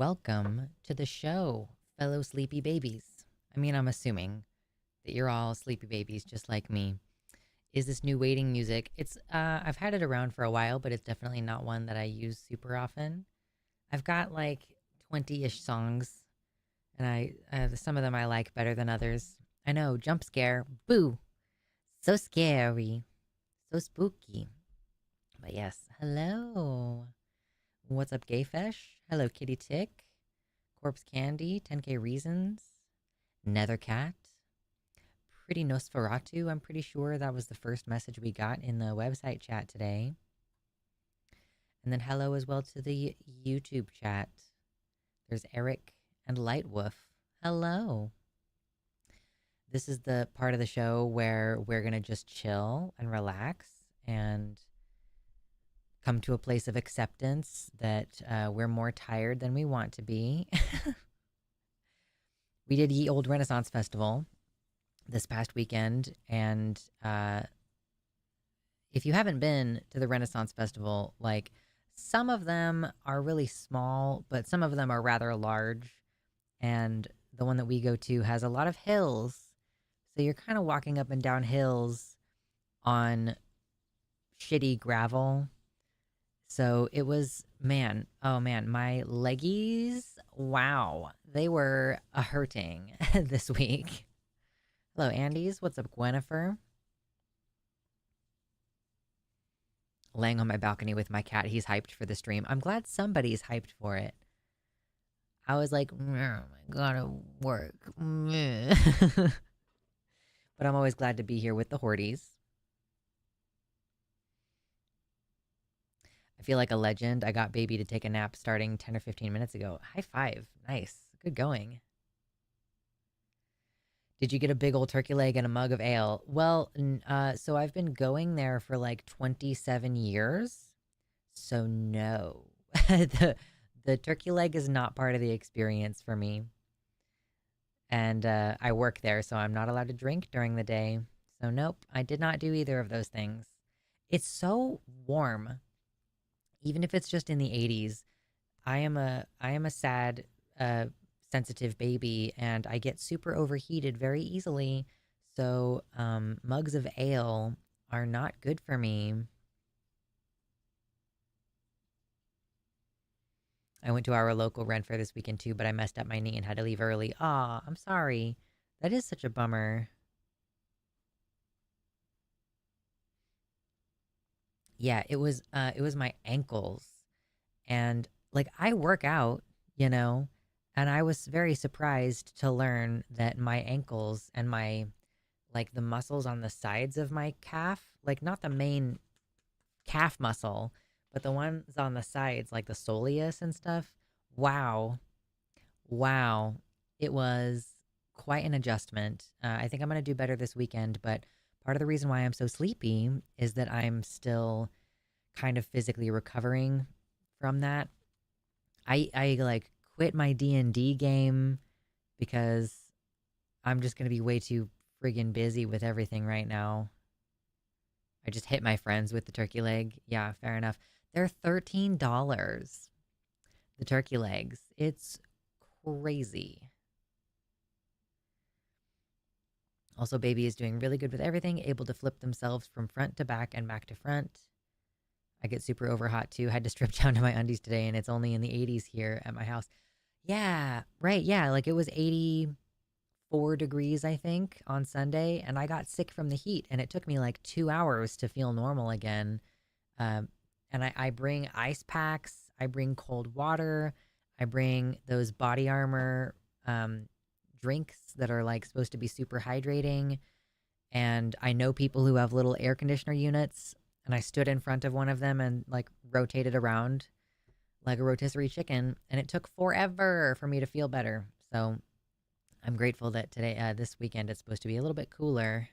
welcome to the show, fellow sleepy babies. I mean, I'm assuming that you're all sleepy babies just like me. Is this new waiting music? I've had it around for a while, but it's definitely not one that I use super often. I've got like 20-ish songs, and some of them I like better than others. I know, jump scare, boo, so scary, so spooky. But yes, hello. What's up, Gayfish? Hello, Kitty Tick. Corpse Candy, 10K Reasons, Nethercat, Pretty Nosferatu. I'm pretty sure that was the first message we got in the website chat today. And then hello as well to the YouTube chat. There's Eric and Lightwolf. Hello. This is the part of the show where we're going to just chill and relax and come to a place of acceptance that we're more tired than we want to be. We did Ye Old Renaissance Festival this past weekend, and if you haven't been to the Renaissance Festival, like, some of them are really small, but some of them are rather large, and the one that we go to has a lot of hills, so you're kind of walking up and down hills on shitty gravel. So it was, man, oh man, my leggies, wow, they were a hurting this week. Hello, Andes. What's up, Gwenifer? Laying on my balcony with my cat. He's hyped for the stream. I'm glad somebody's hyped for it. I was like, I gotta work. But I'm always glad to be here with the Horties. I feel like a legend. I got baby to take a nap starting 10 or 15 minutes ago. High five. Nice. Good going. Did you get a big old turkey leg and a mug of ale? Well, so I've been going there for like 27 years. So no. the turkey leg is not part of the experience for me. And I work there, so I'm not allowed to drink during the day. So nope, I did not do either of those things. It's so warm. Even if it's just in the 80s, I am a sad sensitive baby, and I get super overheated very easily. So mugs of ale are not good for me. I went to our local Ren Fair this weekend too, but I messed up my knee and had to leave early. Aw, I'm sorry. That is such a bummer. Yeah, it was my ankles. And like, I work out, you know, and I was very surprised to learn that my ankles and my, like, the muscles on the sides of my calf, like, not the main calf muscle, but the ones on the sides, like the soleus and stuff. Wow. Wow. It was quite an adjustment. I think I'm going to do better this weekend, but part of the reason why I'm so sleepy is that I'm still kind of physically recovering from that. I like quit my D&D game because I'm just going to be way too friggin' busy with everything right now. I just hit my friends with the turkey leg. Yeah, fair enough. They're $13. The turkey legs. It's crazy. Also, baby is doing really good with everything, able to flip themselves from front to back and back to front. I get super over hot too. Had to strip down to my undies today, and it's only in the 80s here at my house. Yeah, right. Yeah, like it was 84 degrees, I think, on Sunday, and I got sick from the heat, and it took me like 2 hours to feel normal again. Um, and I bring ice packs, I bring cold water, I bring those body armor drinks that are like supposed to be super hydrating. And I know people who have little air conditioner units, and I stood in front of one of them and like rotated around like a rotisserie chicken, and it took forever for me to feel better. So I'm grateful that today, this weekend, it's supposed to be a little bit cooler.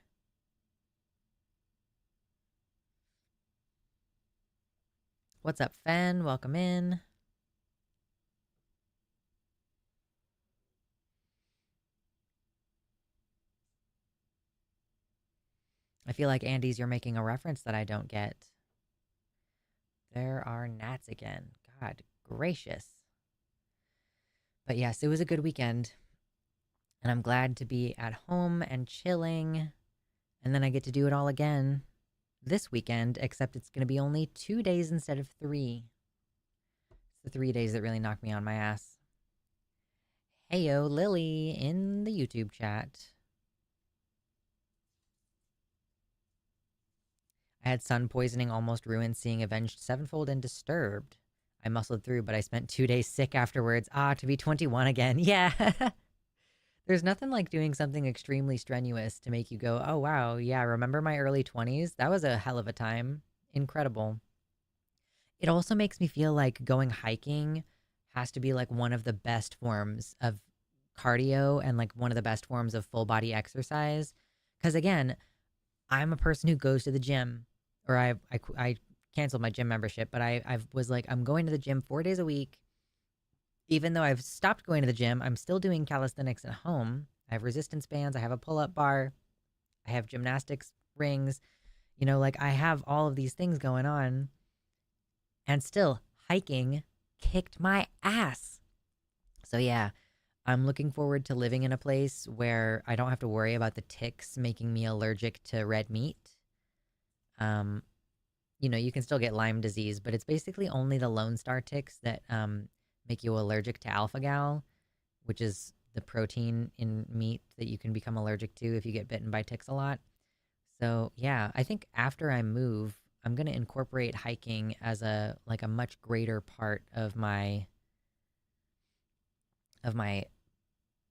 What's up, Fen? Welcome in. I feel like, Andes, you're making a reference that I don't get. There are gnats again. God gracious. But yes, it was a good weekend. And I'm glad to be at home and chilling. And then I get to do it all again this weekend, except it's going to be only 2 days instead of three. It's the 3 days that really knocked me on my ass. Heyo, Lily in the YouTube chat. I had sun poisoning, almost ruined seeing Avenged Sevenfold and Disturbed. I muscled through, but I spent 2 days sick afterwards. Ah, to be 21 again. Yeah. There's nothing like doing something extremely strenuous to make you go, oh, wow, yeah, remember my early 20s? That was a hell of a time. Incredible. It also makes me feel like going hiking has to be like one of the best forms of cardio and like one of the best forms of full body exercise. Because again, I'm a person who goes to the gym, or I canceled my gym membership, but I was like, I'm going to the gym 4 days a week. Even though I've stopped going to the gym, I'm still doing calisthenics at home. I have resistance bands, I have a pull up bar, I have gymnastics rings. You know, like I have all of these things going on, and still hiking kicked my ass. So, yeah, I'm looking forward to living in a place where I don't have to worry about the ticks making me allergic to red meat. Um, you know, you can still get Lyme disease, but it's basically only the Lone Star ticks that make you allergic to alpha gal, which is the protein in meat that you can become allergic to if you get bitten by ticks a lot. So, yeah, I think after I move, I'm going to incorporate hiking as a like a much greater part of my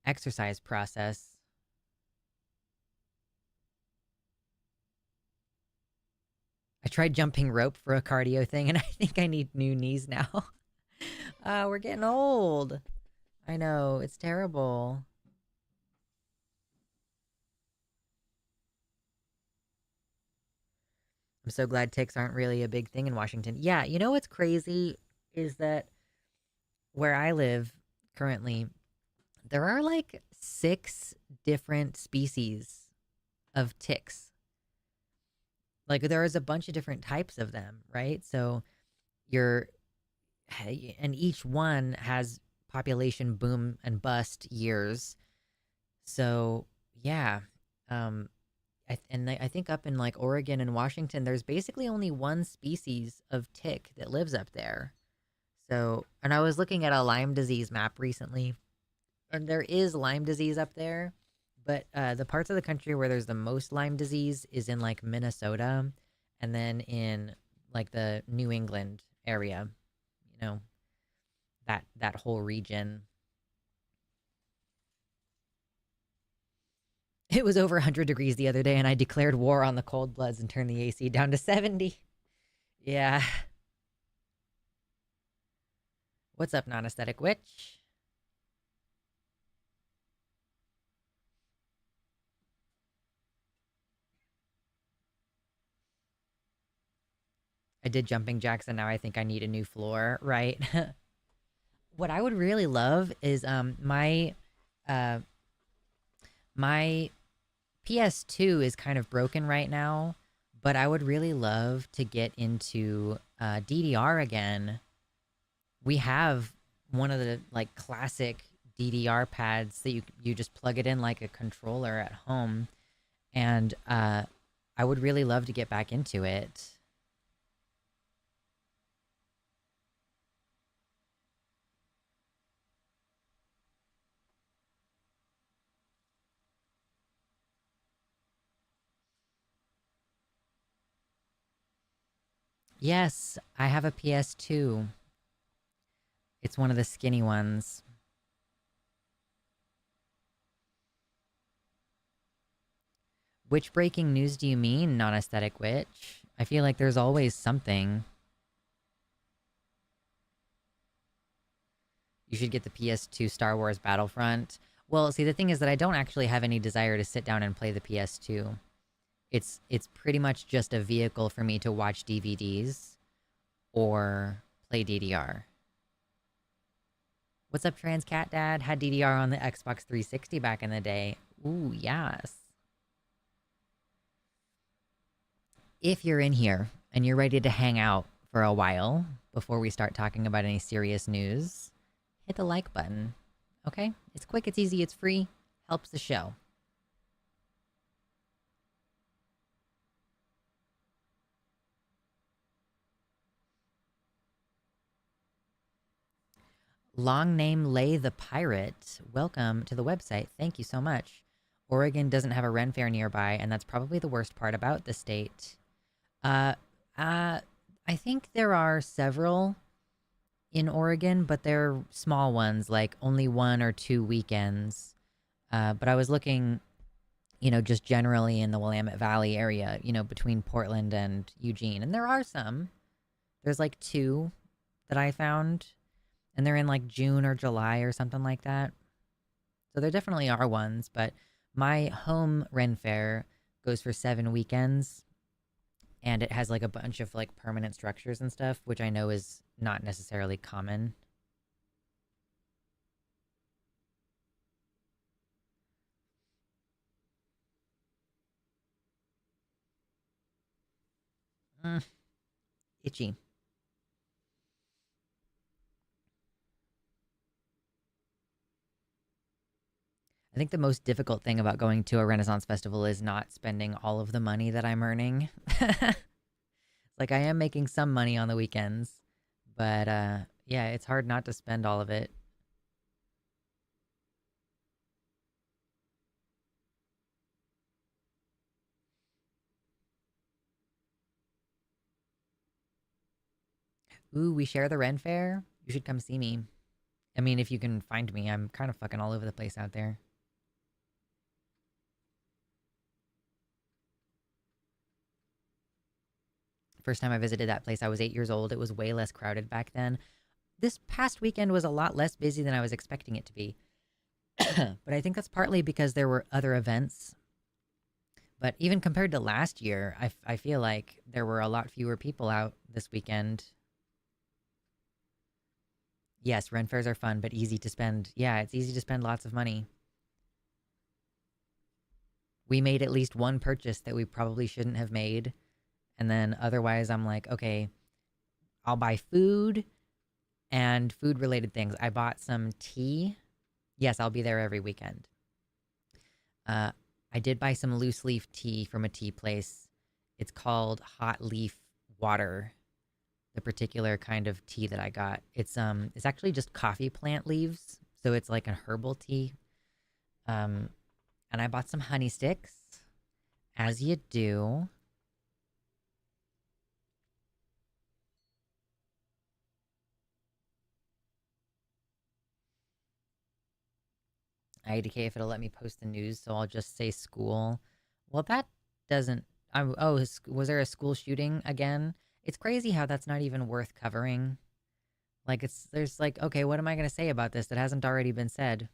exercise process. I tried jumping rope for a cardio thing, and I think I need new knees now. We're getting old. I know, it's terrible. I'm so glad ticks aren't really a big thing in Washington. Yeah, you know what's crazy is that where I live currently, there are like 6 different species of ticks. Like there is a bunch of different types of them, right? So you're, and each one has population boom and bust years. So yeah, um, I think up in like Oregon and Washington, there's basically only one species of tick that lives up there. So, and I was looking at a Lyme disease map recently, and there is Lyme disease up there, but the parts of the country where there's the most Lyme disease is in like Minnesota, and then in like the New England area, you know, that whole region. It was over 100 degrees the other day, and I declared war on the cold bloods and turned the AC down to 70. Yeah. What's up, non aesthetic witch? I did jumping jacks, and now I think I need a new floor, right? What I would really love is uh my PS2 is kind of broken right now, but I would really love to get into DDR again. We have one of the like classic DDR pads that you just plug it in like a controller at home, and I would really love to get back into it. Yes, I have a PS2. It's one of the skinny ones. Which breaking news do you mean, non aesthetic witch? I feel like there's always something. You should get the PS2 Star Wars Battlefront. Well, see, the thing is that I don't actually have any desire to sit down and play the PS2. It's pretty much just a vehicle for me to watch DVDs or play DDR. What's up, Trans Cat Dad? Had DDR on the Xbox 360 back in the day. Ooh, yes. If you're in here and you're ready to hang out for a while before we start talking about any serious news, hit the like button. Okay? It's quick, it's easy, it's free, helps the show. Long name Lay the Pirate. Welcome to the website. Thank you so much. Oregon doesn't have a Ren Fair nearby, and that's probably the worst part about the state. Uh, uh, I think there are several in Oregon, but they're small ones, like only 1 or 2 weekends. But I was looking, just generally in the Willamette Valley area, between Portland and Eugene, and there are some. There's like two that I found, and they're in like June or July or something like that. So there definitely are ones, but my home Ren Fair goes for 7 weekends, and it has like a bunch of like permanent structures and stuff, which I know is not necessarily common. Mm, itchy. I think the most difficult thing about going to a Renaissance festival is not spending all of the money that I'm earning. Like I am making some money on the weekends, but yeah, it's hard not to spend all of it. Ooh, we share the Ren Fair. You should come see me. I mean, if you can find me, I'm kind of fucking all over the place out there. First time I visited that place, I was 8 years old. It was way less crowded back then. This past weekend was a lot less busy than I was expecting it to be. But I think that's partly because there were other events. But even compared to last year, I feel like there were a lot fewer people out this weekend. Yes, Ren fairs are fun, but easy to spend. Yeah, it's easy to spend lots of money. We made at least one purchase that we probably shouldn't have made. And then otherwise, I'm like, okay, I'll buy food and food related things. I bought some tea. Yes, I'll be there every weekend. Uh, I did buy some loose leaf tea from a tea place. It's called Hot Leaf Water. The particular kind of tea that I got. It's actually just coffee plant leaves, so it's like a herbal tea. Um, and I bought some honey sticks, as you do. IDK if it'll let me post the news, so I'll just say school. Well, that doesn't. Was there a school shooting again? It's crazy how that's not even worth covering. Like there's like, okay, what am I gonna say about this that hasn't already been said?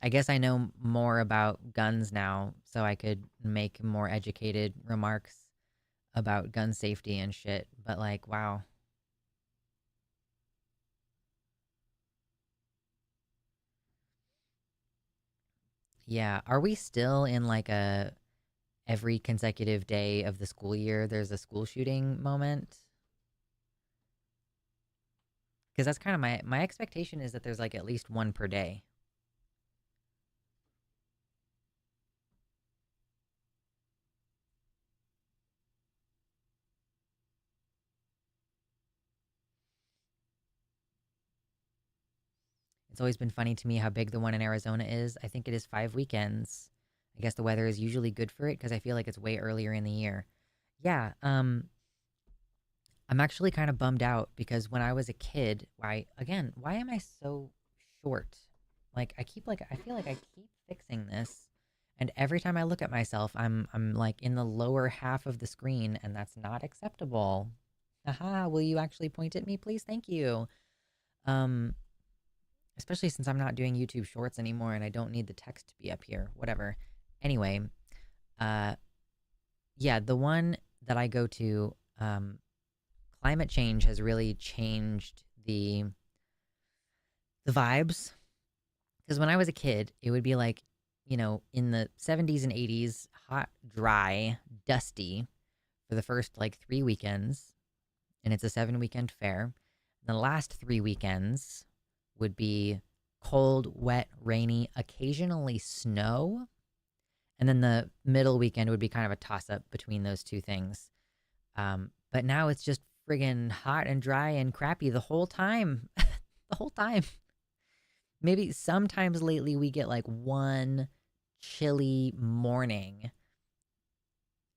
I guess I know more about guns now, so I could make more educated remarks about gun safety and shit. But like, wow. Yeah, are we still in like a every consecutive day of the school year there's a school shooting moment? Because that's kind of my expectation is that there's like at least one per day. It's always been funny to me how big the one in Arizona is. I think it is 5 weekends. I guess the weather is usually good for it because I feel like it's way earlier in the year. Yeah, I'm actually kind of bummed out because when I was a kid, why am I so short? Like I feel like I keep fixing this, and every time I look at myself, I'm like in the lower half of the screen, and that's not acceptable. Aha, will you actually point at me, please? Thank you. Um, Especially since I'm not doing YouTube Shorts anymore, and I don't need the text to be up here. Whatever. Anyway, uh, yeah, the one that I go to, climate change has really changed the vibes. Because when I was a kid, it would be like, in the 70s and 80s, hot, dry, dusty for the first like 3 weekends, and it's a 7 weekend fair. The last 3 weekends would be cold, wet, rainy, occasionally snow. And then the middle weekend would be kind of a toss up between those two things. But now it's just friggin' hot and dry and crappy the whole time. The whole time. Maybe sometimes lately we get like one chilly morning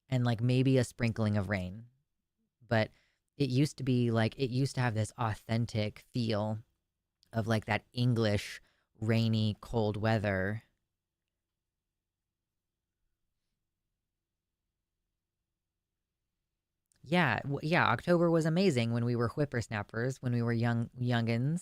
and like maybe a sprinkling of rain. But it used to be like, it used to have this authentic feel of like that English rainy, cold weather. Yeah, yeah, October was amazing when we were whippersnappers, when we were youngins.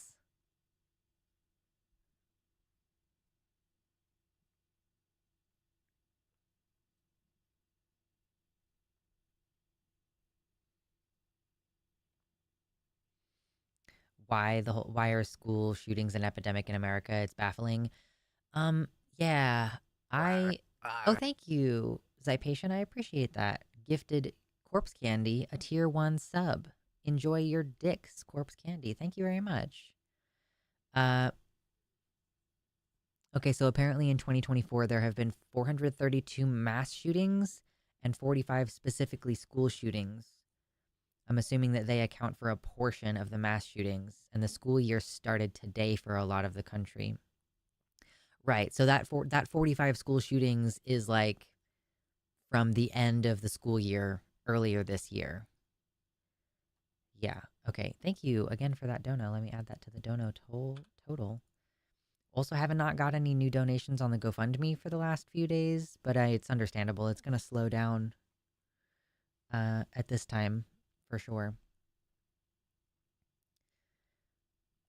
Why are school shootings an epidemic in America? It's baffling. Um, yeah, I oh, thank you, Zypation. I appreciate that. Gifted corpse candy, a tier 1 sub. Enjoy your dicks, corpse candy. Thank you very much. Uh, okay, so apparently in 2024 there have been 432 mass shootings and 45 specifically school shootings. I'm assuming that they account for a portion of the mass shootings, and the school year started today for a lot of the country. Right. So that 45 school shootings is like from the end of the school year earlier this year. Yeah. Okay. Thank you again for that dono. Let me add that to the dono total. Also, haven't not got any new donations on the GoFundMe for the last few days, but it's understandable. It's gonna slow down at this time for sure.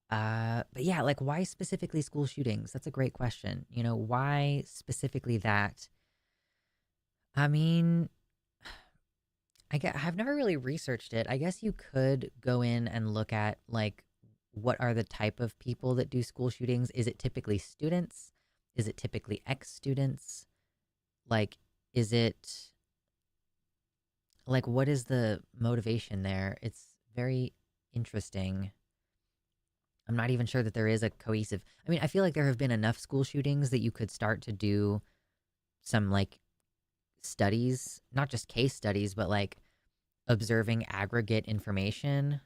But yeah, like why specifically school shootings? That's a great question. You know, why specifically that? I mean, I've never really researched it. I guess you could go in and look at like what are the type of people that do school shootings? Is it typically students? Is it typically ex-students? Like is it like what is the motivation there? It's very interesting. I'm not even sure that there is a cohesive. I mean, I feel like there have been enough school shootings that you could start to do some like studies, not just case studies, but like observing aggregate information.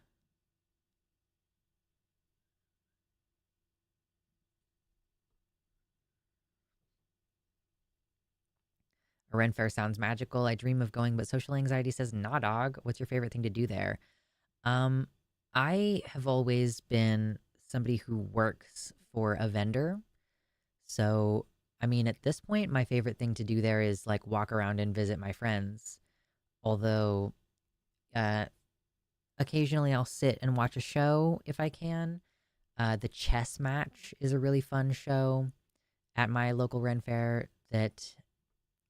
A Ren Fair sounds magical. I dream of going, but social anxiety says, nah, dog. What's your favorite thing to do there? Um, I have always been somebody who works for a vendor. So, I mean, at this point, my favorite thing to do there is like walk around and visit my friends. Although, uh, occasionally I'll sit and watch a show if I can. The chess match is a really fun show at my local Ren Fair that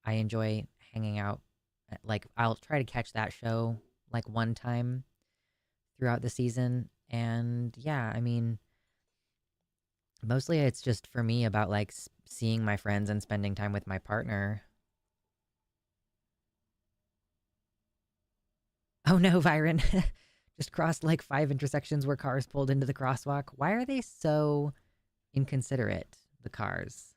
I enjoy hanging out. Like, I'll try to catch that show like one time throughout the season. And yeah, I mean, mostly it's just for me about like seeing my friends and spending time with my partner. Oh no, Byron. Just crossed like 5 intersections where cars pulled into the crosswalk. Why are they so inconsiderate, the cars?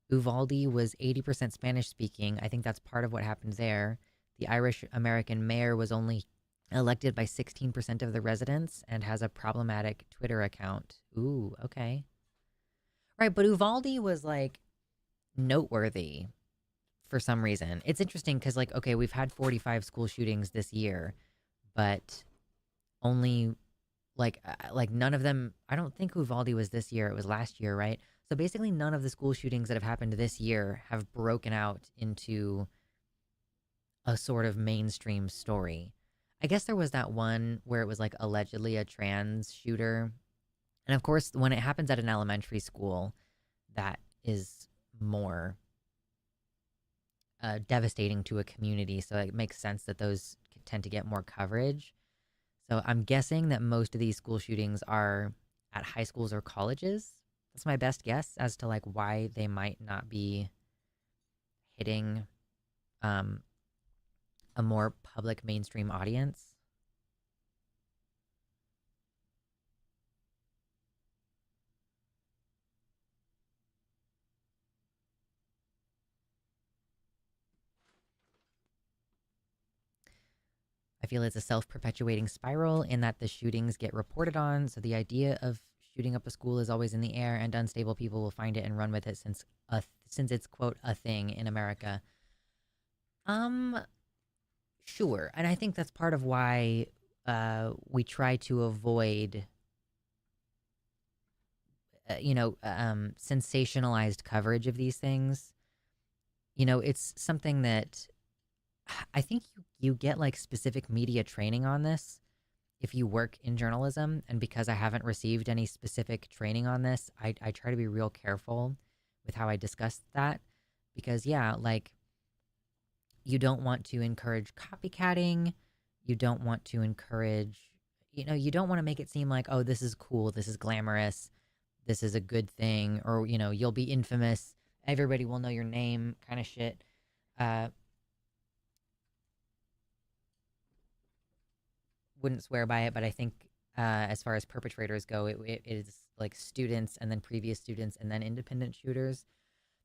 Uvalde was 80% Spanish speaking. I think that's part of what happened there. The Irish American mayor was only elected by 16% of the residents and has a problematic Twitter account. Ooh, okay. Right, but Uvalde was like noteworthy for some reason. It's interesting because, like, okay, we've had 45 school shootings this year, but only like none of them. I don't think Uvalde was this year. It was last year, right? So basically, none of the school shootings that have happened this year have broken out into a sort of mainstream story. I guess there was that one where it was like allegedly a trans shooter. And of course, when it happens at an elementary school, that is more devastating to a community. So it makes sense that those tend to get more coverage. So I'm guessing that most of these school shootings are at high schools or colleges. That's my best guess as to like why they might not be hitting um, a more public mainstream audience. I feel it's a self perpetuating spiral in that the shootings get reported on. So the idea of shooting up a school is always in the air, and unstable people will find it and run with it since it's quote a thing in America. Um, sure, and I think that's part of why we try to avoid sensationalized coverage of these things. It's something that I think you get like specific media training on this if you work in journalism. And because I haven't received any specific training on this, I try to be real careful with how I discuss that. Because, yeah, like you don't want to encourage copycatting. You don't want to encourage, you don't want to make it seem like, oh, this is cool. This is glamorous. This is a good thing. Or, you'll be infamous. Everybody will know your name kind of shit. Uh, wouldn't swear by it, but I think as far as perpetrators go, it is like students and then previous students and then independent shooters.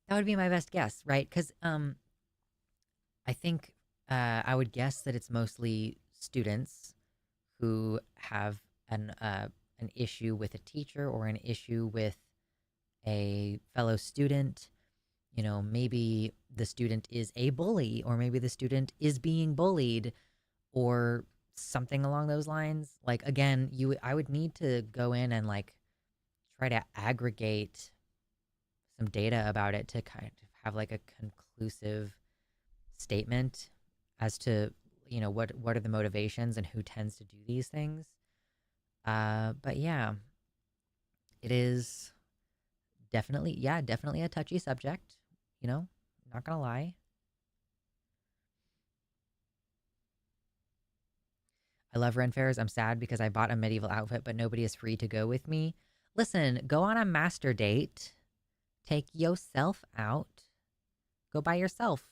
That would be my best guess, right? Because I think I would guess that it's mostly students who have an issue with a teacher or an issue with a fellow student. Maybe the student is a bully, or maybe the student is being bullied, or something along those lines. Like again, I would need to go in and like try to aggregate some data about it to kind of have like a conclusive statement as to what are the motivations and who tends to do these things. But yeah, it is definitely a touchy subject. Not gonna lie. I love Ren fairs. I'm sad because I bought a medieval outfit, but nobody is free to go with me. Listen, go on a master date. Take yourself out. Go by yourself.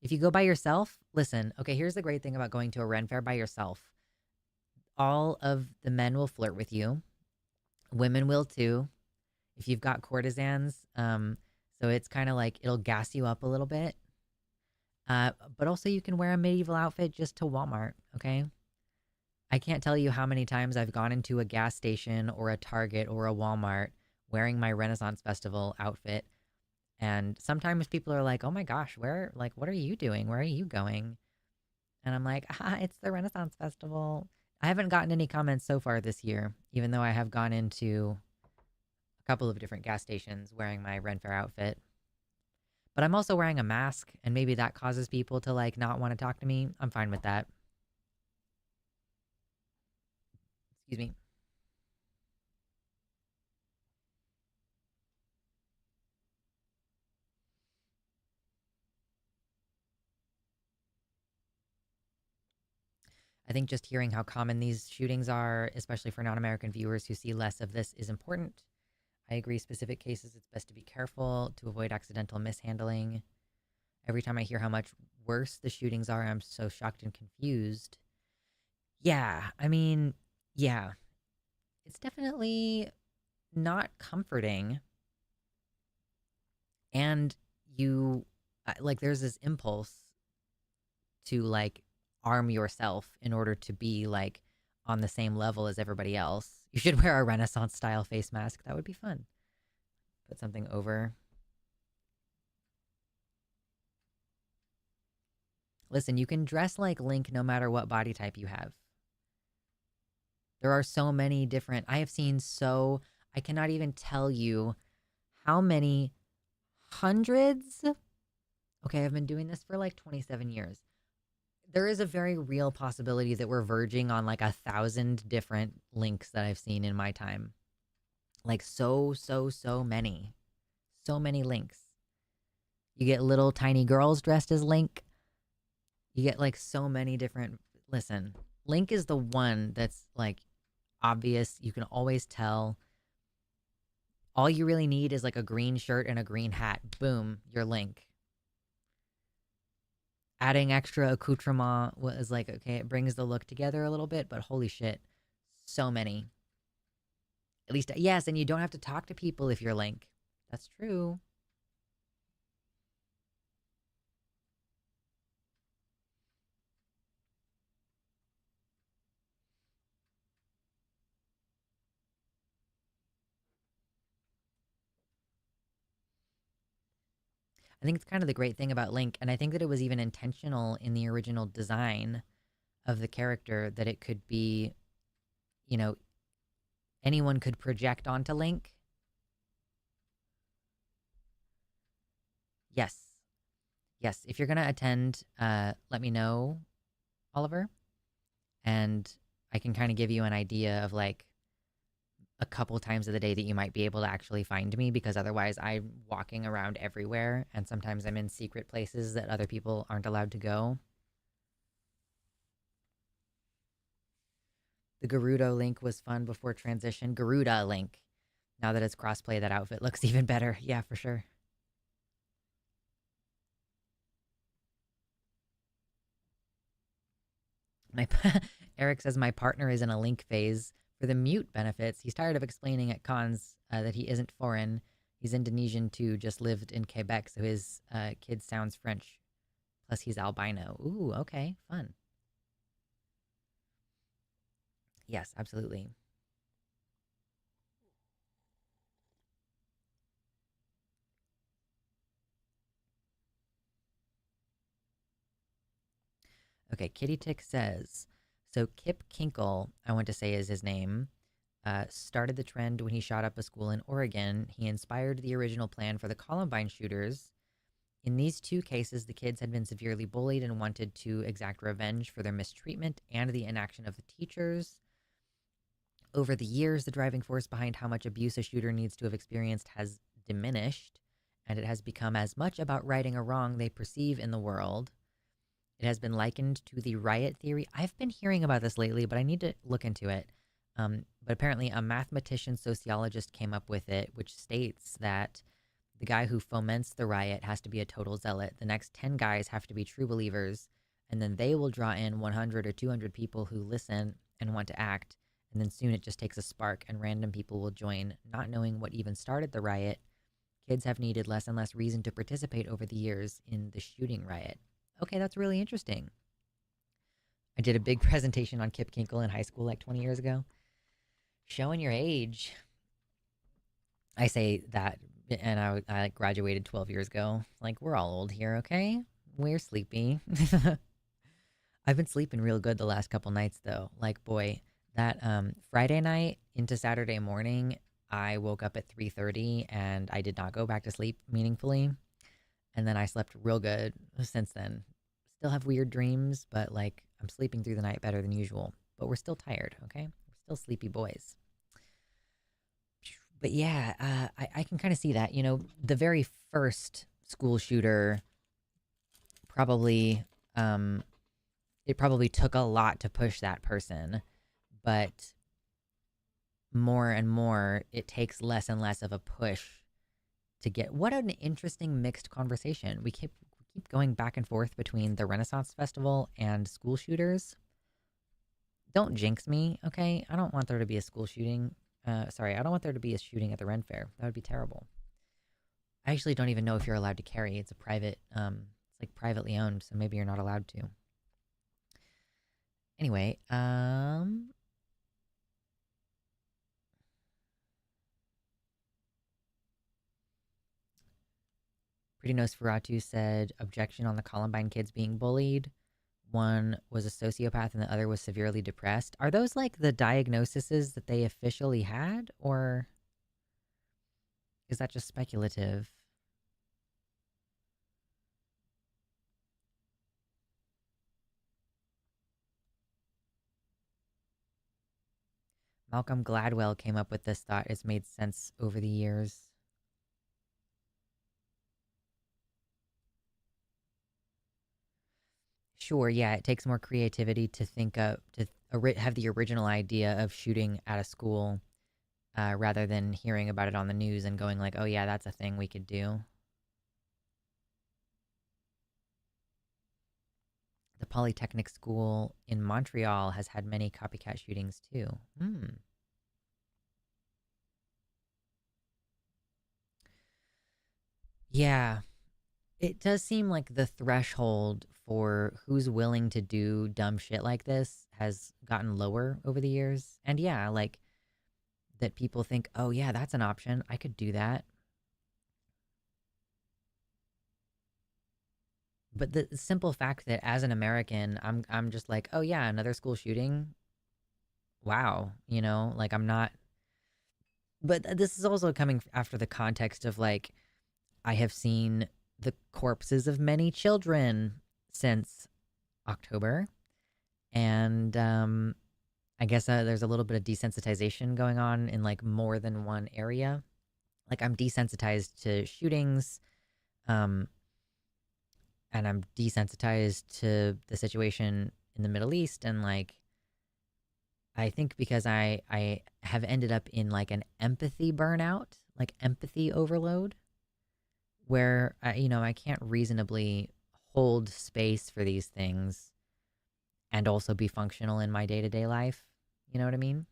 If you go by yourself, listen, okay, here's the great thing about going to a Ren fair by yourself. All of the men will flirt with you. Women will too. If you've got courtesans, so it's kind of like it'll gas you up a little bit. But also you can wear a medieval outfit just to Walmart, okay? I can't tell you how many times I've gone into a gas station or a Target or a Walmart wearing my Renaissance Festival outfit. And sometimes people are like, oh my gosh, what are you doing? Where are you going? And I'm like, it's the Renaissance Festival. I haven't gotten any comments so far this year, even though I have gone into a couple of different gas stations wearing my Ren Fair outfit. But I'm also wearing a mask, and maybe that causes people to like not want to talk to me. I'm fine with that. Excuse me. I think just hearing how common these shootings are, especially for non American viewers who see less of this, is important. I agree, specific cases, it's best to be careful to avoid accidental mishandling. Every time I hear how much worse the shootings are, I'm so shocked and confused. Yeah, I mean, yeah, it's definitely not comforting. And there's this impulse to like arm yourself in order to be like on the same level as everybody else. You should wear a Renaissance style face mask. That would be fun. Put something over. Listen, you can dress like Link no matter what body type you have. There are so many different. I cannot even tell you how many hundreds. Okay, I've been doing this for like 27 years. There is a very real possibility that we're verging on like 1,000 different Links that I've seen in my time. Like so many. So many Links. You get little tiny girls dressed as Link. You get like so many different. Listen, Link is the one that's like obvious. You can always tell. All you really need is like a green shirt and a green hat. Boom, your Link. Adding extra accoutrement was like, okay, it brings the look together a little bit, but holy shit, so many. At least, yes, and you don't have to talk to people if you're Link. That's true. I think it's kind of the great thing about Link, and I think that it was even intentional in the original design of the character that it could be, you know, anyone could project onto Link. Yes. Yes. If you're going to attend, let me know, Oliver, and I can kind of give you an idea of like a couple times of the day that you might be able to actually find me, because otherwise I'm walking around everywhere and sometimes I'm in secret places that other people aren't allowed to go. The Gerudo Link was fun before transition. Garuda Link. Now that it's crossplay, that outfit looks even better. Yeah, for sure. My Eric says my partner is in a Link phase for the mute benefits. He's tired of explaining at cons that he isn't foreign. He's Indonesian too, just lived in Quebec, so his kid sounds French. Plus, he's albino. Ooh, okay, fun. Yes, absolutely. Okay, Kitty Tick says, so Kip Kinkle, I want to say is his name, started the trend when he shot up a school in Oregon. He inspired the original plan for the Columbine shooters. In these two cases, the kids had been severely bullied and wanted to exact revenge for their mistreatment and the inaction of the teachers. Over the years, the driving force behind how much abuse a shooter needs to have experienced has diminished, and it has become as much about righting a wrong they perceive in the world. It has been likened to the riot theory. I've been hearing about this lately, but I need to look into it. But apparently, a mathematician sociologist came up with it, which states that the guy who foments the riot has to be a total zealot. The next 10 guys have to be true believers, and then they will draw in 100 or 200 people who listen and want to act. And then soon it just takes a spark, and random people will join, not knowing what even started the riot. Kids have needed less and less reason to participate over the years in the shooting riot. Okay, that's really interesting. I did a big presentation on Kip Kinkle in high school like 20 years ago. Showing your age. I say that, and I graduated 12 years ago. Like, we're all old here, okay? We're sleepy. I've been sleeping real good the last couple nights, though. Like, boy, that Friday night into Saturday morning, I woke up at 3:30 and I did not go back to sleep meaningfully. And then I slept real good since then. Still have weird dreams, but like I'm sleeping through the night better than usual. But we're still tired, okay? We're still sleepy boys. But yeah, I can kind of see that. You know, the very first school shooter probably, um, it probably took a lot to push that person. But more and more, it takes less and less of a push to get. What an interesting mixed conversation. We keep going back and forth between the Renaissance Festival and school shooters. Don't jinx me, okay? I don't want there to be a school shooting. Sorry, I don't want there to be a shooting at the Ren Fair. That would be terrible. I actually don't even know if you're allowed to carry. It's a private, it's like privately owned, so maybe you're not allowed to. Anyway, Pretty Nosferatu said objection on the Columbine kids being bullied. One was a sociopath and the other was severely depressed. Are those like the diagnoses that they officially had, or is that just speculative? Malcolm Gladwell came up with this thought. It's made sense over the years. Sure, yeah, it takes more creativity to think of to have the original idea of shooting at a school rather than hearing about it on the news and going like, "Oh yeah, that's a thing we could do." The Polytechnic School in Montreal has had many copycat shootings too. Hmm. Yeah, it does seem like the threshold for who's willing to do dumb shit like this has gotten lower over the years. And yeah, like that people think, "Oh yeah, that's an option. I could do that." But the simple fact that as an American, I'm just like, "Oh yeah, another school shooting. Wow." Like I'm not, but this is also coming after the context of like I have seen the corpses of many children since October, and I guess there's a little bit of desensitization going on in like more than one area. Like I'm desensitized to shootings, um, and I'm desensitized to the situation in the Middle East, and like I think because I have ended up in like an empathy burnout, like empathy overload, where I can't reasonably hold space for these things and also be functional in my day-to-day life. You know what I mean?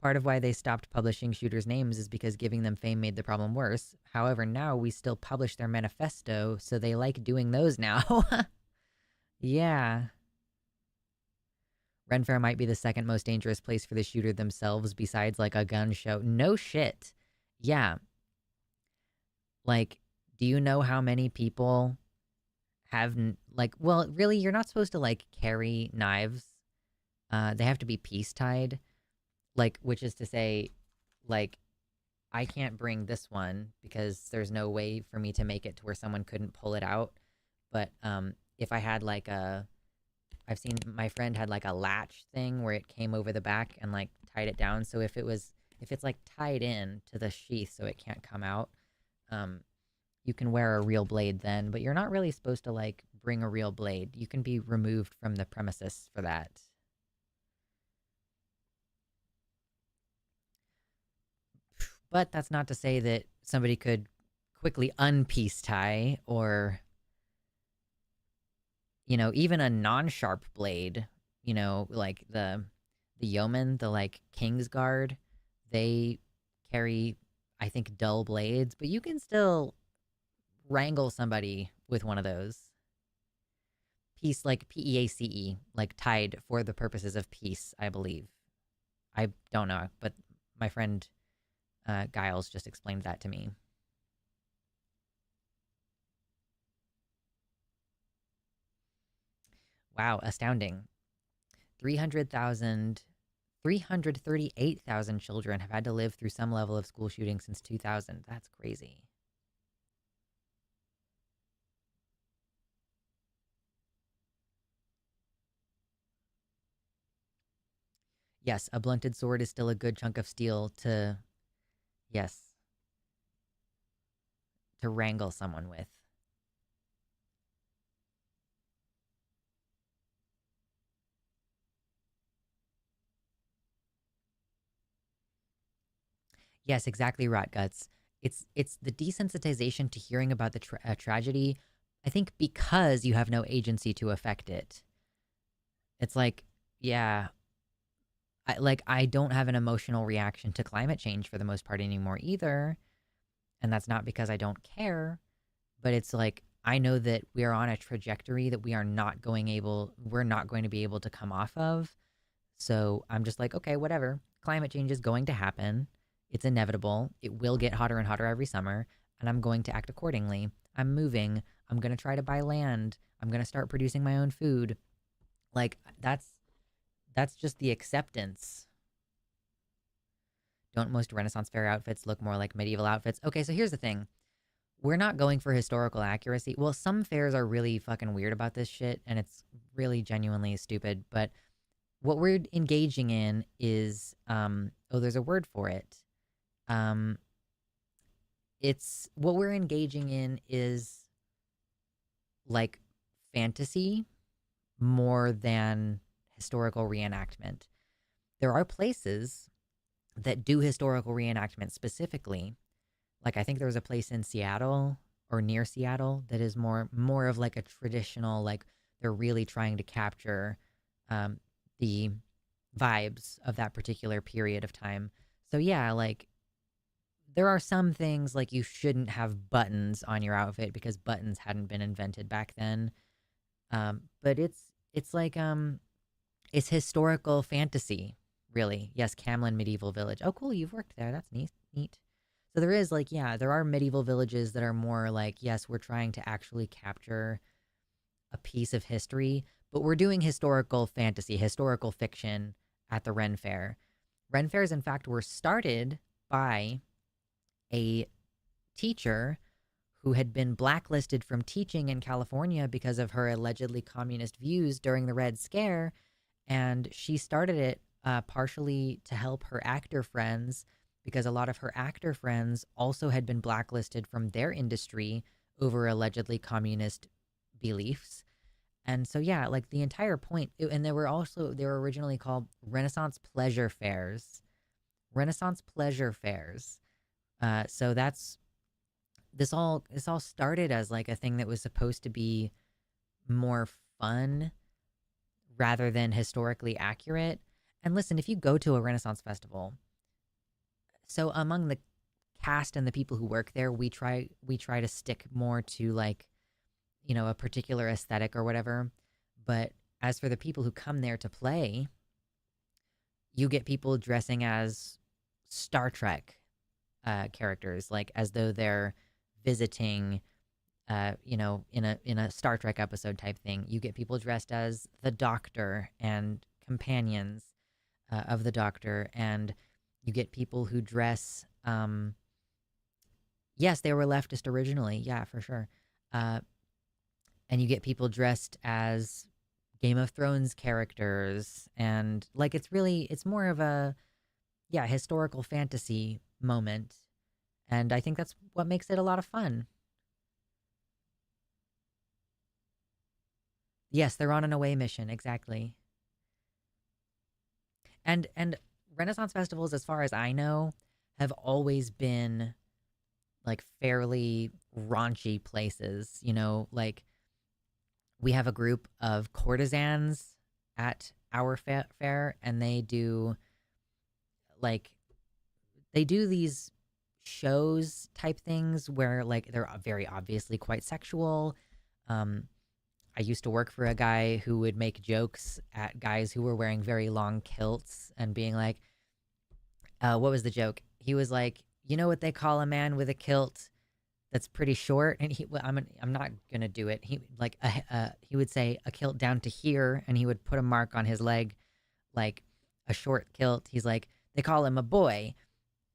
Part of why they stopped publishing shooters' names is because giving them fame made the problem worse. However, now we still publish their manifesto, so they like doing those now. Yeah. Ren Fair might be the second most dangerous place for the shooter themselves besides like a gun show. No shit. Yeah. Like, do you know how many people have like, well, really, you're not supposed to like carry knives. They have to be peace tied. Like, which is to say, like, I can't bring this one because there's no way for me to make it to where someone couldn't pull it out. But if I had like I've seen my friend had like a latch thing where it came over the back and like tied it down. So if it's like tied in to the sheath so it can't come out, um, you can wear a real blade then. But you're not really supposed to like bring a real blade. You can be removed from the premises for that. But that's not to say that somebody could quickly unpiece tie or, even a non-sharp blade, like the yeoman, the like King's Guard, they carry I think dull blades, but you can still wrangle somebody with one of those. Peace like PEACE, like tied for the purposes of peace, I believe. I don't know, but my friend Giles just explained that to me. Wow, astounding. 300,000, 338,000 children have had to live through some level of school shooting since 2000. That's crazy. Yes, a blunted sword is still a good chunk of steel to, yes, to wrangle someone with. Yes, exactly, rot guts. It's the desensitization to hearing about the tragedy. I think because you have no agency to affect it. It's like, yeah, I don't have an emotional reaction to climate change for the most part anymore either, and that's not because I don't care, but it's like I know that we are on a trajectory that we're not going to be able to come off of. So I'm just like, okay, whatever. Climate change is going to happen. It's inevitable. It will get hotter and hotter every summer, and I'm going to act accordingly. I'm moving. I'm going to try to buy land. I'm going to start producing my own food. Like that's just the acceptance. Don't most Renaissance fair outfits look more like medieval outfits? Okay, so here's the thing. We're not going for historical accuracy. Well, some fairs are really fucking weird about this shit, and it's really genuinely stupid, but what we're engaging in is oh, there's a word for it. Um it's what we're engaging in is like fantasy more than historical reenactment. There are places that do historical reenactment specifically. Like I think there was a place in Seattle or near Seattle that is more of like a traditional, like they're really trying to capture um, the vibes of that particular period of time. So yeah, like there are some things like you shouldn't have buttons on your outfit because buttons hadn't been invented back then. But it's like it's historical fantasy, really. Yes, Camlin Medieval Village. Oh, cool, you've worked there. That's neat. Neat. So there is like, yeah, there are medieval villages that are more like, yes, we're trying to actually capture a piece of history, but we're doing historical fantasy, historical fiction at the Ren Fair. Ren Fairs, in fact, were started by a teacher who had been blacklisted from teaching in California because of her allegedly communist views during the Red Scare. And she started it partially to help her actor friends because a lot of her actor friends also had been blacklisted from their industry over allegedly communist beliefs. And so, yeah, like the entire point, and they were originally called Renaissance Pleasure Fairs. Renaissance Pleasure Fairs. So that's this all started as like a thing that was supposed to be more fun rather than historically accurate. And listen, if you go to a Renaissance festival, so among the cast and the people who work there, we try to stick more to like, a particular aesthetic or whatever. But as for the people who come there to play, you get people dressing as Star Trek characters, like as though they're visiting, in a Star Trek episode type thing. You get people dressed as the Doctor and companions of the Doctor, and you get people who dress. Yes, they were leftist originally, yeah, for sure. Uh, and you get people dressed as Game of Thrones characters, and like it's more of a yeah historical fantasy moment, and I think that's what makes it a lot of fun. Yes, they're on an away mission, exactly. And Renaissance festivals, as far as I know, have always been like fairly raunchy places. Like we have a group of courtesans at our fair, and like they do these shows type things where like they're very obviously quite sexual. Um, I used to work for a guy who would make jokes at guys who were wearing very long kilts and being like, what was the joke? He was like, you know what they call a man with a kilt that's pretty short? And I'm not gonna do it. He would say a kilt down to here, and he would put a mark on his leg, like a short kilt. He's like, they call him a boy.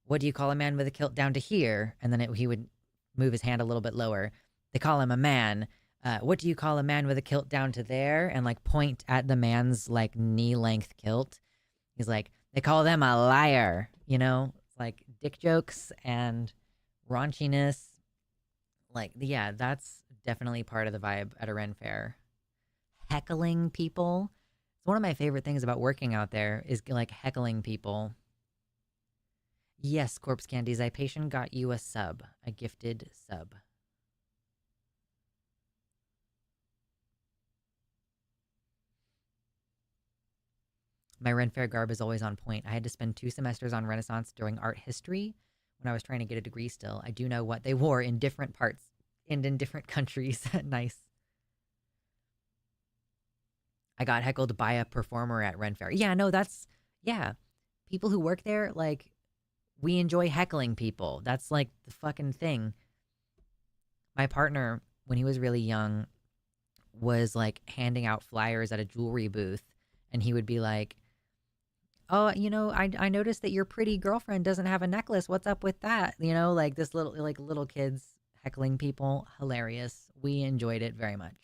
What do you call a man with a kilt down to here? And then he would move his hand a little bit lower. They call him a man. What do you call a man with a kilt down to there? And like point at the man's like knee length kilt. He's like, they call them a liar. It's like dick jokes and raunchiness. Like, yeah, that's definitely part of the vibe at a Ren Fair. Heckling people. It's one of my favorite things about working out there is like heckling people. Yes, Corpse Candies, I patient got you a sub, a gifted sub. My Ren Fair garb is always on point. I had to spend 2 semesters on Renaissance during art history when I was trying to get a degree still. I do know what they wore in different parts and in different countries. Nice. I got heckled by a performer at Ren Fair. Yeah, no, yeah. People who work there, like, we enjoy heckling people. That's like the fucking thing. My partner, when he was really young, was like handing out flyers at a jewelry booth, and he would be like, oh, I noticed that your pretty girlfriend doesn't have a necklace. What's up with that? Like this little kids heckling people. Hilarious. We enjoyed it very much.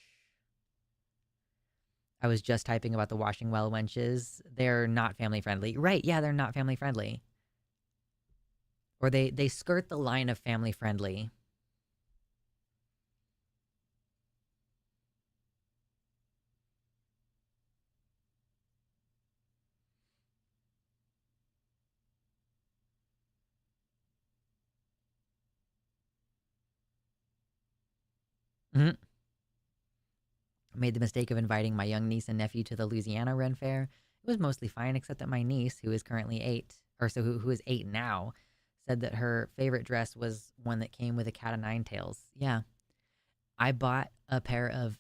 I was just typing about the washing well wenches. They're not family friendly. Right, yeah, they're not family friendly. Or they skirt the line of family friendly. Mhm. I made the mistake of inviting my young niece and nephew to the Louisiana Ren Fair. It was mostly fine, except that my niece, who is currently 8, or so who is 8 now, said that her favorite dress was one that came with a cat of nine tails. Yeah, I bought a pair of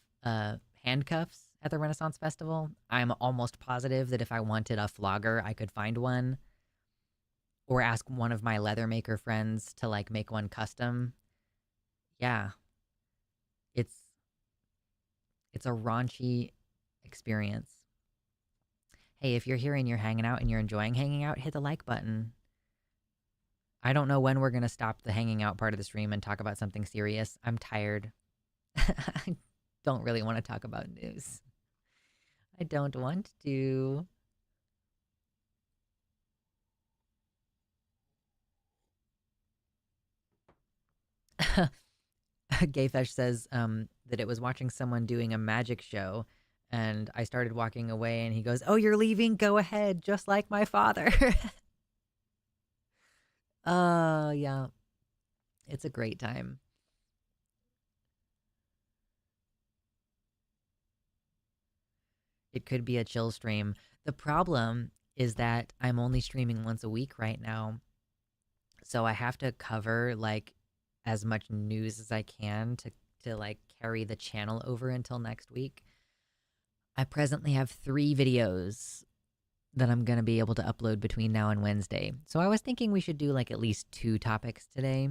handcuffs at the Renaissance Festival. I'm almost positive that if I wanted a flogger, I could find one or ask one of my leather maker friends to like make one custom. Yeah, it's it's a raunchy experience. Hey, if you're here and you're hanging out and you're enjoying hanging out, hit the like button. I don't know when we're going to stop the hanging out part of the stream and talk about something serious. I'm tired. I don't really want to talk about news. I don't want to. Gayfesh says that it was watching someone doing a magic show, and I started walking away, and he goes, "Oh, you're leaving? Go ahead, just like my father." Oh, yeah. It's a great time. It could be a chill stream. The problem is that I'm only streaming once a week right now. So I have to cover like as much news as I can to like carry the channel over until next week. I presently have 3 videos that I'm going to be able to upload between now and Wednesday. So I was thinking we should do like at least 2 topics today,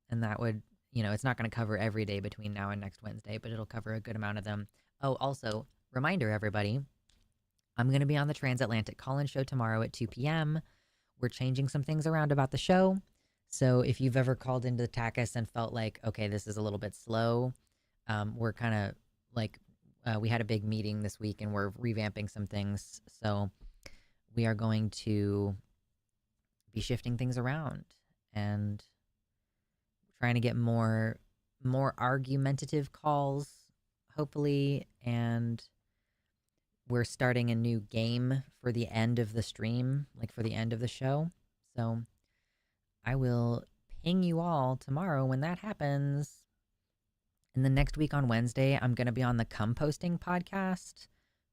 and that would, it's not going to cover every day between now and next Wednesday, but it'll cover a good amount of them. Oh, also, reminder everybody, I'm going to be on the Transatlantic Call-In Show tomorrow at 2 p.m. We're changing some things around about the show. So if you've ever called into the TACUS and felt like, okay, this is a little bit slow, we're kind of like, we had a big meeting this week and we're revamping some things. So we are going to be shifting things around and trying to get more argumentative calls, hopefully, and we're starting a new game for the end of the stream, like for the end of the show. So I will ping you all tomorrow when that happens. And then next week on Wednesday, I'm going to be on the Composting podcast,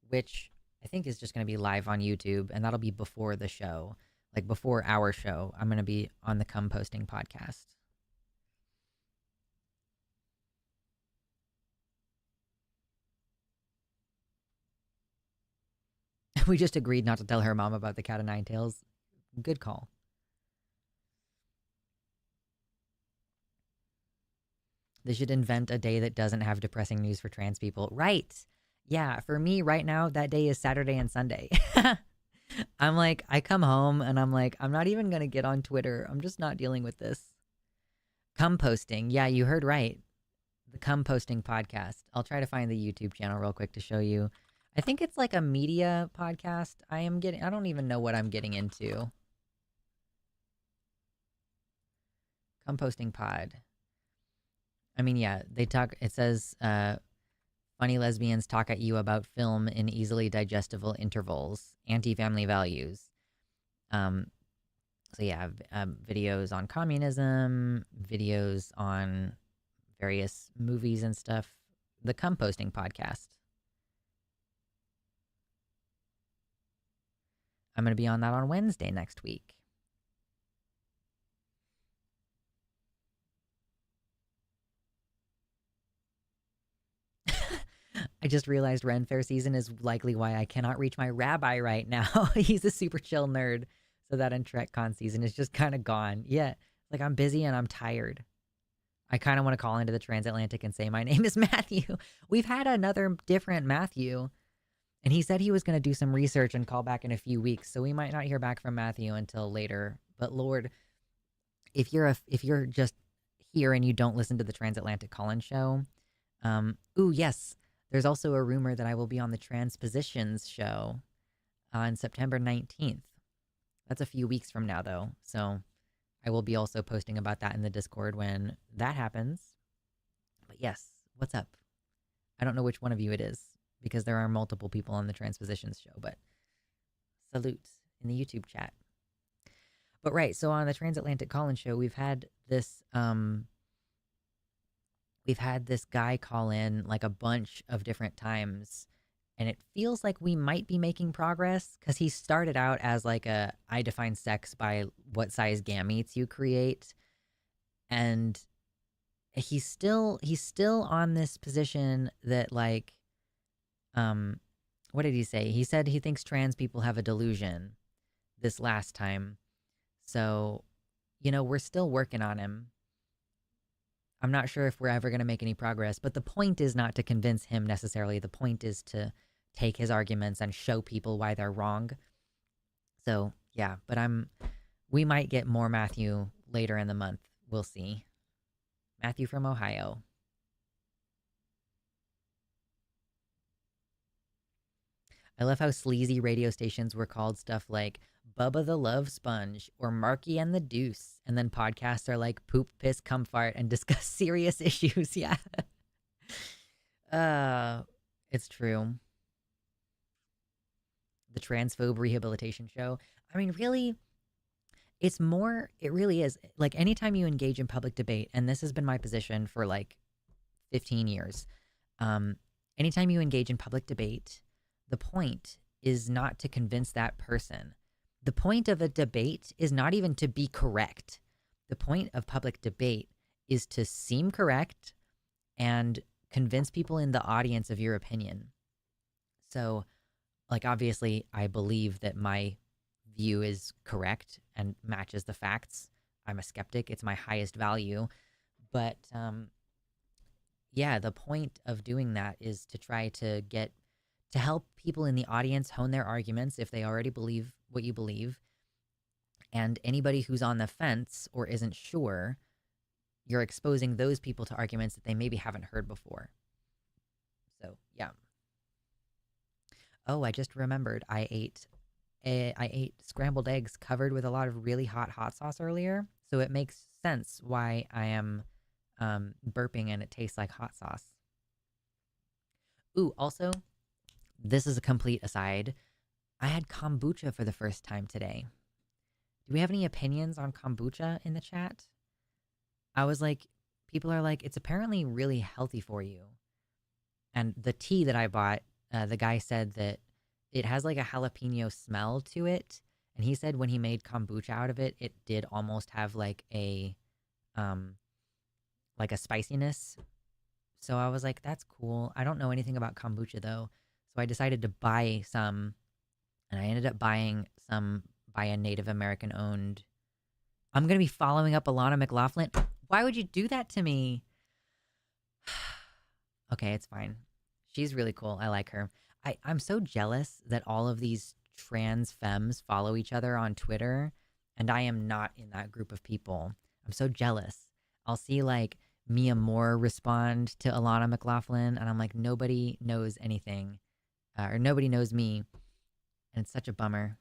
which I think is just going to be live on YouTube. And that'll be before the show, like before our show. I'm going to be on the Composting podcast. We just agreed not to tell her mom about the cat of nine tails. Good call. They should invent a day that doesn't have depressing news for trans people. Right. Yeah, for me right now, that day is Saturday and Sunday. I'm like, I come home and I'm like, I'm not even going to get on Twitter. I'm just not dealing with this. Composting. Yeah, you heard right. The Composting podcast. I'll try to find the YouTube channel real quick to show you. I think it's like a media podcast. I don't even know what I'm getting into. Composting pod. I mean, yeah, it says, funny lesbians talk at you about film in easily digestible intervals, anti-family values. So yeah, videos on communism, videos on various movies and stuff. The Composting podcast. I'm going to be on that on Wednesday next week. I just realized Ren Fair season is likely why I cannot reach my rabbi right now. He's a super chill nerd. So that and TrekCon season is just kind of gone. Yeah, like I'm busy and I'm tired. I kind of want to call into the Transatlantic and say, my name is Matthew. We've had another different Matthew. And he said he was going to do some research and call back in a few weeks. So we might not hear back from Matthew until later. But Lord, if you're just here and you don't listen to the Transatlantic Call-In Show, ooh, yes. There's also a rumor that I will be on the Transpositions show on September 19th. That's a few weeks from now, though. So I will be also posting about that in the Discord when that happens. But yes, what's up? I don't know which one of you it is because there are multiple people on the Transpositions show, but salute in the YouTube chat. But right, so on the Transatlantic Call-In Show, we've had this we've had this guy call in like a bunch of different times, and it feels like we might be making progress because he started out as like a I define sex by what size gametes you create, and he's still on this position that like um what did he say? He said he thinks trans people have a delusion this last time. So, we're still working on him. I'm not sure if we're ever going to make any progress, but the point is not to convince him necessarily. The point is to take his arguments and show people why they're wrong. So, yeah, but we might get more Matthew later in the month. We'll see. Matthew from Ohio. I love how sleazy radio stations were called stuff like Bubba the Love Sponge or Marky and the Deuce. And then podcasts are like Poop, Piss, Cum Fart and discuss serious issues. Yeah. Uh, it's true. The Transphobe Rehabilitation Show. I mean, really, it really is. Like, anytime you engage in public debate, and this has been my position for like 15 years, um, anytime you engage in public debate, the point is not to convince that person. The point of a debate is not even to be correct. The point of public debate is to seem correct and convince people in the audience of your opinion. So, like, obviously, I believe that my view is correct and matches the facts. I'm a skeptic. It's my highest value. But yeah, the point of doing that is to try to help people in the audience hone their arguments if they already believe what you believe. And anybody who's on the fence or isn't sure, you're exposing those people to arguments that they maybe haven't heard before. So, yeah. Oh, I just remembered I ate scrambled eggs covered with a lot of really hot sauce earlier, so it makes sense why I am burping and it tastes like hot sauce. Ooh, also, this is a complete aside. I had kombucha for the first time today. Do we have any opinions on kombucha in the chat? I was like, people are like, it's apparently really healthy for you. And the tea that I bought, the guy said that it has like a jalapeno smell to it. And he said when he made kombucha out of it, it did almost have like a spiciness. So I was like, that's cool. I don't know anything about kombucha though. So I decided to buy some, and I ended up buying some by a Native American owned. I'm going to be following up Alana McLaughlin. Why would you do that to me? Okay, it's fine. She's really cool. I like her. I'm so jealous that all of these trans femmes follow each other on Twitter, and I am not in that group of people. I'm so jealous. I'll see like Mia Moore respond to Alana McLaughlin, and I'm like, nobody knows anything, or nobody knows me, and it's such a bummer.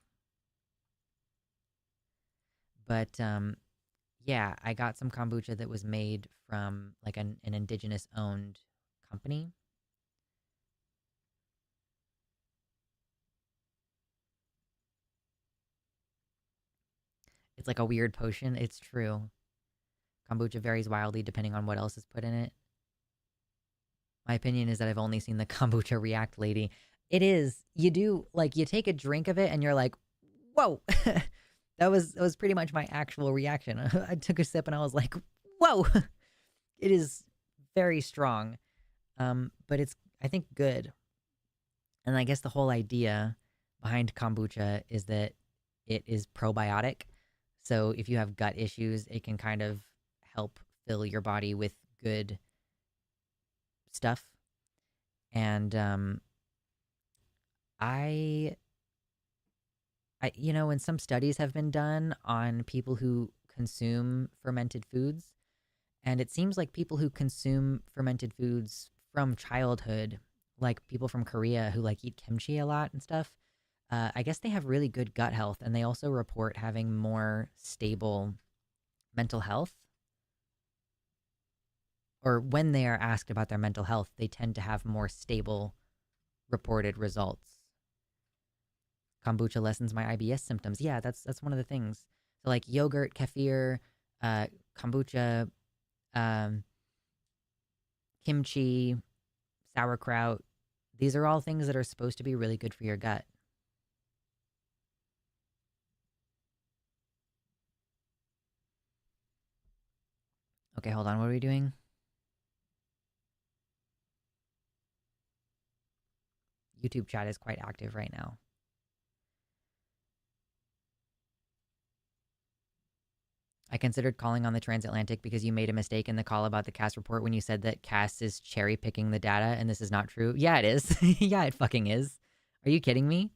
But yeah, I got some kombucha that was made from like an indigenous owned company. It's like a weird potion. It's true. Kombucha varies wildly depending on what else is put in it. My opinion is that I've only seen the kombucha react lady. It is. You do, like, you take a drink of it and you're like, whoa. That was pretty much my actual reaction. I took a sip and I was like, whoa. It is very strong. But it's, I think, good. And I guess the whole idea behind kombucha is that it is probiotic. So if you have gut issues, it can kind of help fill your body with good stuff. And I when some studies have been done on people who consume fermented foods, and it seems like people who consume fermented foods from childhood, like people from Korea who like eat kimchi a lot and stuff, I guess they have really good gut health, and they also report having more stable mental health. Or when they are asked about their mental health, they tend to have more stable reported results. Kombucha lessens my IBS symptoms. Yeah, that's one of the things. So like yogurt, kefir, kombucha, um, kimchi, sauerkraut. These are all things that are supposed to be really good for your gut. Okay, hold on. What are we doing? YouTube chat is quite active right now. I considered calling on the transatlantic because you made a mistake in the call about the Cass report when you said that Cass is cherry picking the data and this is not true. Yeah, it is. Yeah, it fucking is. Are you kidding me?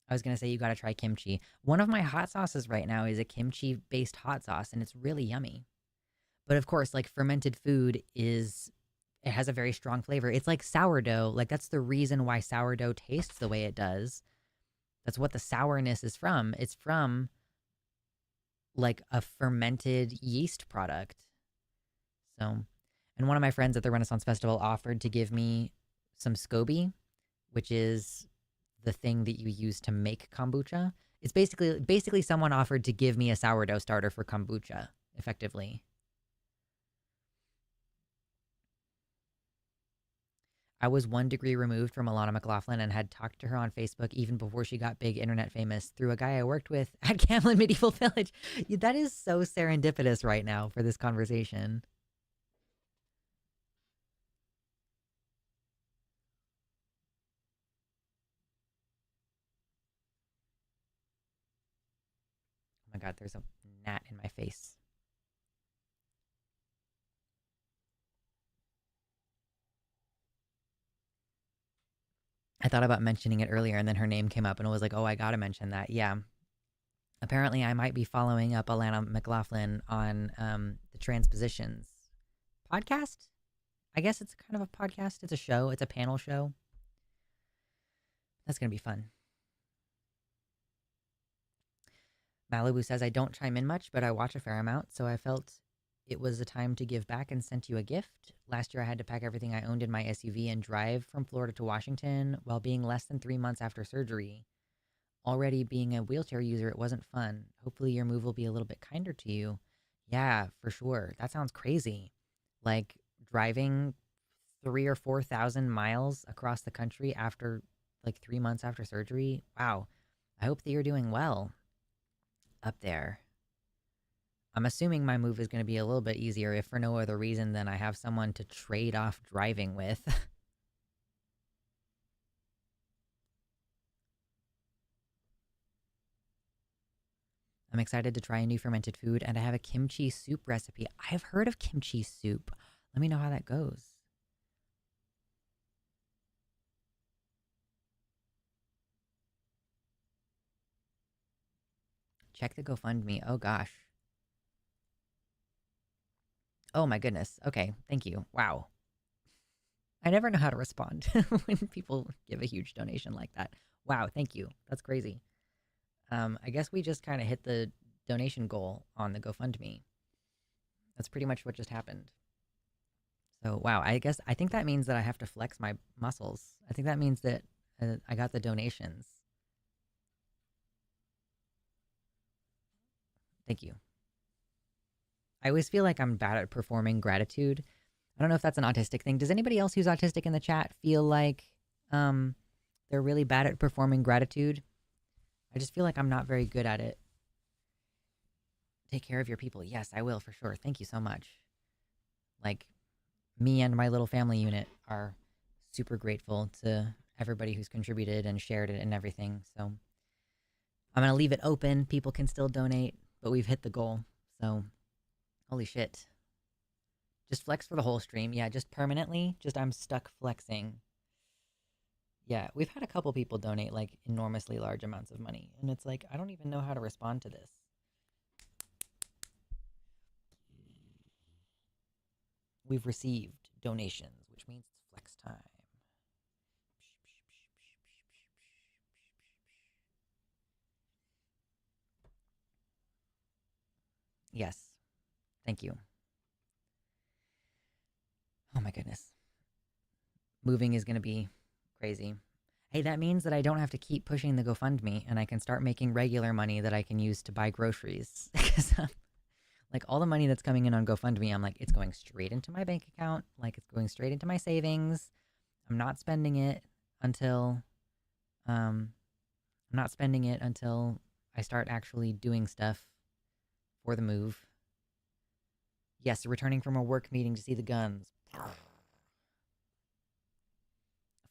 I was going to say you got to try kimchi. One of my hot sauces right now is a kimchi based hot sauce and it's really yummy. But of course, like fermented food is it has a very strong flavor. It's like sourdough. Like that's the reason why sourdough tastes the way it does. That's what the sourness is from. It's from like a fermented yeast product. So, and one of my friends at the Renaissance Festival offered to give me some SCOBY, which is the thing that you use to make kombucha. It's basically someone offered to give me a sourdough starter for kombucha, effectively. I was 1 degree removed from Alana McLaughlin and had talked to her on Facebook even before she got big internet famous through a guy I worked with at Camlin Medieval Village. That is so serendipitous right now for this conversation. Oh my god, there's a gnat in my face. I thought about mentioning it earlier and then her name came up and I was like, oh, I gotta mention that. Yeah. Apparently, I might be following up Alana McLaughlin on the Transpositions podcast. I guess it's kind of a podcast. It's a show. It's a panel show. That's going to be fun. Malibu says, I don't chime in much, but I watch a fair amount, so I felt it was a time to give back and sent you a gift. Last year, I had to pack everything I owned in my SUV and drive from Florida to Washington while being less than 3 months after surgery. Already being a wheelchair user, it wasn't fun. Hopefully, your move will be a little bit kinder to you. Yeah, for sure. That sounds crazy. Like driving 3 or 4 thousand miles across the country after like 3 months after surgery. Wow. I hope that you're doing well up there. I'm assuming my move is going to be a little bit easier, if for no other reason than I have someone to trade off driving with. I'm excited to try a new fermented food, and I have a kimchi soup recipe. I've heard of kimchi soup. Let me know how that goes. Check the GoFundMe. Oh gosh. Oh my goodness. Okay, thank you. Wow. I never know how to respond when people give a huge donation like that. Wow, thank you. That's crazy. I guess we just kind of hit the donation goal on the GoFundMe. That's pretty much what just happened. So, wow, I think that means that I have to flex my muscles. I think that means that I got the donations. Thank you. I always feel like I'm bad at performing gratitude. I don't know if that's an autistic thing. Does anybody else who's autistic in the chat feel like they're really bad at performing gratitude? I just feel like I'm not very good at it. Take care of your people. Yes, I will for sure. Thank you so much. Like, me and my little family unit are super grateful to everybody who's contributed and shared it and everything. So I'm going to leave it open. People can still donate, but we've hit the goal. So, holy shit. Just flex for the whole stream. Yeah, just permanently. Just I'm stuck flexing. Yeah, we've had a couple people donate like enormously large amounts of money. And it's like, I don't even know how to respond to this. We've received donations, which means it's flex time. Yes. Thank you. Oh my goodness. Moving is going to be crazy. Hey, that means that I don't have to keep pushing the GoFundMe and I can start making regular money that I can use to buy groceries. Because like all the money that's coming in on GoFundMe, I'm like, it's going straight into my bank account. Like it's going straight into my savings. I'm not spending it until um I'm not spending it until I start actually doing stuff for the move. Yes, returning from a work meeting to see the guns.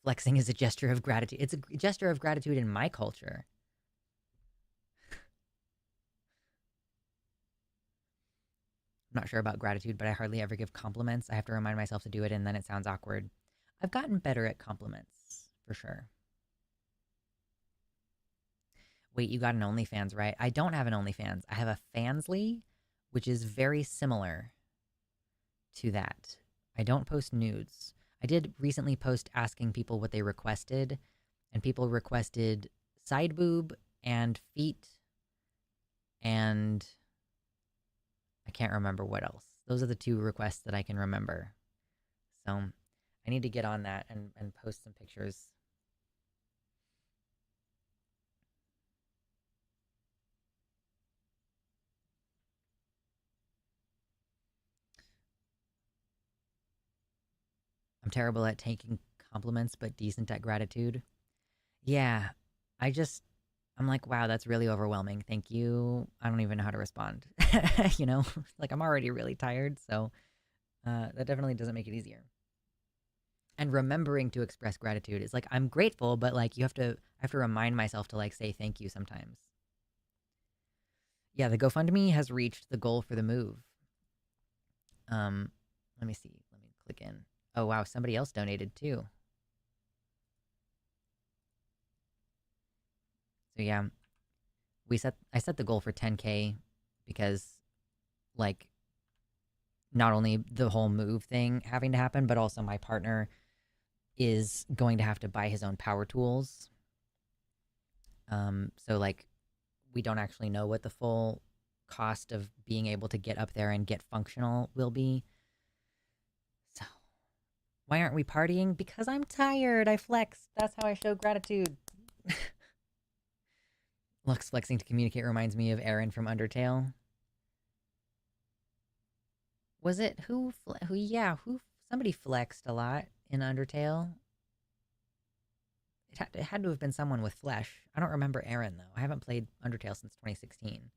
Flexing is a gesture of gratitude. It's a gesture of gratitude in my culture. I'm not sure about gratitude, but I hardly ever give compliments. I have to remind myself to do it, and then it sounds awkward. I've gotten better at compliments, for sure. Wait, you got an OnlyFans, right? I don't have an OnlyFans. I have a Fansly, which is very similar to that. I don't post nudes. I did recently post asking people what they requested, and people requested side boob and feet, and I can't remember what else. Those are the two requests that I can remember. So I need to get on that and post some pictures. I'm terrible at taking compliments, but decent at gratitude. Yeah, I just, I'm like, wow, that's really overwhelming. Thank you. I don't even know how to respond. You know, like I'm already really tired, so that definitely doesn't make it easier. And remembering to express gratitude is like I'm grateful, but like I have to remind myself to like say thank you sometimes. Yeah, the GoFundMe has reached the goal for the move. Let me see. Let me click in. Oh wow, somebody else donated too. So yeah, I set the goal for 10K because like not only the whole move thing having to happen, but also my partner is going to have to buy his own power tools. So like we don't actually know what the full cost of being able to get up there and get functional will be. So why aren't we partying? Because I'm tired. I flexed. That's how I show gratitude. Lux flexing to communicate reminds me of Aaron from Undertale. Was it who? Yeah, who? Somebody flexed a lot in Undertale. It had to have been someone with flesh. I don't remember Aaron though. I haven't played Undertale since 2016.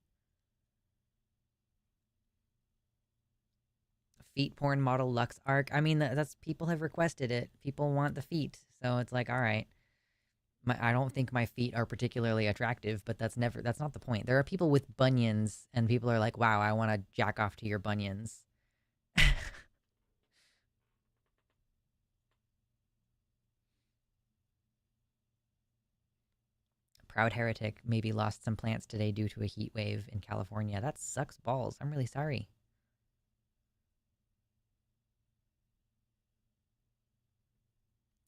Feet porn model Lux arc. I mean, that's people have requested it. People want the feet, so it's like, all right. I don't think my feet are particularly attractive, but that's not the point. There are people with bunions, and people are like, wow, I want to jack off to your bunions. Proud heretic maybe lost some plants today due to a heat wave in California. That sucks balls. I'm really sorry.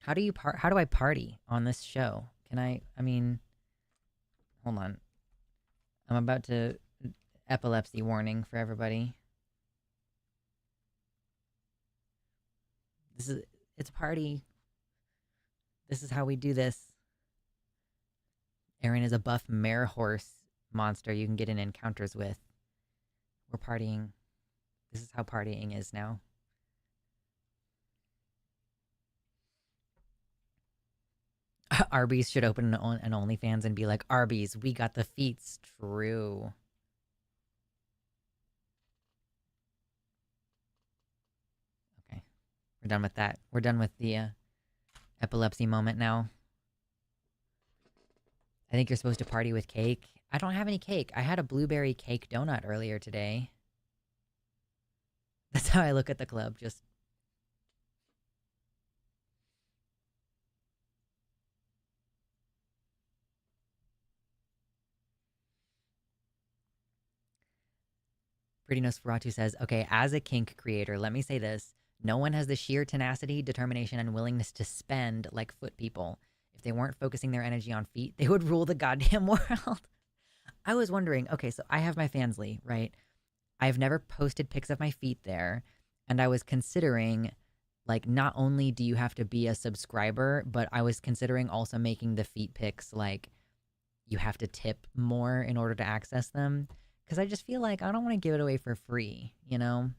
How do I party on this show? Can I mean, hold on. I'm about to epilepsy warning for everybody. This is it's a party. This is how we do this. Aaron is a buff mare horse monster you can get in encounters with. We're partying. This is how partying is now. Arby's should open an OnlyFans and be like, Arby's, we got the feats. True. Okay. We're done with that. We're done with the epilepsy moment now. I think you're supposed to party with cake. I don't have any cake. I had a blueberry cake donut earlier today. That's how I look at the club. Just Pretty Nosferatu says, okay, as a kink creator, let me say this. No one has the sheer tenacity, determination, and willingness to spend like foot people. If they weren't focusing their energy on feet, they would rule the goddamn world. I was wondering, okay, so I have my Fansly, right? I've never posted pics of my feet there, and I was considering Like, not only do you have to be a subscriber, but I was considering also making the feet pics like you have to tip more in order to access them. Because I just feel like I don't want to give it away for free, you know?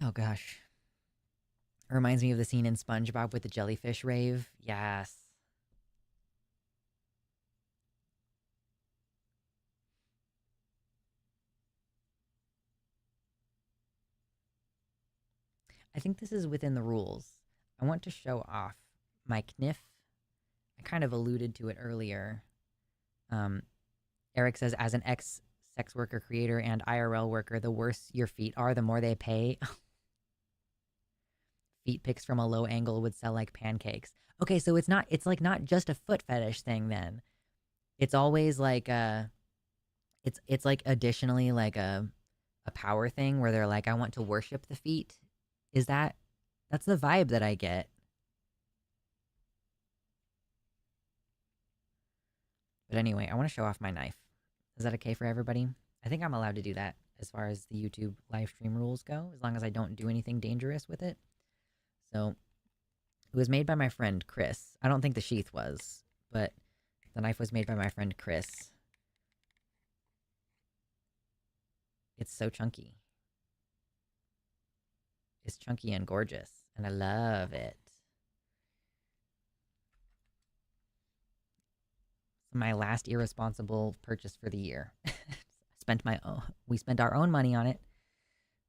Oh gosh. It reminds me of the scene in SpongeBob with the jellyfish rave. Yes. I think this is within the rules. I want to show off my kniff. I kind of alluded to it earlier. Um, Eric says, as an ex sex worker creator and IRL worker, the worse your feet are, the more they pay. Feet pics from a low angle would sell like pancakes. Okay, so it's like not just a foot fetish thing then. It's always like it's like additionally like a power thing where they're like, I want to worship the feet. Is that's the vibe that I get. But anyway, I want to show off my knife. Is that okay for everybody? I think I'm allowed to do that as far as the YouTube live stream rules go, as long as I don't do anything dangerous with it. So, it was made by my friend Chris. I don't think the sheath was, but the knife was made by my friend Chris. It's so chunky. It's chunky and gorgeous, and I love it. My last irresponsible purchase for the year. We spent our own money on it.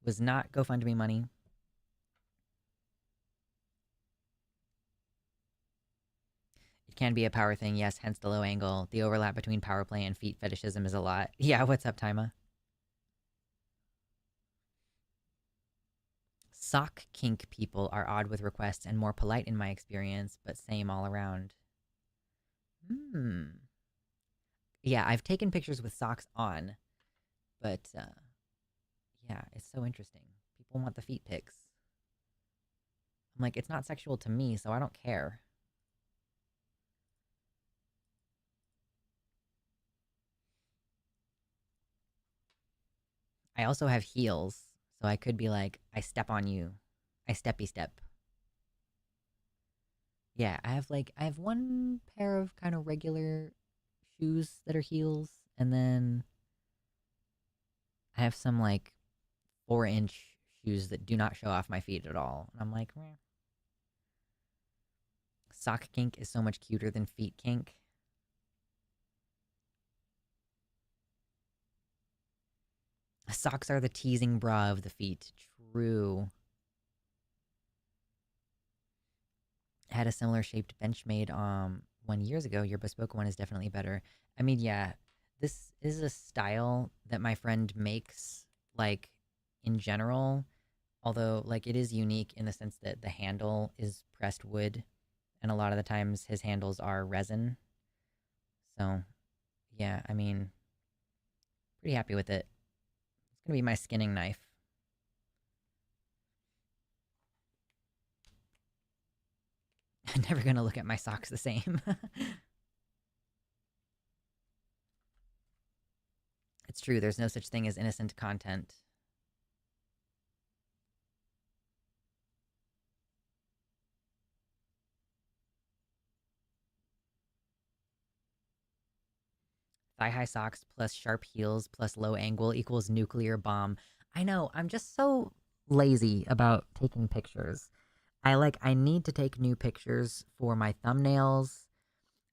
Was not GoFundMe money. It can be a power thing, yes, hence the low angle. The overlap between power play and feet fetishism is a lot. Yeah, what's up, Taima? Sock kink people are odd with requests and more polite in my experience, but same all around. Hmm. Yeah, I've taken pictures with socks on, but yeah, it's so interesting. People want the feet pics. I'm like, it's not sexual to me, so I don't care. I also have heels, so I could be like, I step on you. I steppy step. Yeah, I have one pair of kind of regular shoes that are heels, and then I have some like 4-inch shoes that do not show off my feet at all. And I'm like, meh. Sock kink is so much cuter than feet kink. Socks are the teasing bra of the feet. True. I had a similar shaped bench made 1 years ago. Your bespoke one is definitely better. I mean, yeah, this is a style that my friend makes, like, in general. Although, like, it is unique in the sense that the handle is pressed wood, and a lot of the times his handles are resin. So, yeah, I mean, pretty happy with it. It's gonna be my skinning knife. I'm never gonna look at my socks the same. It's true, there's no such thing as innocent content. Thigh-high socks plus sharp heels plus low angle equals nuclear bomb. I know, I'm just so lazy about taking pictures. I need to take new pictures for my thumbnails.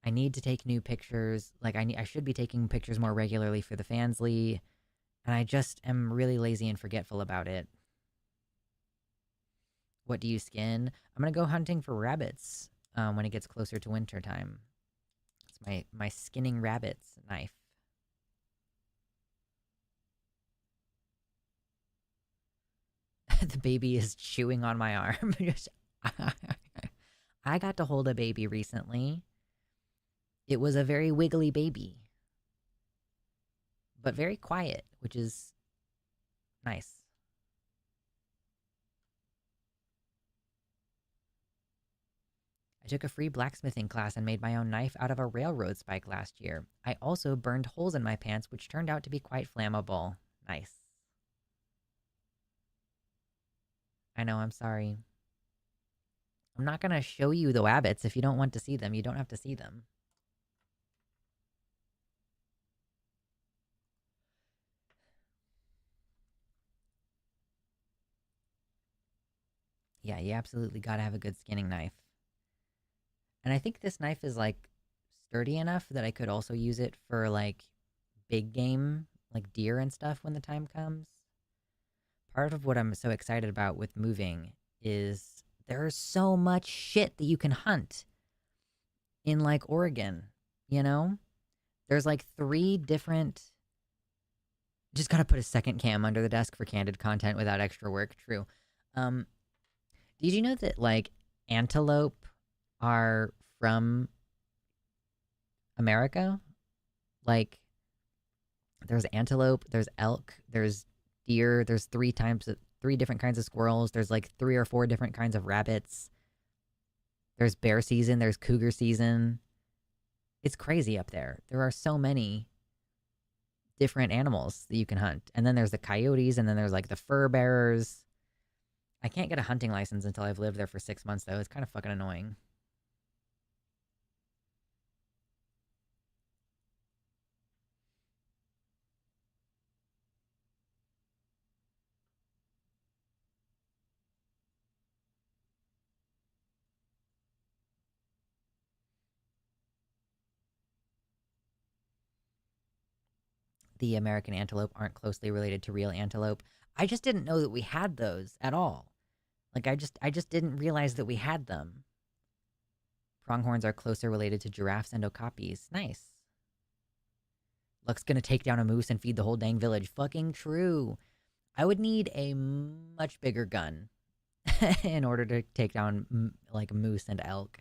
I need to take new pictures. I should be taking pictures more regularly for the Fansly, and I just am really lazy and forgetful about it. What do you skin? I'm gonna go hunting for rabbits when it gets closer to winter time. It's my skinning rabbits knife. The baby is chewing on my arm. I got to hold a baby recently. It was a very wiggly baby, but very quiet, which is nice. I took a free blacksmithing class and made my own knife out of a railroad spike last year. I also burned holes in my pants, which turned out to be quite flammable. Nice. I know, I'm sorry. I'm not gonna show you the wabbits. If you don't want to see them, you don't have to see them. Yeah, you absolutely gotta have a good skinning knife. And I think this knife is like sturdy enough that I could also use it for like big game, like deer and stuff when the time comes. Part of what I'm so excited about with moving is there's so much shit that you can hunt in like Oregon, you know? There's like 3 different. Just gotta put a second cam under the desk for candid content without extra work. True. Um, did you know that like antelope are from America? Like there's antelope, there's elk, there's deer, there's 3 different kinds of squirrels, there's like 3 or 4 different kinds of rabbits. There's bear season, there's cougar season. It's crazy up there. There are so many different animals that you can hunt. And then there's the coyotes, and then there's like the fur bearers. I can't get a hunting license until I've lived there for 6 months, though. It's kind of fucking annoying. The American antelope aren't closely related to real antelope. I just didn't know that we had those at all. Like I just didn't realize that we had them. Pronghorns are closer related to giraffes and okapis. Nice. Luck's gonna take down a moose and feed the whole dang village. Fucking true. I would need a much bigger gun in order to take down like moose and elk.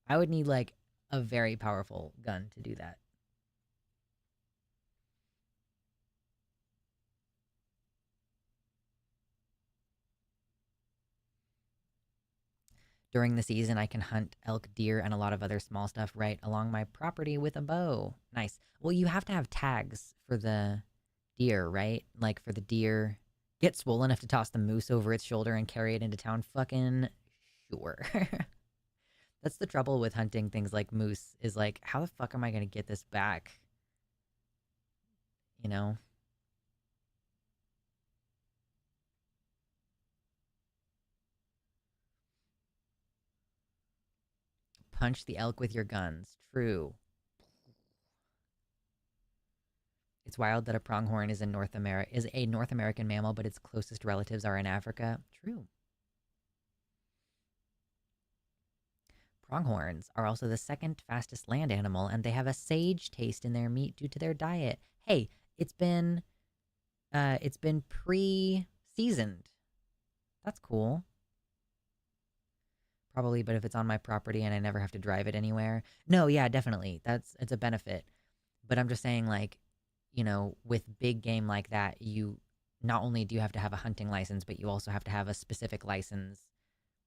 I would need like a very powerful gun to do that. During the season, I can hunt elk, deer, and a lot of other small stuff right along my property with a bow. Nice. Well, you have to have tags for the deer, right? Like for the deer, get swole enough to toss the moose over its shoulder and carry it into town. Fucking sure. That's the trouble with hunting things like moose, is like, how the fuck am I going to get this back? You know? Punch the elk with your guns. True. It's wild that a pronghorn is a North American mammal, but its closest relatives are in Africa. True. Pronghorns are also the second fastest land animal, and they have a sage taste in their meat due to their diet. Hey, it's been pre-seasoned. That's cool. Probably, but if it's on my property and I never have to drive it anywhere. No, yeah, definitely. It's a benefit. But I'm just saying, like, with big game like that, you not only do you have to have a hunting license, but you also have to have a specific license,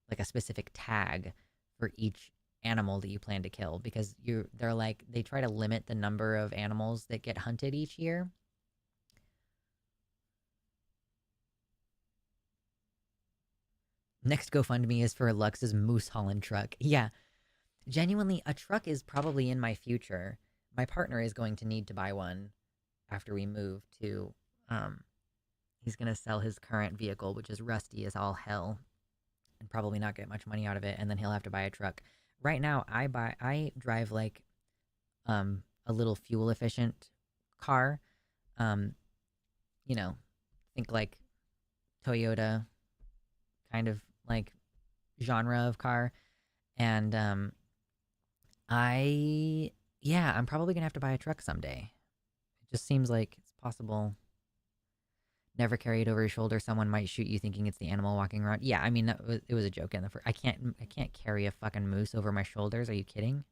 like a specific tag for each animal that you plan to kill, because they try to limit the number of animals that get hunted each year. Next GoFundMe is for Lux's Moose Holland truck. Yeah, genuinely, a truck is probably in my future. My partner is going to need to buy one after we move to. Um, he's gonna sell his current vehicle, which is rusty as all hell, and probably not get much money out of it, and then he'll have to buy a truck. Right now, I drive like a little fuel efficient car. Um, you know, think like Toyota kind of like genre of car. And I yeah, I'm probably gonna have to buy a truck someday. It just seems like it's possible. Never carry it over your shoulder. Someone might shoot you thinking it's the animal walking around. Yeah, I mean it was a joke in the first. I can't carry a fucking moose over my shoulders. Are you kidding?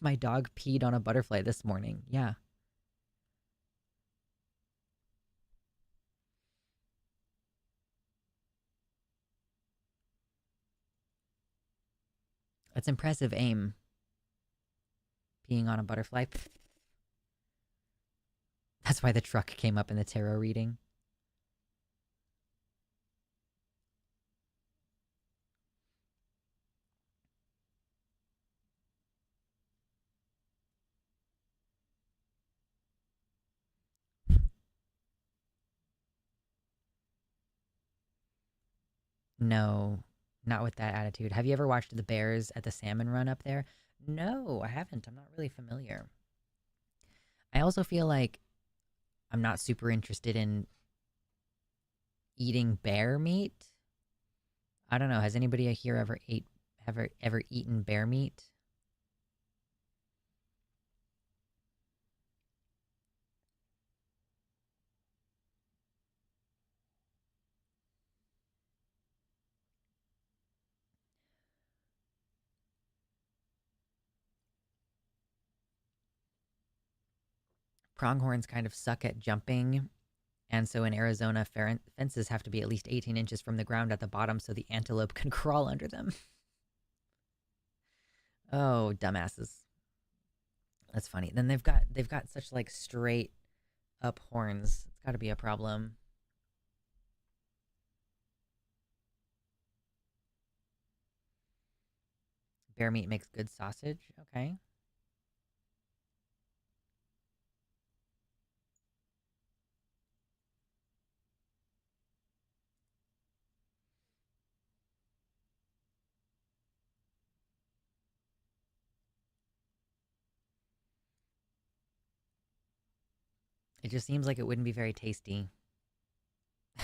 My dog peed on a butterfly this morning. Yeah. That's impressive aim. Peeing on a butterfly. That's why the truck came up in the tarot reading. No, not with that attitude. Have you ever watched the bears at the salmon run up there? No, I haven't. I'm not really familiar. I also feel like I'm not super interested in eating bear meat. I don't know. Has anybody here ever eaten bear meat? Pronghorns kind of suck at jumping, and so in Arizona, fences have to be at least 18 inches from the ground at the bottom so the antelope can crawl under them. Oh, dumbasses. That's funny. Then they've got such like straight up horns. It's got to be a problem. Bear meat makes good sausage. Okay. It just seems like it wouldn't be very tasty.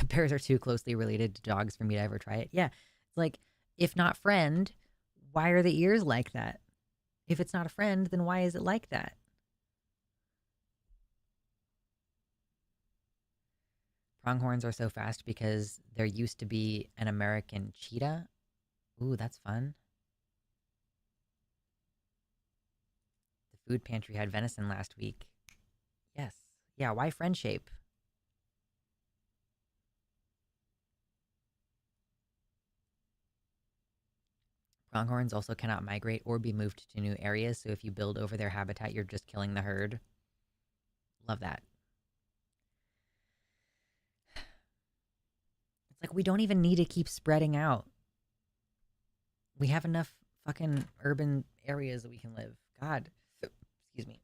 Bears are too closely related to dogs for me to ever try it. Yeah. It's like, if not friend, why are the ears like that? If it's not a friend, then why is it like that? Pronghorns are so fast because there used to be an American cheetah. Ooh, that's fun. The food pantry had venison last week. Yes. Yeah, why friend shape? Pronghorns also cannot migrate or be moved to new areas, so if you build over their habitat, you're just killing the herd. Love that. It's like we don't even need to keep spreading out. We have enough fucking urban areas that we can live. God. Excuse me.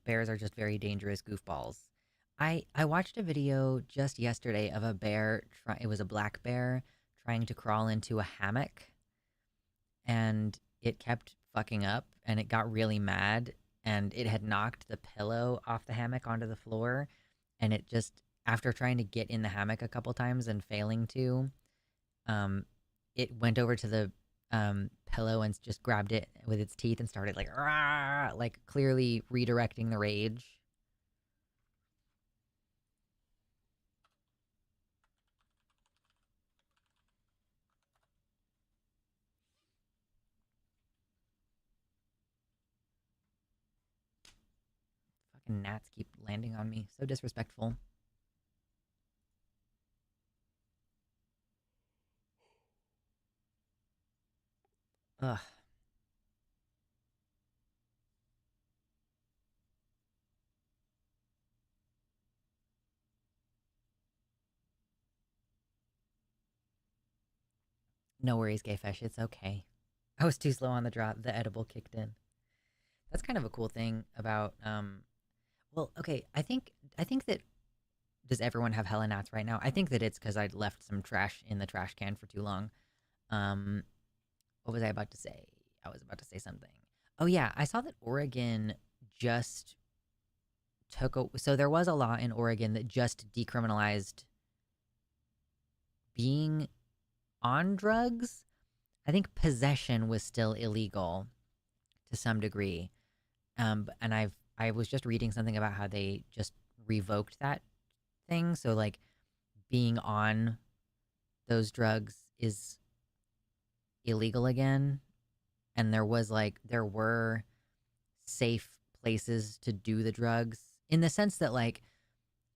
Bears are just very dangerous goofballs. I watched a video just yesterday of a bear. It was a black bear trying to crawl into a hammock, and it kept fucking up, and it got really mad, and it had knocked the pillow off the hammock onto the floor, and it just, after trying to get in the hammock a couple times and failing to, um, it went over to the pillow and just grabbed it with its teeth and started like, "Rah!" Like clearly redirecting the rage. Fucking gnats keep landing on me. So disrespectful. Ugh. No worries, gay fish. It's okay. I was too slow on the drop. The edible kicked in. That's kind of a cool thing about well, okay, I think that, does everyone have hella gnats right now? I think that it's because I'd left some trash in the trash can for too long. Um what was I about to say? I was about to say something. Oh yeah, I saw that Oregon just so there was a law in Oregon that just decriminalized being on drugs. I think possession was still illegal to some degree. And I was just reading something about how they just revoked that thing. So like being on those drugs is illegal again. And there were safe places to do the drugs, in the sense that like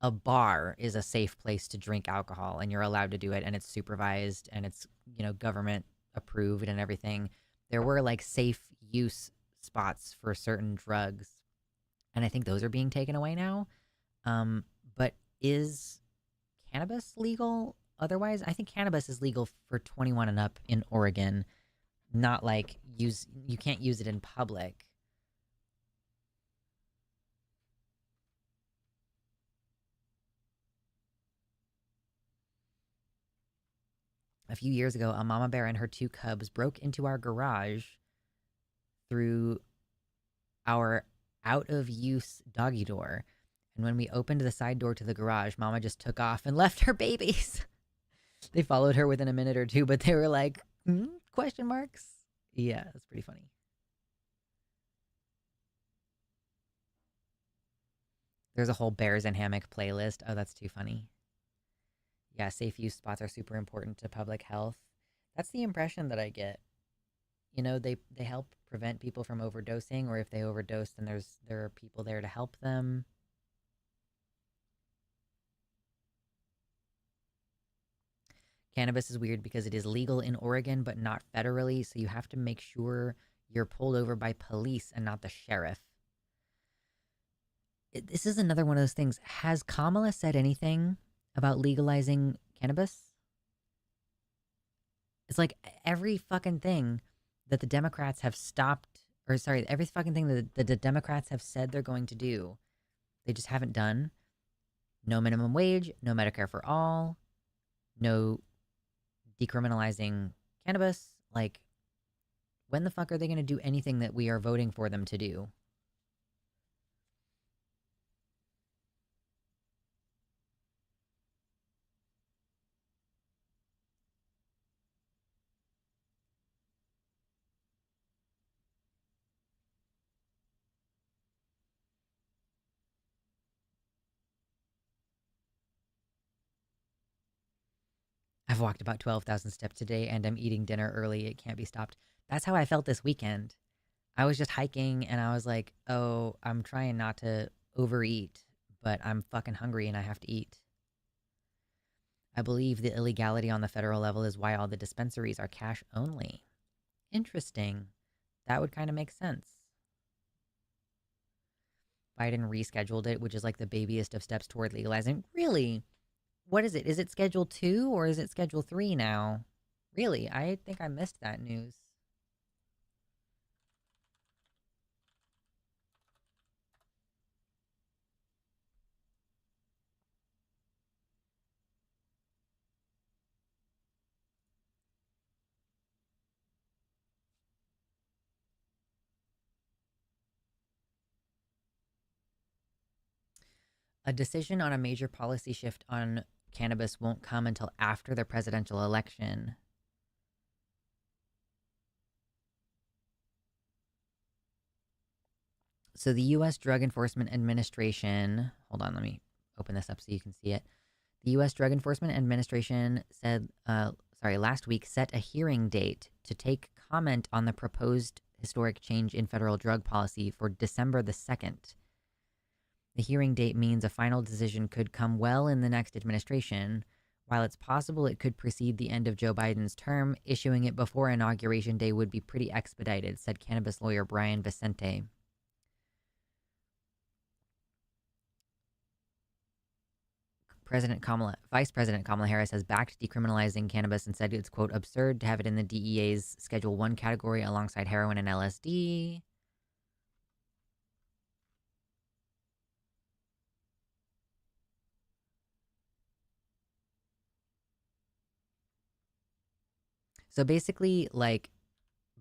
a bar is a safe place to drink alcohol and you're allowed to do it and it's supervised and it's, government approved and everything. There were like safe use spots for certain drugs. And I think those are being taken away now. But is cannabis legal otherwise? I think cannabis is legal for 21 and up in Oregon, not like you can't use it in public. A few years ago, a mama bear and her two cubs broke into our garage through our out of use doggy door. And when we opened the side door to the garage, mama just took off and left her babies. They followed her within a minute or two, but they were like, question marks? Yeah, that's pretty funny. There's a whole bears and hammock playlist. Oh, that's too funny. Yeah, safe use spots are super important to public health. That's the impression that I get. They help prevent people from overdosing, or if they overdose, then there are people there to help them. Cannabis is weird because it is legal in Oregon, but not federally, so you have to make sure you're pulled over by police and not the sheriff. This is another one of those things. Has Kamala said anything about legalizing cannabis? It's like every fucking thing that the Democrats have stopped, or sorry, every fucking thing that the Democrats have said they're going to do, they just haven't done. No minimum wage, no Medicare for all, no decriminalizing cannabis. Like, when the fuck are they going to do anything that we are voting for them to do? I've walked about 12,000 steps today and I'm eating dinner early. It can't be stopped. That's how I felt this weekend. I was just hiking and I was like, oh, I'm trying not to overeat, but I'm fucking hungry and I have to eat. I believe the illegality on the federal level is why all the dispensaries are cash only. Interesting. That would kind of make sense. Biden rescheduled it, which is like the babyest of steps toward legalizing. Really? What is it? Is it Schedule 2 or is it Schedule 3 now? Really? I think I missed that news. A decision on a major policy shift on cannabis won't come until after the presidential election. So the U.S. Drug Enforcement Administration, hold on, let me open this up so you can see it. The U.S. Drug Enforcement Administration said, last week set a hearing date to take comment on the proposed historic change in federal drug policy for December the 2nd. The hearing date means a final decision could come well in the next administration. While it's possible it could precede the end of Joe Biden's term, issuing it before Inauguration Day would be pretty expedited, said cannabis lawyer Brian Vicente. Vice President Kamala Harris has backed decriminalizing cannabis and said it's, quote, absurd to have it in the DEA's Schedule 1 category alongside heroin and LSD. So basically, like,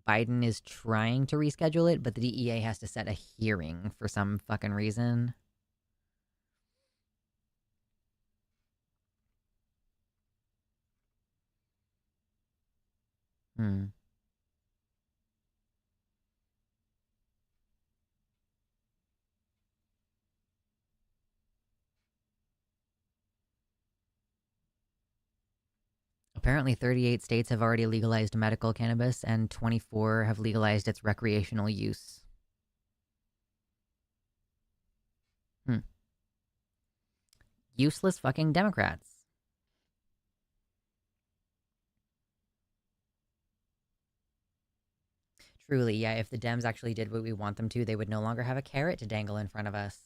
Biden is trying to reschedule it, but the DEA has to set a hearing for some fucking reason. Hmm. Apparently, 38 states have already legalized medical cannabis, and 24 have legalized its recreational use. Hmm. Useless fucking Democrats. Truly, yeah, if the Dems actually did what we want them to, they would no longer have a carrot to dangle in front of us.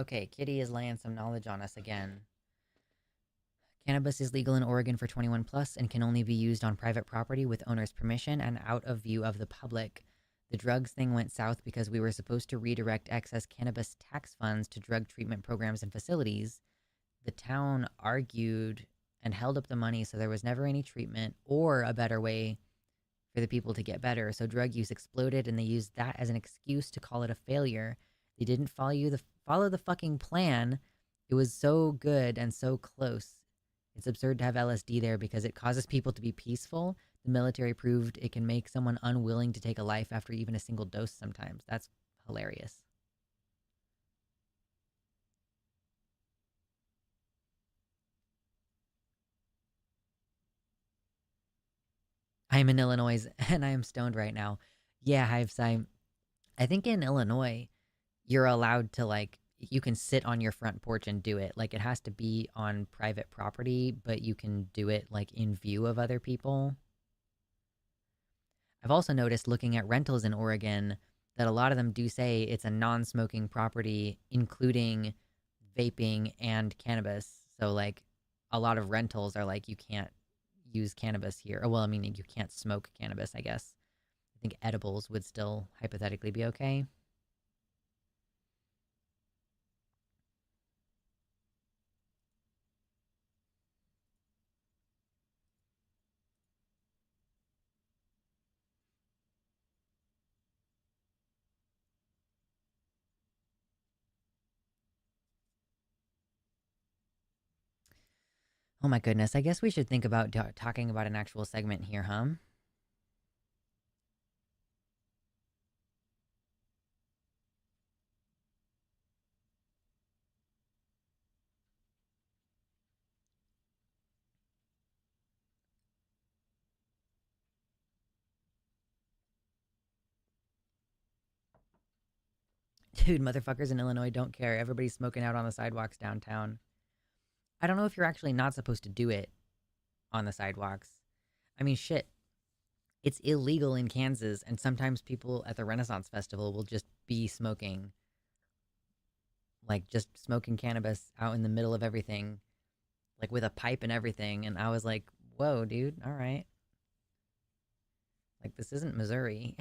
Okay, Kitty is laying some knowledge on us again. Cannabis is legal in Oregon for 21 plus and can only be used on private property with owner's permission and out of view of the public. The drugs thing went south because we were supposed to redirect excess cannabis tax funds to drug treatment programs and facilities. The town argued and held up the money, so there was never any treatment or a better way for the people to get better. So drug use exploded, and they used that as an excuse to call it a failure. They didn't follow the fucking plan. It was so good and so close. It's absurd to have LSD there because it causes people to be peaceful. The military proved it can make someone unwilling to take a life after even a single dose sometimes. That's hilarious. I am in Illinois and I am stoned right now. Yeah, Hives, I think in Illinois, you're allowed to like you can sit on your front porch and do it. Like it has to be on private property, but you can do it like in view of other people. I've also noticed looking at rentals in Oregon that a lot of them do say it's a non-smoking property including vaping and cannabis. So like a lot of rentals are like you can't use cannabis here. Or well, I mean you can't smoke cannabis, I guess. I think edibles would still hypothetically be okay. Oh my goodness. I guess we should think about talking about an actual segment here, huh? Dude, motherfuckers in Illinois don't care. Everybody's smoking out on the sidewalks downtown. I don't know if you're actually not supposed to do it on the sidewalks. I mean, shit. It's illegal in Kansas, and sometimes people at the Renaissance Festival will just be smoking, like just smoking cannabis out in the middle of everything, like with a pipe and everything. And I was like, whoa, dude, all right. Like, this isn't Missouri.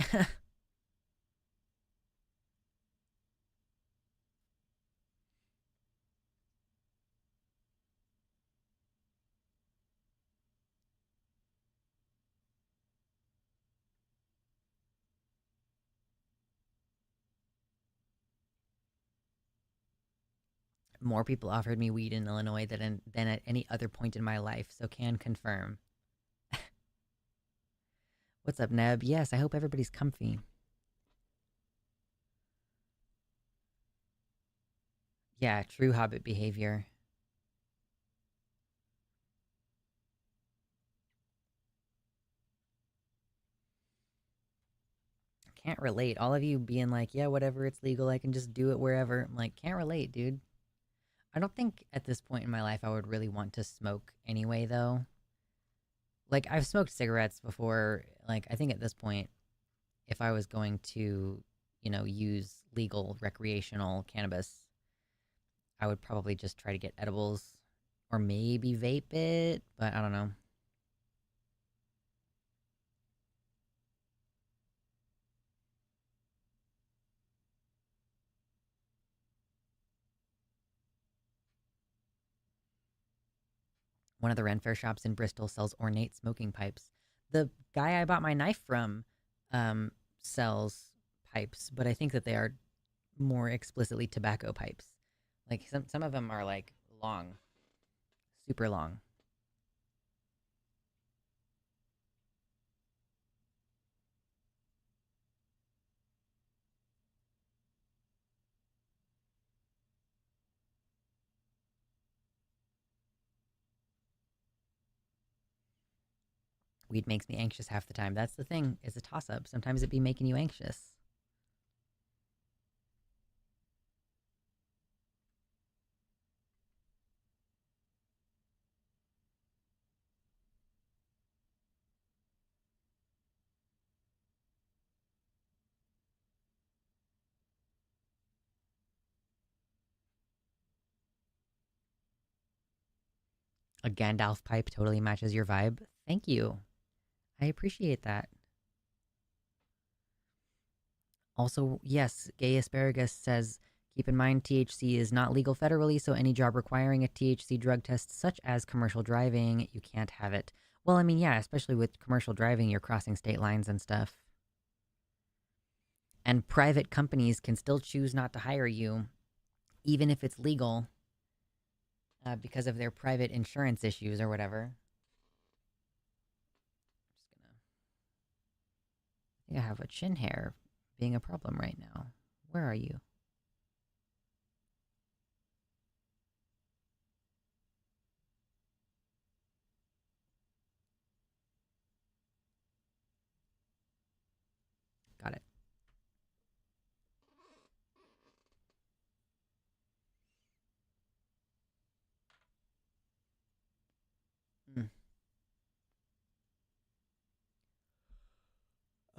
More people offered me weed in Illinois than at any other point in my life, so can confirm. What's up, Neb? Yes, I hope everybody's comfy. Yeah, true hobbit behavior. Can't relate. All of you being like, yeah, whatever, it's legal, I can just do it wherever. I'm like, can't relate, dude. I don't think at this point in my life I would really want to smoke anyway, though. Like, I've smoked cigarettes before. Like, I think at this point, if I was going to, use legal recreational cannabis, I would probably just try to get edibles or maybe vape it, but I don't know. One of the Ren Fair shops in Bristol sells ornate smoking pipes. The guy I bought my knife from um, sells pipes, but I think that they are more explicitly tobacco pipes. Like some of them are like long, super long. Weed makes me anxious half the time. That's the thing. It's a toss up. Sometimes it be making you anxious. A Gandalf pipe totally matches your vibe. Thank you. I appreciate that. Also, yes, Gay Asparagus says keep in mind THC is not legal federally, so any job requiring a THC drug test, such as commercial driving, you can't have it. Well, I mean, yeah, especially with commercial driving, you're crossing state lines and stuff. And private companies can still choose not to hire you, even if it's legal, because of their private insurance issues or whatever. I think I have a chin hair being a problem right now. Where are you? Got it. Mm.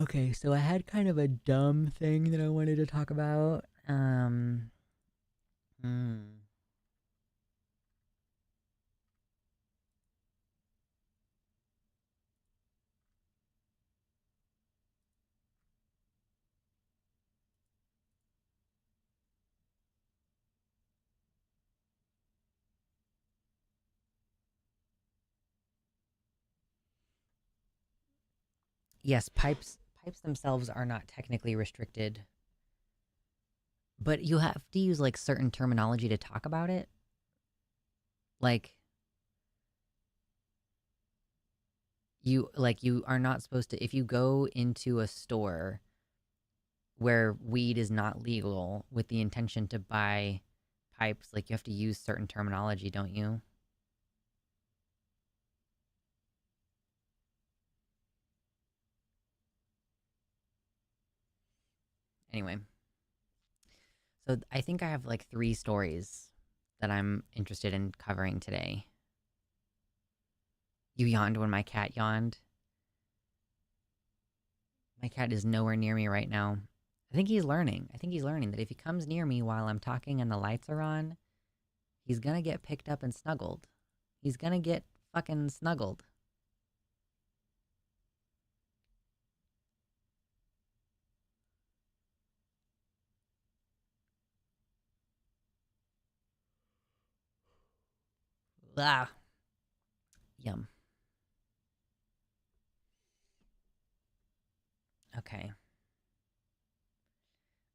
Okay, so I had kind of a dumb thing that I wanted to talk about. Hmm. Yes, pipes themselves are not technically restricted, but you have to use like certain terminology to talk about it. Like you are not supposed to if you go into a store where weed is not legal with the intention to buy pipes, like you have to use certain terminology, don't you? Anyway, so I think I have like three stories that I'm interested in covering today. You yawned when my cat yawned. My cat is nowhere near me right now. I think he's learning. I think he's learning that if he comes near me while I'm talking and the lights are on, he's gonna get picked up and snuggled. He's gonna get fucking snuggled. Ah, yum. Okay.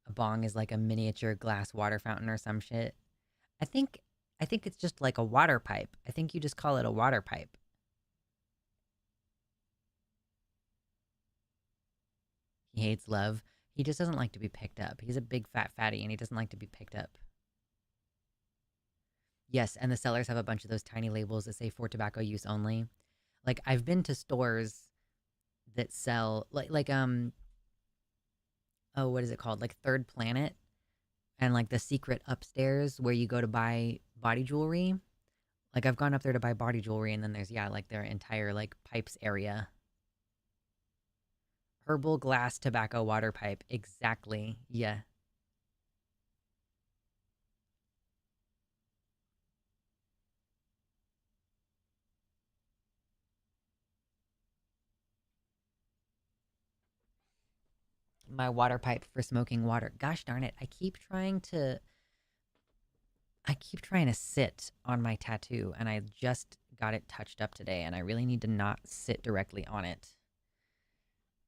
A bong is like a miniature glass water fountain or some shit. I think I think it's just like a water pipe. I think you just call it a water pipe. He hates love. He just doesn't like to be picked up. He's a big fat fatty and he doesn't like to be picked up. Yes, and the sellers have a bunch of those tiny labels that say for tobacco use only. Like I've been to stores that sell oh, what is it called? Like Third Planet and like the secret upstairs where you go to buy body jewelry. Like I've gone up there to buy body jewelry and then there's yeah, like their entire like pipes area. Herbal glass tobacco water pipe. Exactly. Yeah. My water pipe for smoking water. Gosh darn it. I keep trying to sit on my tattoo and I just got it touched up today and I really need to not sit directly on it.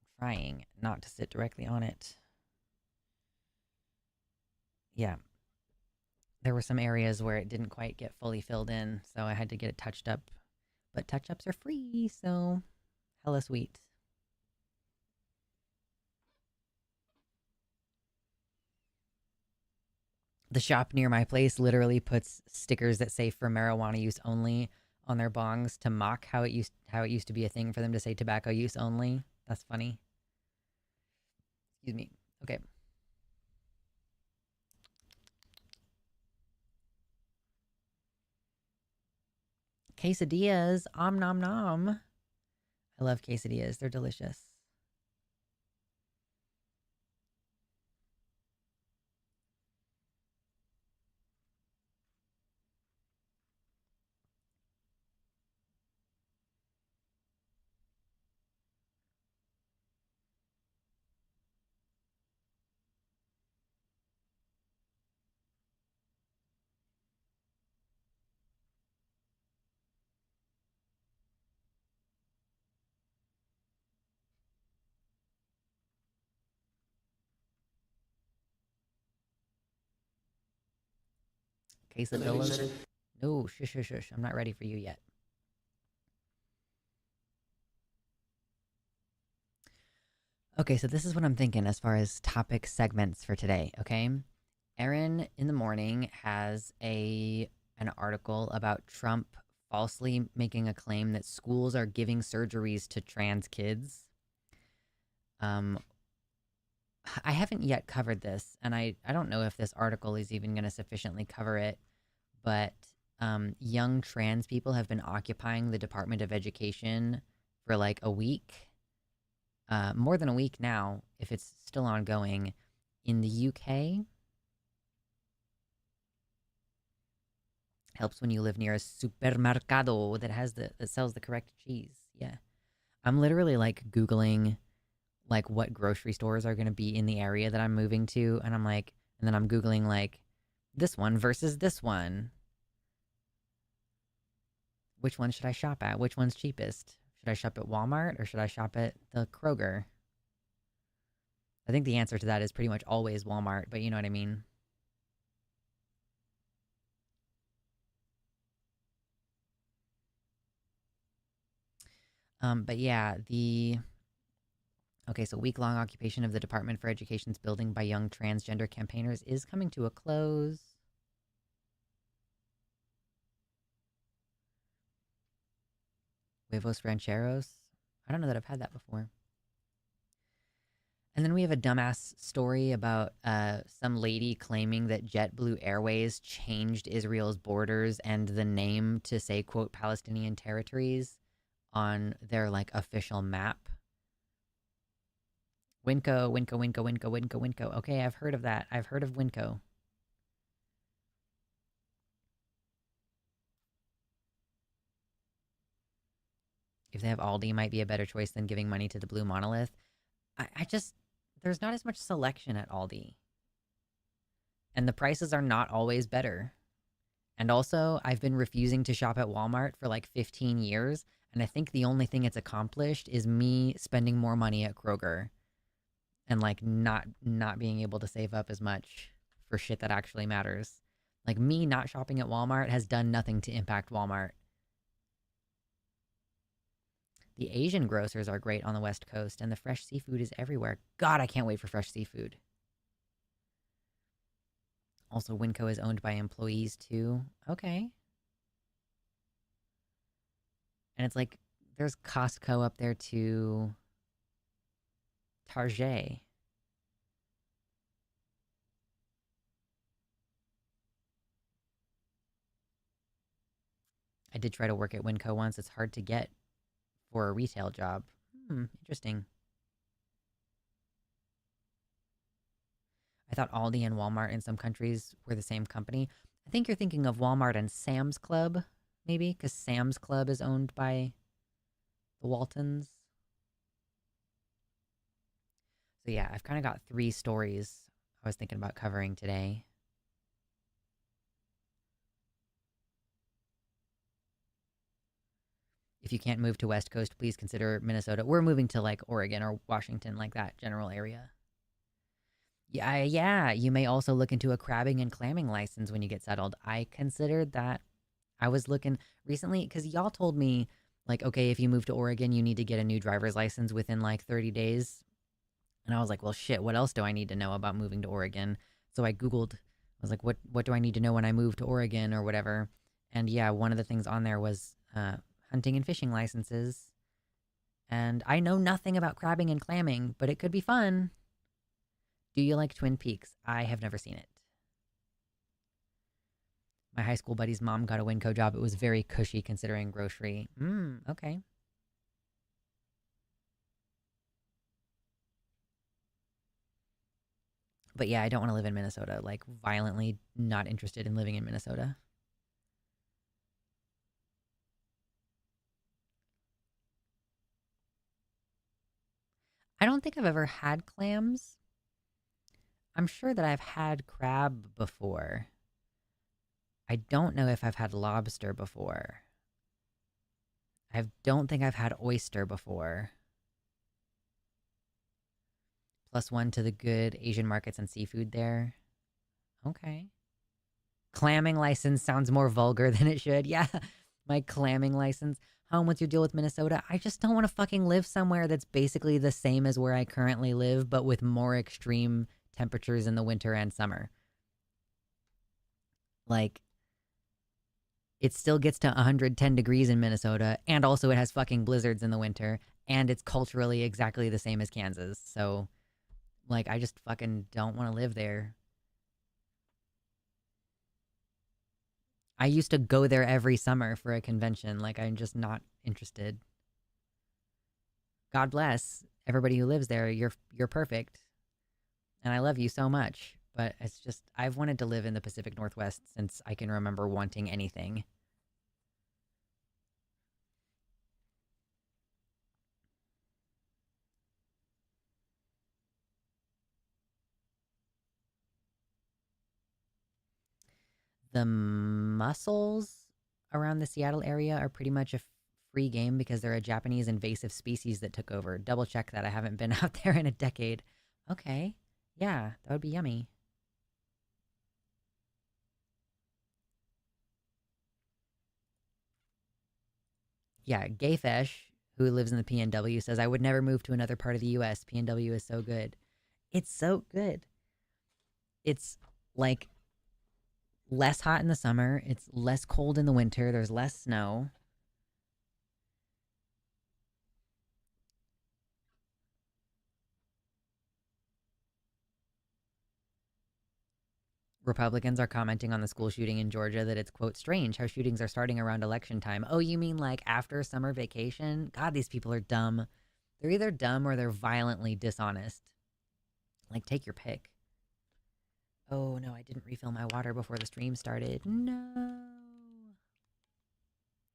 I'm trying not to sit directly on it. Yeah. There were some areas where it didn't quite get fully filled in, so I had to get it touched up. But touch ups are free, so hella sweet. The shop near my place literally puts stickers that say for marijuana use only on their bongs to mock how it used to be a thing for them to say tobacco use only. That's funny. Excuse me. Okay. Quesadillas. Om nom nom. I love quesadillas. They're delicious. Quesadillas. No, shush, shush, shush. I'm not ready for you yet. Okay, so this is what I'm thinking as far as topic segments for today, okay? Erin in the morning has an article about Trump falsely making a claim that schools are giving surgeries to trans kids. Um, I haven't yet covered this, and I don't know if this article is even going to sufficiently cover it, but young trans people have been occupying the Department of Education for like a week, more than a week now, if it's still ongoing, in the UK. Helps when you live near a supermercado that sells the correct cheese. Yeah. I'm literally like Googling like what grocery stores are going to be in the area that I'm moving to. And then I'm Googling like this one versus this one. Which one should I shop at? Which one's cheapest? Should I shop at Walmart or should I shop at the Kroger? I think the answer to that is pretty much always Walmart, but you know what I mean. But yeah, so week-long occupation of the Department for Education's building by young transgender campaigners is coming to a close. Huevos Rancheros? I don't know that I've had that before. And then we have a dumbass story about some lady claiming that JetBlue Airways changed Israel's borders and the name to say, quote, Palestinian territories on their, like, official map. Winco, Winco, Winco, Winco, Winco, Winco. Okay, I've heard of that. I've heard of Winco. If they have Aldi, might be a better choice than giving money to the Blue Monolith. There's not as much selection at Aldi. And the prices are not always better. And also, I've been refusing to shop at Walmart for like 15 years. And I think the only thing it's accomplished is me spending more money at Kroger. And like not being able to save up as much for shit that actually matters. Like me not shopping at Walmart has done nothing to impact Walmart. The Asian grocers are great on the West Coast, and the fresh seafood is everywhere. God, I can't wait for fresh seafood. Also, Winco is owned by employees, too. Okay. And it's like, there's Costco up there, too. Target. I did try to work at Winco once. It's hard to get for a retail job. Interesting. I thought Aldi and Walmart in some countries were the same company. I think you're thinking of Walmart and Sam's Club, maybe, because Sam's Club is owned by the Waltons. So yeah, I've kind of got 3 stories I was thinking about covering today. If you can't move to West Coast, please consider Minnesota. We're moving to like Oregon or Washington, like that general area. Yeah, you may also look into a crabbing and clamming license when you get settled. I considered that. I was looking recently because y'all told me, like, okay, if you move to Oregon, you need to get a new driver's license within like 30 days. And I was like, well, shit, what else do I need to know about moving to Oregon? So I Googled, I was like, what do I need to know when I move to Oregon or whatever? And yeah, one of the things on there was uh, hunting and fishing licenses. And I know nothing about crabbing and clamming, but it could be fun. Do you like Twin Peaks? I have never seen it. My high school buddy's mom got a Winco job. It was very cushy considering grocery. Okay. But yeah, I don't want to live in Minnesota. Like, violently not interested in living in Minnesota. I don't think I've ever had clams. I'm sure that I've had crab before. I don't know if I've had lobster before. I don't think I've had oyster before. +1 to the good Asian markets and seafood there. Okay. Clamming license sounds more vulgar than it should. Yeah, my clamming license. Home, what's your deal with Minnesota? I just don't want to fucking live somewhere that's basically the same as where I currently live, but with more extreme temperatures in the winter and summer. Like, it still gets to 110 degrees in Minnesota, and also it has fucking blizzards in the winter, and it's culturally exactly the same as Kansas. So, like, I just fucking don't want to live there. I used to go there every summer for a convention. Like, I'm just not interested. God bless everybody who lives there. You're perfect, and I love you so much. But it's just I've wanted to live in the Pacific Northwest since I can remember wanting anything. The mussels around the Seattle area are pretty much a free game because they're a Japanese invasive species that took over. Double check that. I haven't been out there in a decade. Okay. Yeah, that would be yummy. Yeah, Gayfesh, who lives in the PNW, says, I would never move to another part of the US. PNW is so good. It's so good. It's like less hot in the summer, it's less cold in the winter, there's less snow. Republicans are commenting on the school shooting in Georgia that it's, quote, strange how shootings are starting around election time. Oh, you mean like after summer vacation? God, these people are dumb. They're either dumb or they're violently dishonest. Like, take your pick. Oh, no, I didn't refill my water before the stream started. No.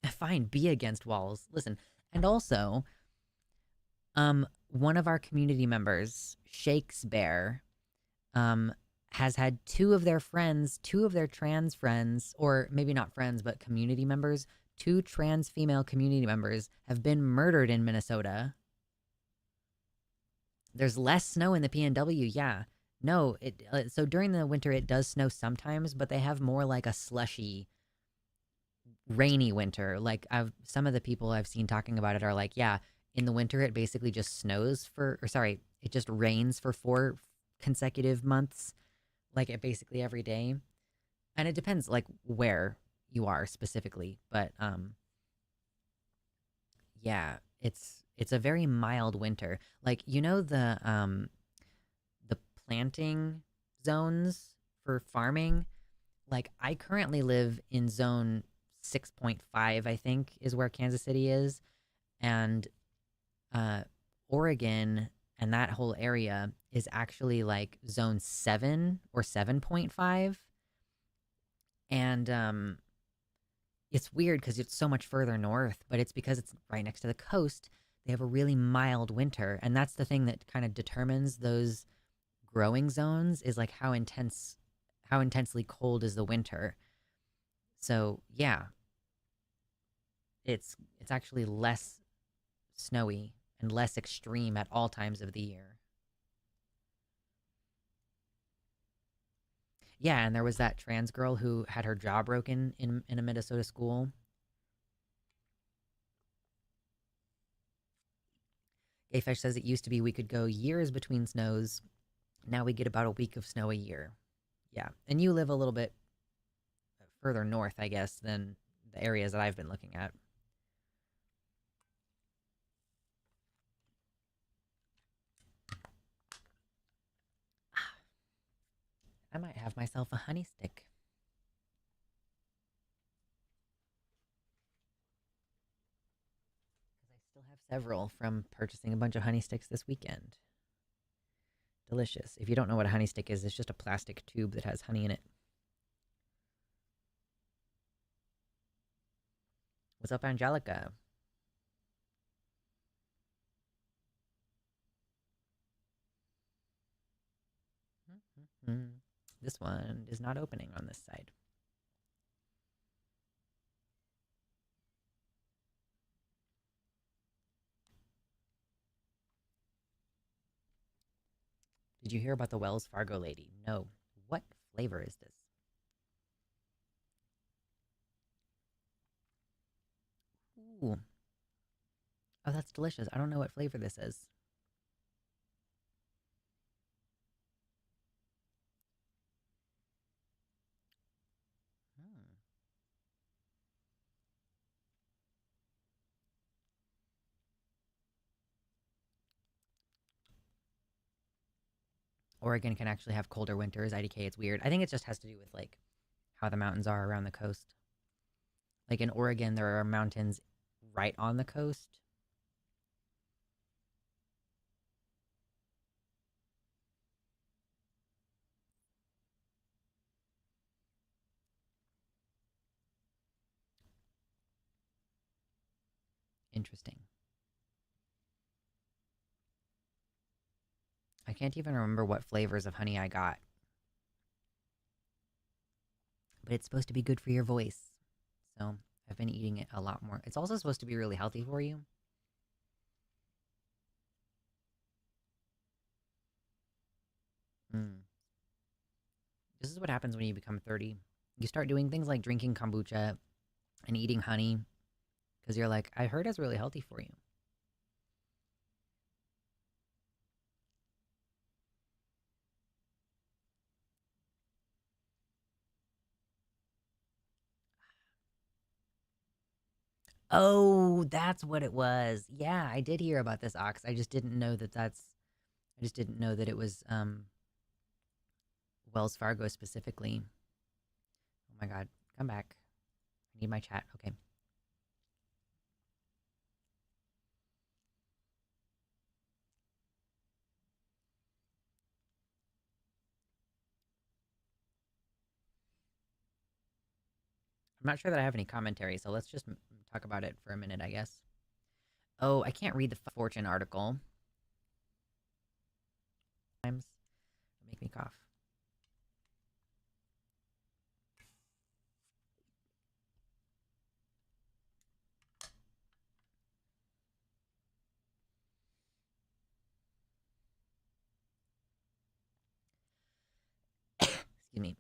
Fine, be against walls. Listen, and also, one of our community members, Shakespeare, um, has had two of their trans friends, or maybe not friends, but community members, two trans female community members have been murdered in Minnesota. There's less snow in the PNW, yeah. No, so during the winter it does snow sometimes, but they have more like a slushy, rainy winter. Like some of the people I've seen talking about it are like, yeah, in the winter it basically just snows it just rains for 4 consecutive months, like it basically every day. And it depends like where you are specifically, but yeah, it's a very mild winter. Like, the planting zones for farming. Like, I currently live in zone 6.5, I think, is where Kansas City is. And uh, Oregon and that whole area is actually like zone 7 or 7.5. And it's weird because it's so much further north, but it's because it's right next to the coast. They have a really mild winter. And that's the thing that kind of determines those growing zones is like how intensely cold is the winter. So yeah, it's actually less snowy and less extreme at all times of the year. Yeah, and there was that trans girl who had her jaw broken in a Minnesota school. Gayfesh says it used to be we could go years between snows. Now we get about a week of snow a year. Yeah, and you live a little bit further north, I guess, than the areas that I've been looking at. I might have myself a honey stick. Because I still have several from purchasing a bunch of honey sticks this weekend. Delicious. If you don't know what a honey stick is, it's just a plastic tube that has honey in it. What's up, Angelica? This one is not opening on this side. Did you hear about the Wells Fargo lady? No. What flavor is this? Ooh. Oh, that's delicious. I don't know what flavor this is. Hmm. Oregon can actually have colder winters. IDK, it's weird. I think it just has to do with like how the mountains are around the coast. Like in Oregon, there are mountains right on the coast. Interesting. I can't even remember what flavors of honey I got. But it's supposed to be good for your voice. So I've been eating it a lot more. It's also supposed to be really healthy for you. Mm. This is what happens when you become 30. You start doing things like drinking kombucha and eating honey because you're like, I heard it's really healthy for you. Oh, that's what it was. Yeah, I did hear about this ox. I just didn't know that I just didn't know that it was Wells Fargo specifically. Oh my god, come back. I need my chat. Okay. I'm not sure that I have any commentary, so let's just talk about it for a minute, I guess. Oh, I can't read the Fortune article. Times make me cough. Excuse me.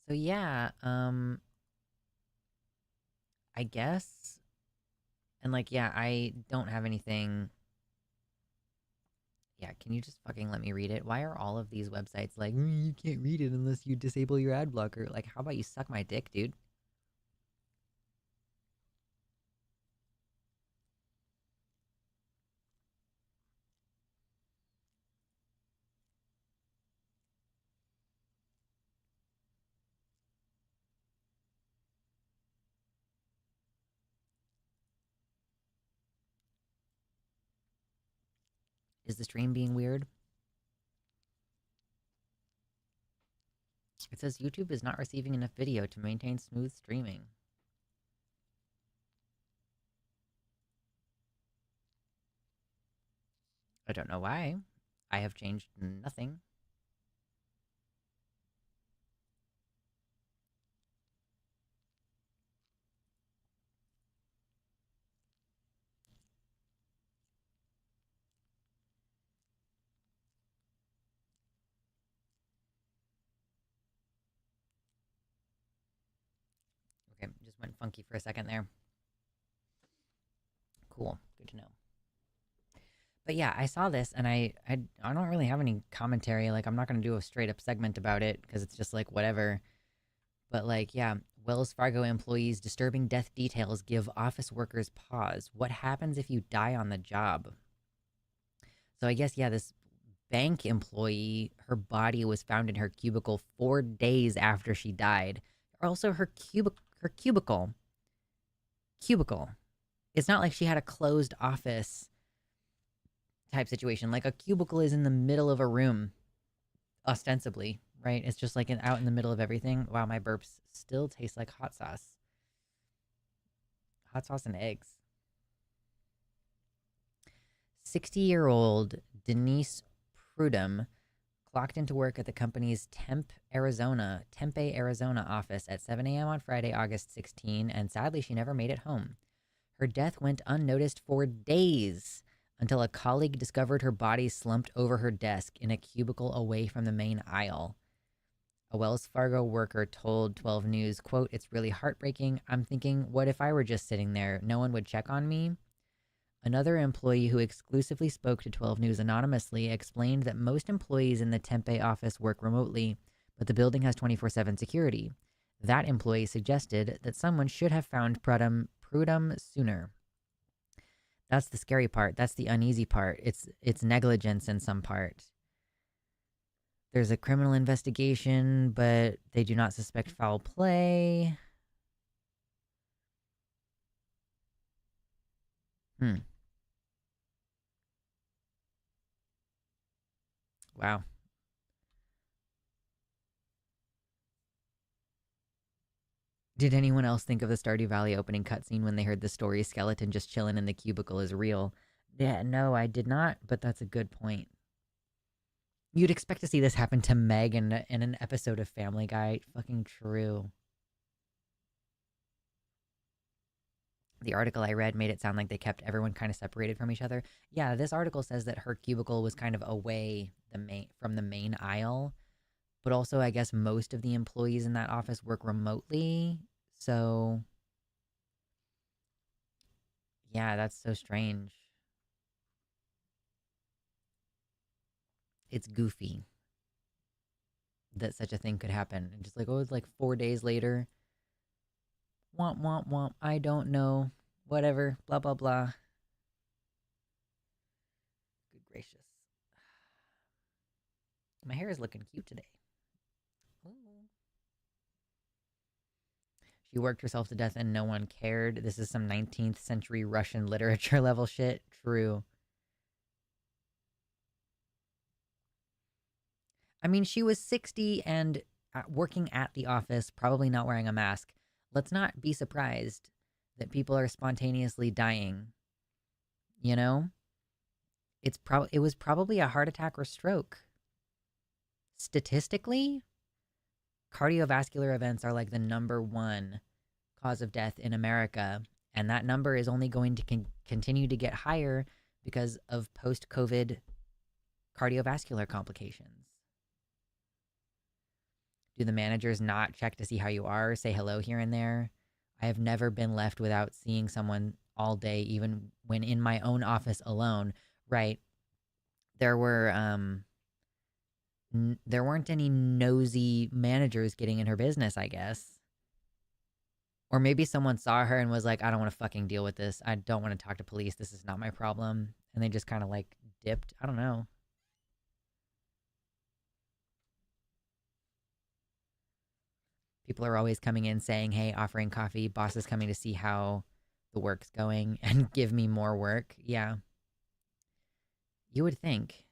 So yeah, I guess, and like, yeah, I don't have anything. Yeah, can you just fucking let me read it? Why are all of these websites like, you can't read it unless you disable your ad blocker? Like, how about you suck my dick, dude? Is the stream being weird? It says YouTube is not receiving enough video to maintain smooth streaming. I don't know why. I have changed nothing. Okay, just went funky for a second there. Cool, good to know. But yeah, I saw this and I don't really have any commentary. Like, I'm not gonna do a straight up segment about it because it's just like whatever. But like, yeah, Wells Fargo employees' disturbing death details give office workers pause. What happens if you die on the job? So I guess, yeah, this bank employee, her body was found in her cubicle 4 days after she died. Also, her cubicle. It's not like she had a closed office type situation. Like a cubicle is in the middle of a room, ostensibly, right? It's just like out in the middle of everything. Wow, my burps still taste like hot sauce. Hot sauce and eggs. 60-year-old Denise Prudhomme clocked into work at the company's Tempe, Arizona office at 7 a.m. on Friday, August 16, and sadly, she never made it home. Her death went unnoticed for days until a colleague discovered her body slumped over her desk in a cubicle away from the main aisle. A Wells Fargo worker told 12 News, quote, "It's really heartbreaking. I'm thinking, what if I were just sitting there? No one would check on me?" Another employee who exclusively spoke to 12 News anonymously explained that most employees in the Tempe office work remotely, but the building has 24/7 security. That employee suggested that someone should have found Prudhomme sooner. That's the scary part. That's the uneasy part. It's negligence in some part. There's a criminal investigation, but they do not suspect foul play. Wow. Did anyone else think of the Stardew Valley opening cutscene when they heard the story skeleton just chilling in the cubicle is real? Yeah, no, I did not, but that's a good point. You'd expect to see this happen to Meg in an episode of Family Guy. Fucking true. The article I read made it sound like they kept everyone kind of separated from each other. Yeah, this article says that her cubicle was kind of away from the main aisle, but also I guess most of the employees in that office work remotely. So yeah, that's so strange. It's goofy that such a thing could happen. And just like, oh, it's like 4 days later. Womp, womp, womp. I don't know. Whatever. Blah, blah, blah. Good gracious. My hair is looking cute today. Ooh. She worked herself to death and no one cared. This is some 19th century Russian literature level shit. True. I mean, she was 60 and working at the office, probably not wearing a mask. Let's not be surprised that people are spontaneously dying. You know? It was probably a heart attack or stroke. Statistically, cardiovascular events are like the number one cause of death in America, and that number is only going to continue to get higher because of post-COVID cardiovascular complications. Do the managers not check to see how you are, say hello here and there? I have never been left without seeing someone all day, even when in my own office alone. Right? There weren't any nosy managers getting in her business, I guess. Or maybe someone saw her and was like, I don't want to fucking deal with this. I don't want to talk to police. This is not my problem. And they just kind of like dipped. I don't know. People are always coming in saying, hey, offering coffee. Boss is coming to see how the work's going and give me more work. Yeah. You would think.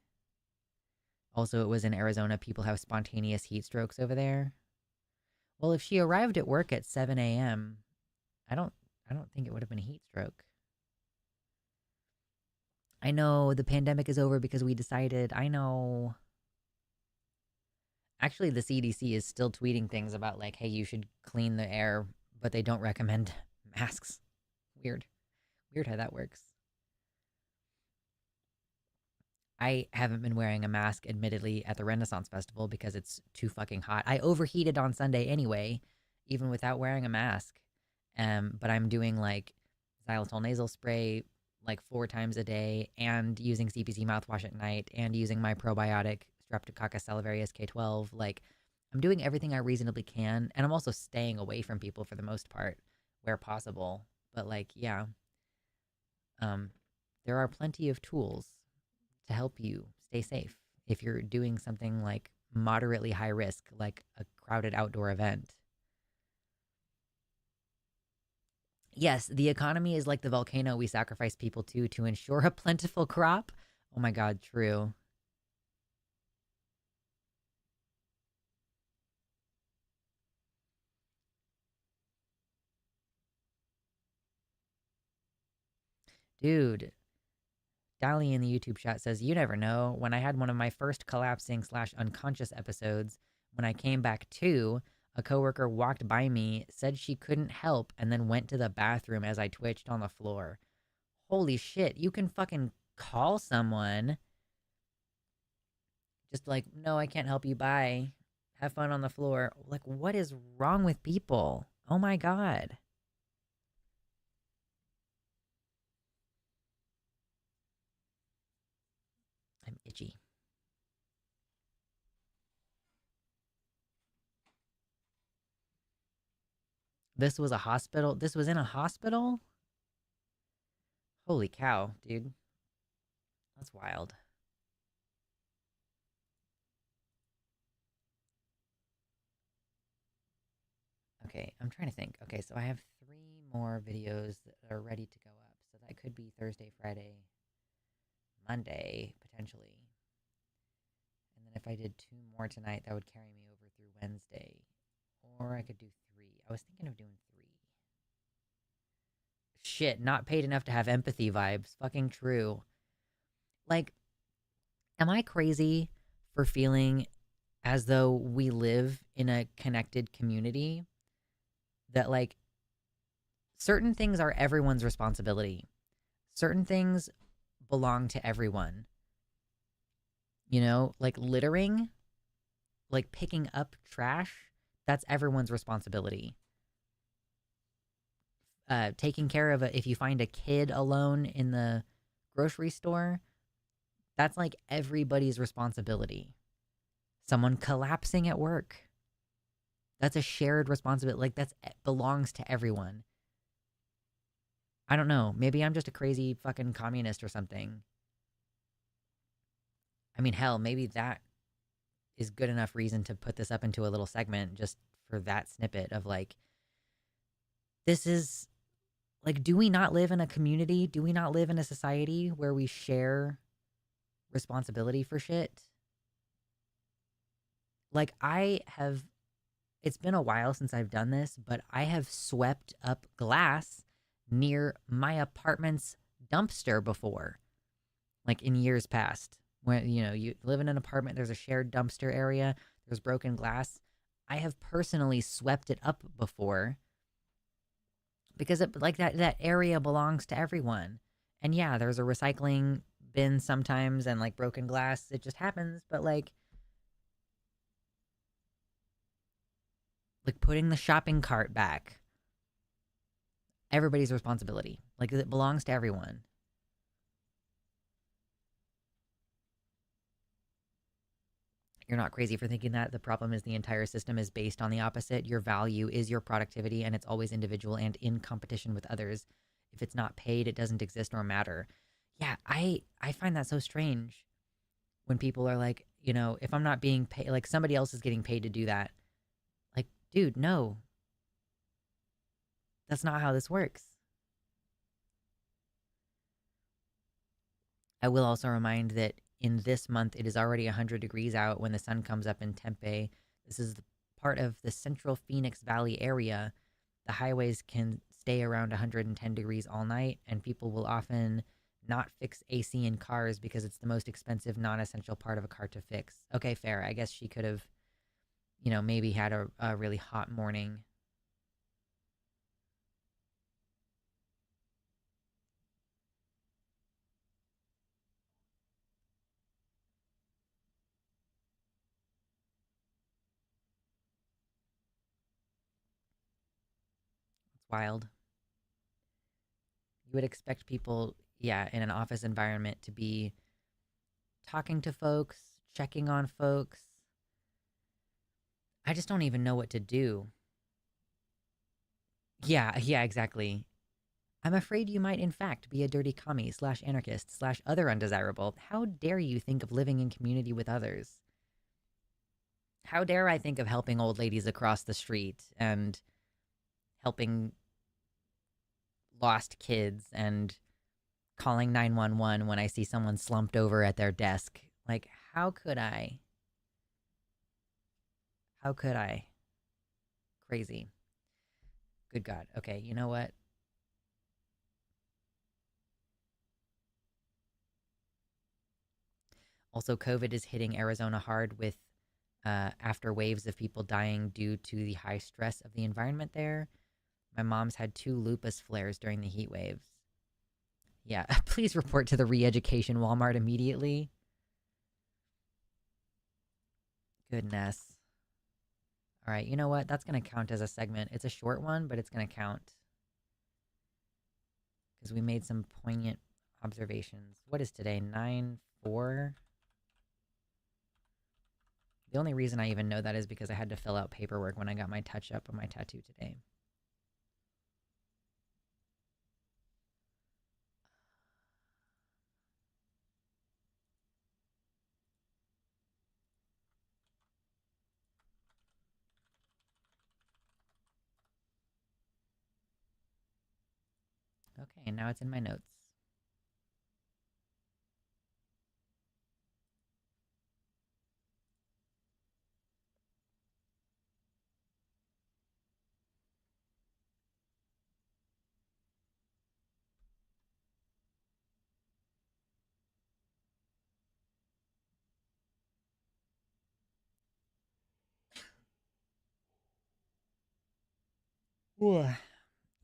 Also, it was in Arizona. People have spontaneous heat strokes over there. Well, if she arrived at work at 7 a.m., I don't think it would have been a heat stroke. I know the pandemic is over because we decided. I know. Actually, the CDC is still tweeting things about like, hey, you should clean the air, but they don't recommend masks. Weird. Weird how that works. I haven't been wearing a mask, admittedly, at the Renaissance Festival because it's too fucking hot. I overheated on Sunday anyway, even without wearing a mask. But I'm doing like xylitol nasal spray like 4 times a day and using CPC mouthwash at night and using my probiotic Streptococcus salivarius K12. Like, I'm doing everything I reasonably can. And I'm also staying away from people for the most part where possible. But like, yeah, there are plenty of tools to help you stay safe if you're doing something like moderately high risk, like a crowded outdoor event. Yes, the economy is like the volcano we sacrifice people to ensure a plentiful crop. Oh my God, true. Dude, Dali in the YouTube chat says, you never know. When I had one of my first collapsing slash unconscious episodes, when I came back to, a coworker walked by me, said she couldn't help, and then went to the bathroom as I twitched on the floor. Holy shit, you can fucking call someone. Just like, no, I can't help you. Bye. Have fun on the floor. Like, what is wrong with people? Oh my God. I'm itchy. This was a hospital. This was in a hospital? Holy cow, dude. That's wild. Okay, I'm trying to think. Okay, so I have 3 more videos that are ready to go up. So that could be Thursday, Friday, Monday, potentially. And then if I did 2 more tonight, that would carry me over through Wednesday. Or I could do 3. I was thinking of doing 3. Shit, not paid enough to have empathy vibes. Fucking true. Like, am I crazy for feeling as though we live in a connected community that, like, certain things are everyone's responsibility? Certain things belong to everyone. You know, like littering, like picking up trash, that's everyone's responsibility. Taking care of if you find a kid alone in the grocery store, that's like everybody's responsibility. Someone collapsing at work, that's a shared responsibility. Like that's belongs to everyone. I don't know. Maybe I'm just a crazy fucking communist or something. I mean, hell, maybe that is good enough reason to put this up into a little segment just for that snippet of like, this is like, do we not live in a community? Do we not live in a society where we share responsibility for shit? Like, it's been a while since I've done this, but I have swept up glass near my apartment's dumpster before, like in years past. When, you know, you live in an apartment, there's a shared dumpster area, there's broken glass. I have personally swept it up before because like that area belongs to everyone. And yeah, there's a recycling bin sometimes and like broken glass, it just happens, but like putting the shopping cart back, everybody's responsibility. Like it belongs to everyone. You're not crazy for thinking that. The problem is the entire system is based on the opposite. Your value is your productivity, and it's always individual and in competition with others. If it's not paid, it doesn't exist or matter. Yeah, I find that so strange when people are like, you know, if I'm not being paid, like somebody else is getting paid to do that. Like, dude, no. That's not how this works. I will also remind that in this month, it is already 100 degrees out when the sun comes up in Tempe. This is part of the central Phoenix Valley area. The highways can stay around 110 degrees all night, and people will often not fix AC in cars because it's the most expensive, non-essential part of a car to fix. Okay, fair. I guess she could have, you know, maybe had a really hot morning. It's wild. You would expect people, yeah, in an office environment to be talking to folks, checking on folks. I just don't even know what to do. Yeah, yeah, exactly. I'm afraid you might in fact be a dirty commie slash anarchist slash other undesirable. How dare you think of living in community with others? How dare I think of helping old ladies across the street and helping lost kids and calling 911 when I see someone slumped over at their desk? Like, how could I? How could I? Crazy. Good God. Okay, you know what? Also, COVID is hitting Arizona hard with after waves of people dying due to the high stress of the environment there. My mom's had 2 lupus flares during the heat waves. Yeah, please report to the re-education Walmart immediately. Goodness. All right, you know what? That's going to count as a segment. It's a short one, but it's going to count. Because we made some poignant observations. What is today? 9/4? The only reason I even know that is because I had to fill out paperwork when I got my touch-up of my tattoo today. Okay, now it's in my notes. Ooh.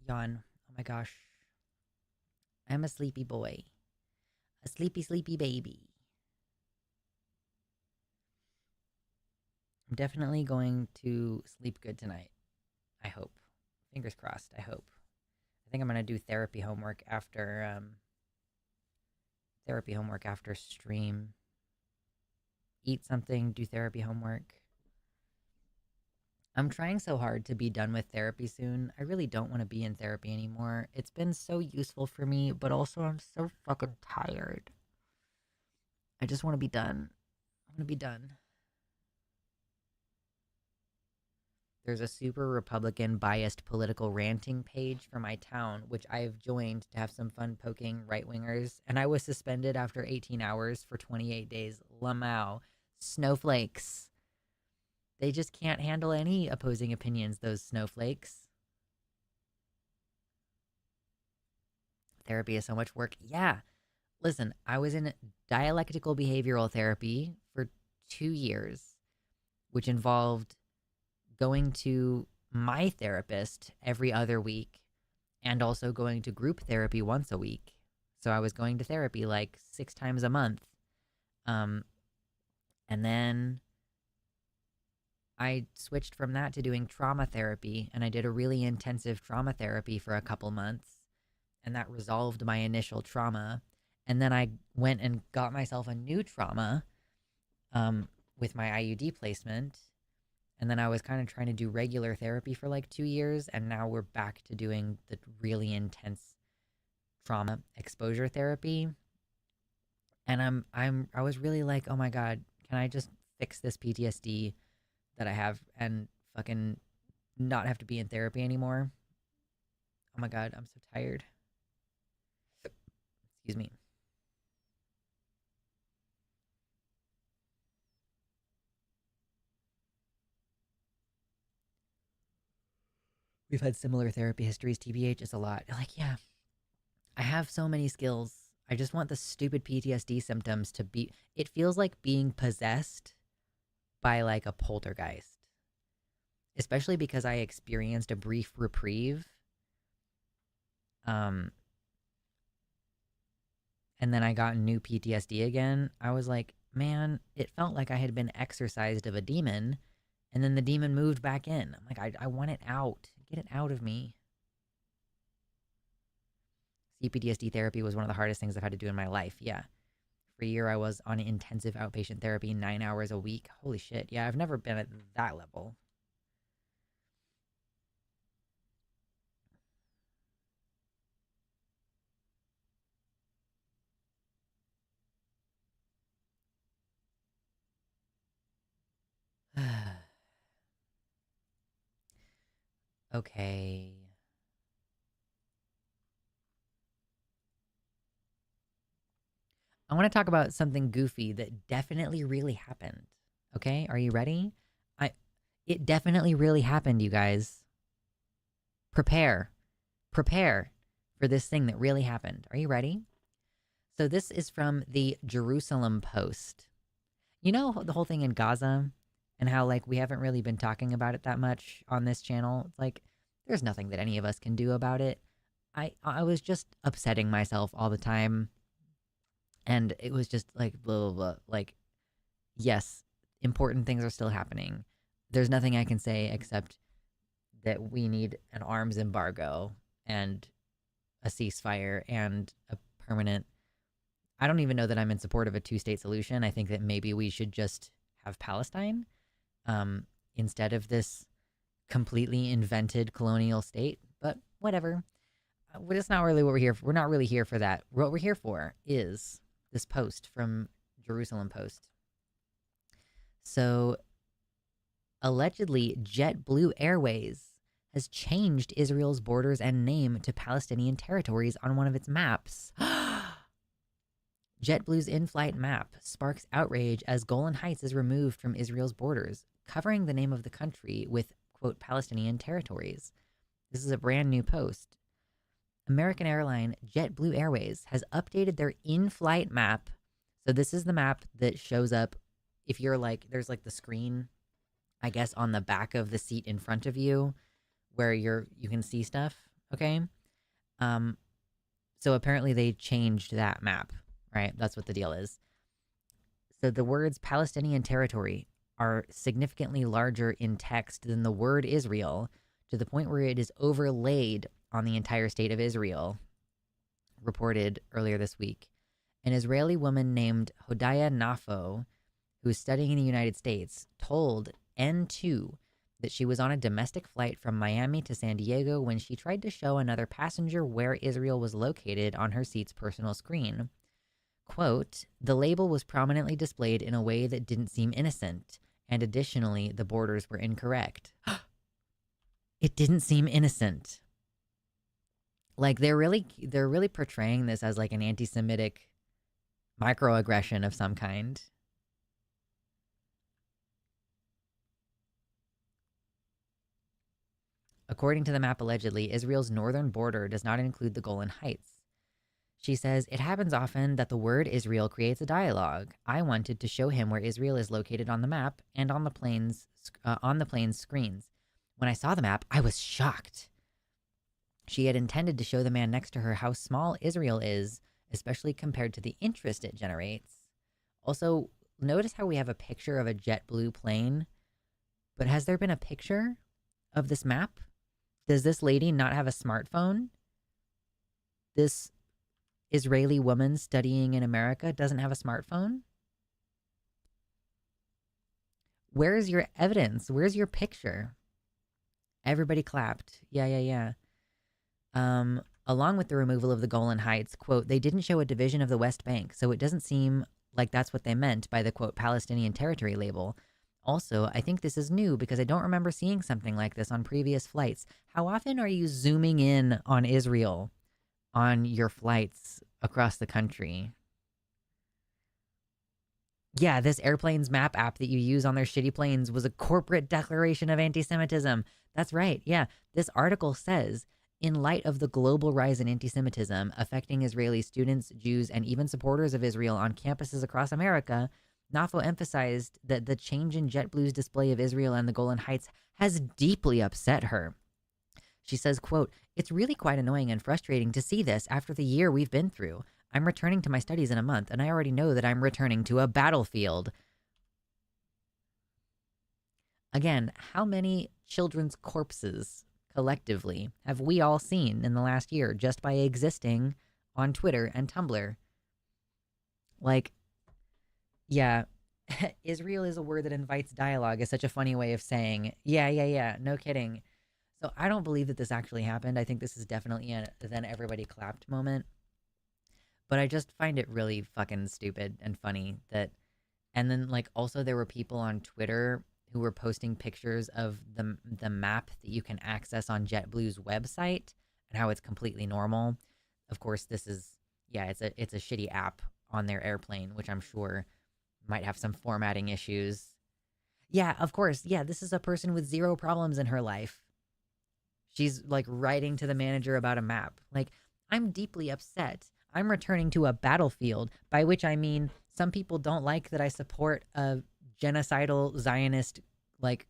Yawn. Oh my gosh. I'm a sleepy boy. A sleepy, sleepy baby. I'm definitely going to sleep good tonight. I hope. Fingers crossed. I hope. I think I'm gonna do therapy homework after stream. Eat something, do therapy homework. I'm trying so hard to be done with therapy soon. I really don't want to be in therapy anymore. It's been so useful for me, but also I'm so fucking tired. I just want to be done. I want to be done. There's a super Republican biased political ranting page for my town, which I've joined to have some fun poking right wingers, and I was suspended after 18 hours for 28 days. Lamau. Snowflakes. They just can't handle any opposing opinions, those snowflakes. Therapy is so much work. Yeah. Listen, I was in dialectical behavioral therapy for 2 years, which involved going to my therapist every other week and also going to group therapy once a week. So I was going to therapy like 6 times a month. And then I switched from that to doing trauma therapy, and I did a really intensive trauma therapy for a couple months, and that resolved my initial trauma. And then I went and got myself a new trauma with my IUD placement. And then I was kind of trying to do regular therapy for like 2 years, and now we're back to doing the really intense trauma exposure therapy. And I was really like, oh my God, can I just fix this PTSD that I have and fucking not have to be in therapy anymore? Oh my God, I'm so tired. Excuse me. We've had similar therapy histories, TBH. Is a lot. Like, yeah, I have so many skills. I just want the stupid PTSD symptoms to be. It feels like being possessed by like a poltergeist, especially because I experienced a brief reprieve. Um, and then I got new PTSD again. I was like, man, it felt like I had been exorcised of a demon, and then the demon moved back in. I'm like, I want it out. Get it out of me. CPTSD therapy was one of the hardest things I've had to do in my life. Yeah. For a year, I was on intensive outpatient therapy 9 hours a week. Holy shit. Yeah, I've never been at that level. Okay. I want to talk about something goofy that definitely really happened. Okay, are you ready? I It definitely really happened, you guys. Prepare. Prepare for this thing that really happened. Are you ready? So this is from the Jerusalem Post. You know the whole thing in Gaza and how like we haven't really been talking about it that much on this channel. It's like there's nothing that any of us can do about it. I was just upsetting myself all the time and it was just like blah blah blah. Like yes, important things are still happening. There's nothing I can say except that we need an arms embargo and a ceasefire and a permanent. I don't even know that I'm in support of a two-state solution. I think that maybe we should just have Palestine um, instead of this completely invented colonial state. But whatever. It's not really what we're here for. We're not really here for that. What we're here for is this post from Jerusalem Post. So allegedly, JetBlue Airways has changed Israel's borders and name to Palestinian territories on one of its maps. JetBlue's in-flight map sparks outrage as Golan Heights is removed from Israel's borders, covering the name of the country with, quote, Palestinian territories. This is a brand new post. American airline JetBlue Airways has updated their in-flight map. So this is the map that shows up if you're like, there's like the screen, I guess, on the back of the seat in front of you where you can see stuff, okay? So apparently they changed that map, right? That's what the deal is. So the words Palestinian territory are significantly larger in text than the word Israel, to the point where it is overlaid on the entire state of Israel, reported earlier this week. An Israeli woman named Hodaya Nafo, who is studying in the United States, told N2 that she was on a domestic flight from Miami to San Diego when she tried to show another passenger where Israel was located on her seat's personal screen. Quote, the label was prominently displayed in a way that didn't seem innocent, and additionally, the borders were incorrect. It didn't seem innocent. Like they're really portraying this as like an anti-Semitic microaggression of some kind. According to the map, allegedly, Israel's northern border does not include the Golan Heights. She says, it happens often that the word Israel creates a dialogue. I wanted to show him where Israel is located on the map and on the plane's screens. When I saw the map, I was shocked. She had intended to show the man next to her how small Israel is, especially compared to the interest it generates. Also, notice how we have a picture of a JetBlue plane, but has there been a picture of this map? Does this lady not have a smartphone? This Israeli woman studying in America doesn't have a smartphone? Where's your evidence? Where's your picture? Everybody clapped. Yeah. Along with the removal of the Golan Heights, quote, they didn't show a division of the West Bank, so it doesn't seem like that's what they meant by the, quote, Palestinian territory label. Also, I think this is new because I don't remember seeing something like this on previous flights. How often are you zooming in on Israel on your flights across the country? Yeah, this airplanes map app that you use on their shitty planes was a corporate declaration of anti-Semitism. That's right. Yeah, this article says, in light of the global rise in anti-Semitism affecting Israeli students, Jews, and even supporters of Israel on campuses across America, Nafo emphasized that the change in JetBlue's display of Israel and the Golan Heights has deeply upset her. She says, quote, it's really quite annoying and frustrating to see this after the year we've been through. I'm returning to my studies in a month, and I already know that I'm returning to a battlefield. Again, how many children's corpses collectively have we all seen in the last year just by existing on Twitter and Tumblr? Like, yeah, Israel is a word that invites dialogue is such a funny way of saying, yeah, no kidding. So I don't believe that this actually happened. I think this is definitely a then everybody clapped moment. But I just find it really fucking stupid and funny that, and then like also there were people on Twitter who were posting pictures of the map that you can access on JetBlue's website and how it's completely normal. Of course, this is yeah, it's a shitty app on their airplane, which I'm sure might have some formatting issues. Yeah, of course. Yeah, this is a person with zero problems in her life. She's like writing to the manager about a map. Like, I'm deeply upset. I'm returning to a battlefield, by which I mean some people don't like that I support a genocidal Zionist, like,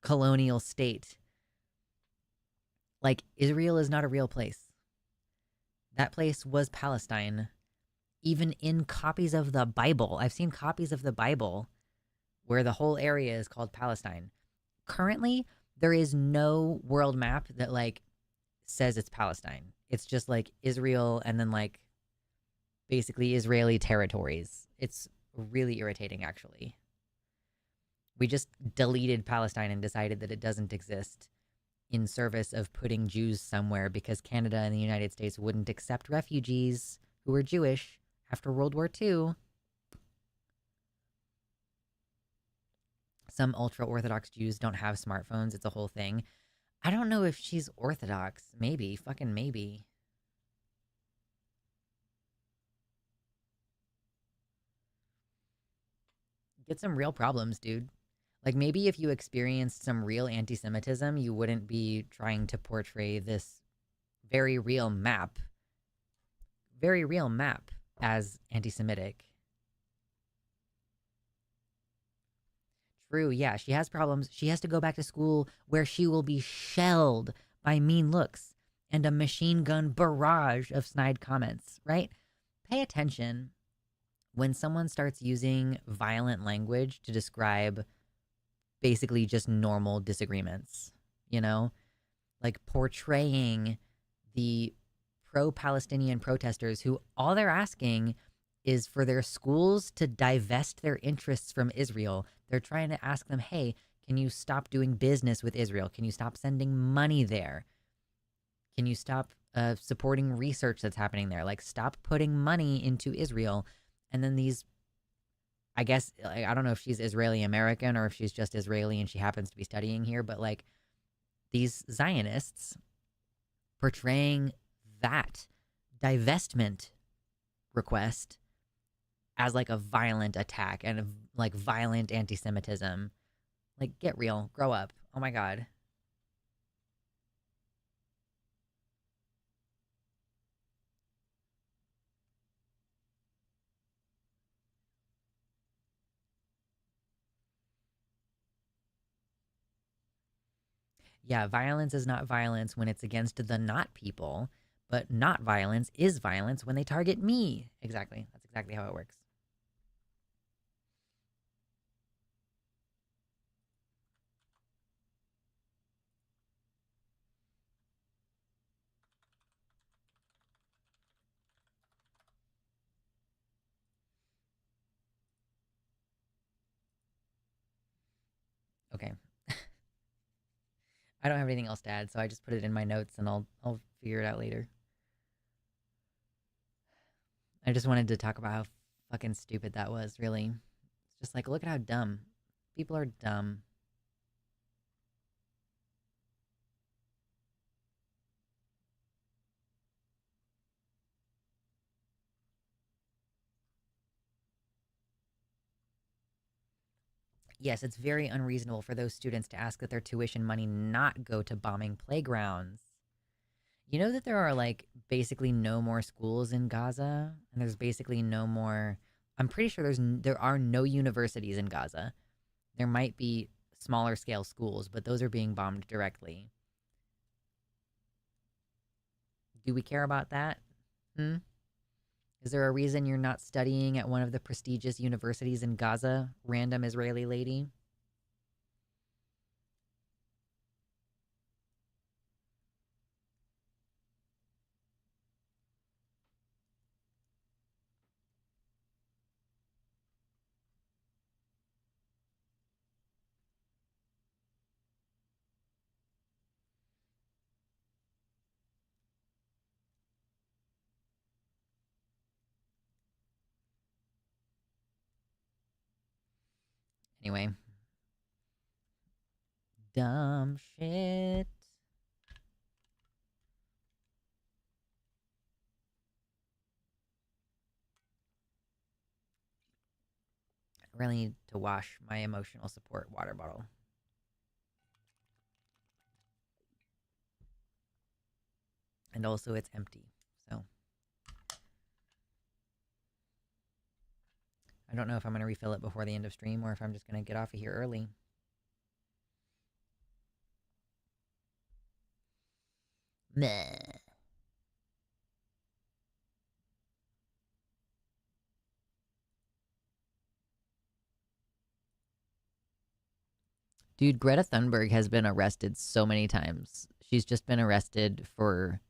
colonial state. Like, Israel is not a real place. That place was Palestine. Even in copies of the Bible, I've seen copies of the Bible where the whole area is called Palestine. Currently, there is no world map that like says it's Palestine. It's just like Israel and then like basically Israeli territories. It's really irritating, actually. We just deleted Palestine and decided that it doesn't exist in service of putting Jews somewhere because Canada and the United States wouldn't accept refugees who were Jewish after World War II. Some ultra Orthodox Jews don't have smartphones. It's a whole thing. I don't know if she's Orthodox. Maybe. Fucking maybe. Get some real problems, dude. Like maybe if you experienced some real anti Semitism, you wouldn't be trying to portray this very real map, very real map as anti Semitic. True, yeah, she has problems. She has to go back to school where she will be shelled by mean looks and a machine gun barrage of snide comments, right? Pay attention when someone starts using violent language to describe basically just normal disagreements, you know? Like portraying the pro Palestinian protesters who all they're asking is for their schools to divest their interests from Israel. They're trying to ask them, hey, can you stop doing business with Israel? Can you stop sending money there? Can you stop supporting research that's happening there? Like, stop putting money into Israel. And then these, I guess, like, I don't know if she's Israeli American or if she's just Israeli and she happens to be studying here, but like these Zionists portraying that divestment request as like a violent attack and like violent anti-Semitism. Like, get real, grow up. Oh my God. Yeah, violence is not violence when it's against the not people, but not violence is violence when they target me. Exactly. That's exactly how it works. Okay. I don't have anything else to add, so I just put it in my notes and I'll figure it out later. I just wanted to talk about how fucking stupid that was, really. It's just like, look at how dumb. People are dumb. Yes, it's very unreasonable for those students to ask that their tuition money not go to bombing playgrounds. You know that there are like basically no more schools in Gaza, and there's basically no more. I'm pretty sure there are no universities in Gaza. There might be smaller scale schools, but those are being bombed directly. Do we care about that? Hmm? Is there a reason you're not studying at one of the prestigious universities in Gaza, random Israeli lady? Anyway, dumb shit. I really need to wash my emotional support water bottle. And also, it's empty. So I don't know if I'm going to refill it before the end of stream or if I'm just going to get off of here early. Meh. Dude, Greta Thunberg has been arrested so many times. She's just been arrested for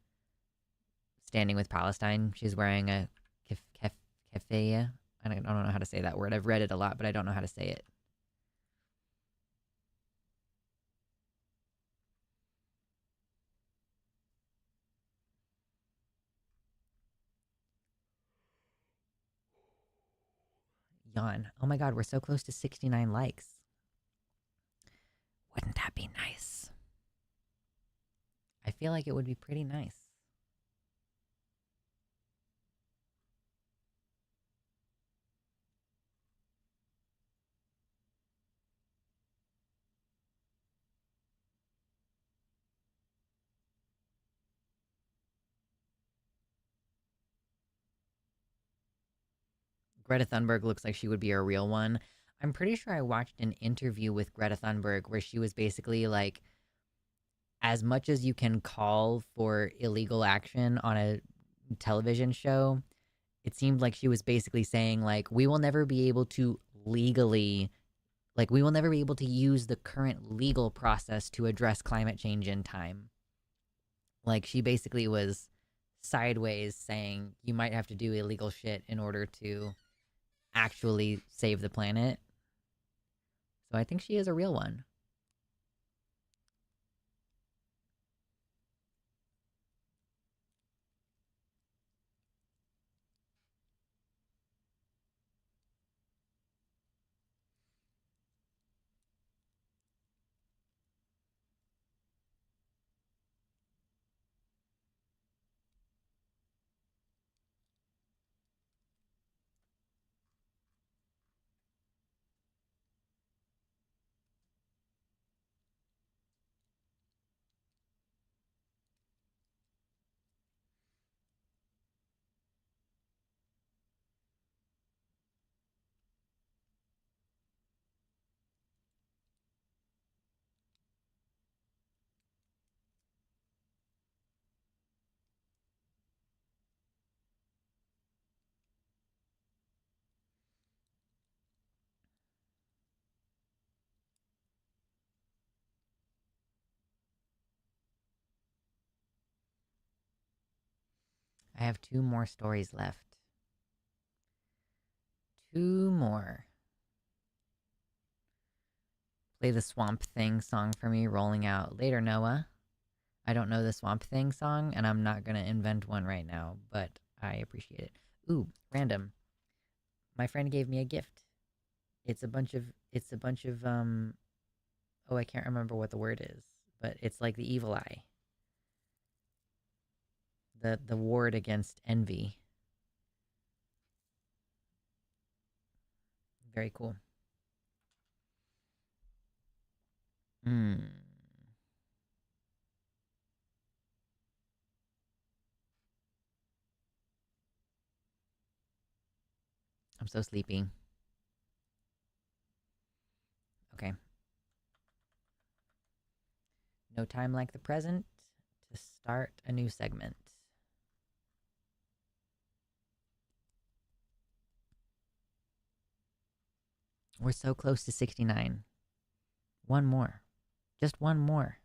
standing with Palestine. She's wearing a keffiyeh. I don't know how to say that word. I've read it a lot, but I don't know how to say it. Yawn. Oh my god, we're so close to 69 likes. Wouldn't that be nice? I feel like it would be pretty nice. Greta Thunberg looks like she would be a real one. I'm pretty sure I watched an interview with Greta Thunberg where she was basically like, as much as you can call for illegal action on a television show, it seemed like she was basically saying, like, we will never be able to legally, like, we will never be able to use the current legal process to address climate change in time. Like, she basically was sideways saying you might have to do illegal shit in order to actually save the planet. So I think she is a real one. I have 2 more stories left. 2 more. Play the Swamp Thing song for me, rolling out later, Noah. I don't know the Swamp Thing song, and I'm not gonna invent one right now, but I appreciate it. Ooh, random. My friend gave me a gift. It's a bunch of, oh, I can't remember what the word is, but it's like the evil eye. The ward against envy. Very cool. Hmm. I'm so sleepy. Okay. No time like the present to start a new segment. We're so close to 69. One more. Just one more.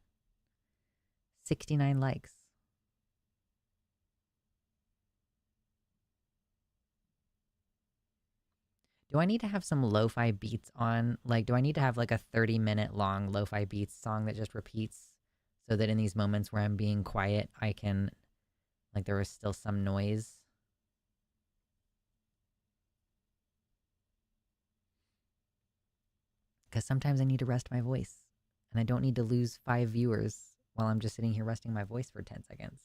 69 likes. Do I need to have some lo-fi beats on? Like, do I need to have like a 30-minute long lo-fi beats song that just repeats so that in these moments where I'm being quiet, I can, like, there is still some noise? Because sometimes I need to rest my voice. and I don't need to lose 5 viewers while I'm just sitting here resting my voice for 10 seconds.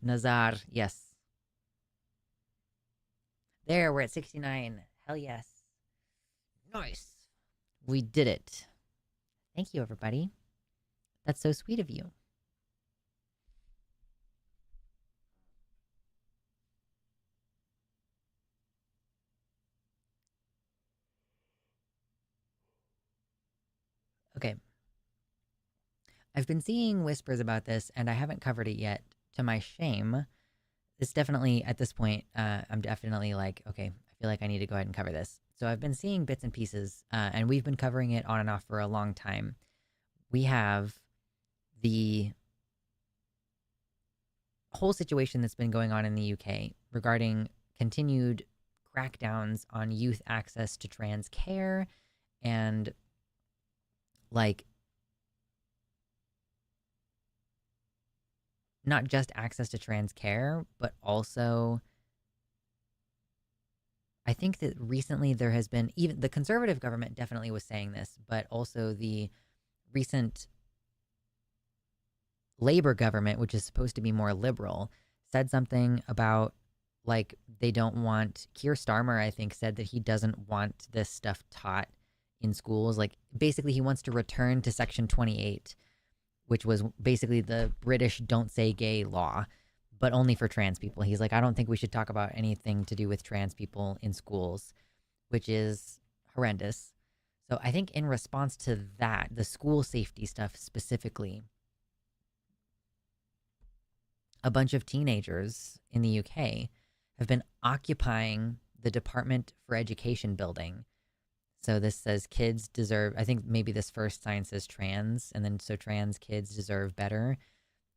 Nazar, yes. There, we're at 69. Hell yes. Nice. We did it. Thank you, everybody. That's so sweet of you. Okay. I've been seeing whispers about this, and I haven't covered it yet, to my shame. It's definitely, at this point, I'm definitely like, okay, I feel like I need to go ahead and cover this. So I've been seeing bits and pieces, and we've been covering it on and off for a long time. We have the whole situation that's been going on in the UK regarding continued crackdowns on youth access to trans care and like not just access to trans care, but also I think that recently there has been, even the conservative government definitely was saying this, but also the recent Labor government, which is supposed to be more liberal, said something about like they don't want Keir Starmer, I think, said that he doesn't want this stuff taught in schools. Like basically he wants to return to Section 28, which was basically the British don't say gay law, but only for trans people. He's like, I don't think we should talk about anything to do with trans people in schools, which is horrendous. So I think in response to that, the school safety stuff specifically, a bunch of teenagers in the UK have been occupying the Department for Education building. So this says kids deserve, I think maybe this first sign says trans, and then so trans kids deserve better.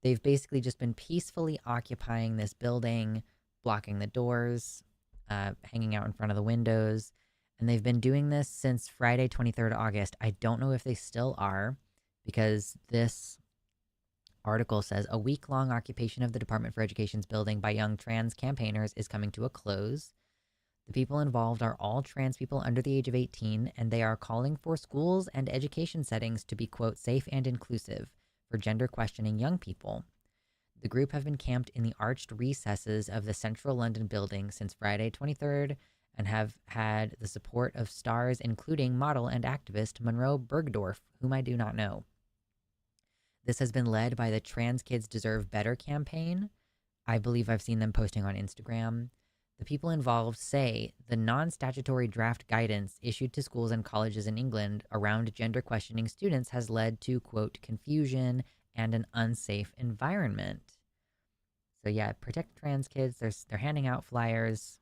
They've basically just been peacefully occupying this building, blocking the doors, hanging out in front of the windows. And they've been doing this since Friday, 23rd August. I don't know if they still are, because this article says a week-long occupation of the Department for Education's building by young trans campaigners is coming to a close. The people involved are all trans people under the age of 18, and they are calling for schools and education settings to be, quote, safe and inclusive for gender-questioning young people. The group have been camped in the arched recesses of the central London building since Friday 23rd and have had the support of stars including model and activist Monroe Bergdorf, whom I do not know. This has been led by the Trans Kids Deserve Better campaign. I believe I've seen them posting on Instagram. The people involved say the non-statutory draft guidance issued to schools and colleges in England around gender questioning students has led to, quote, confusion and an unsafe environment. So yeah, protect trans kids. They're handing out flyers.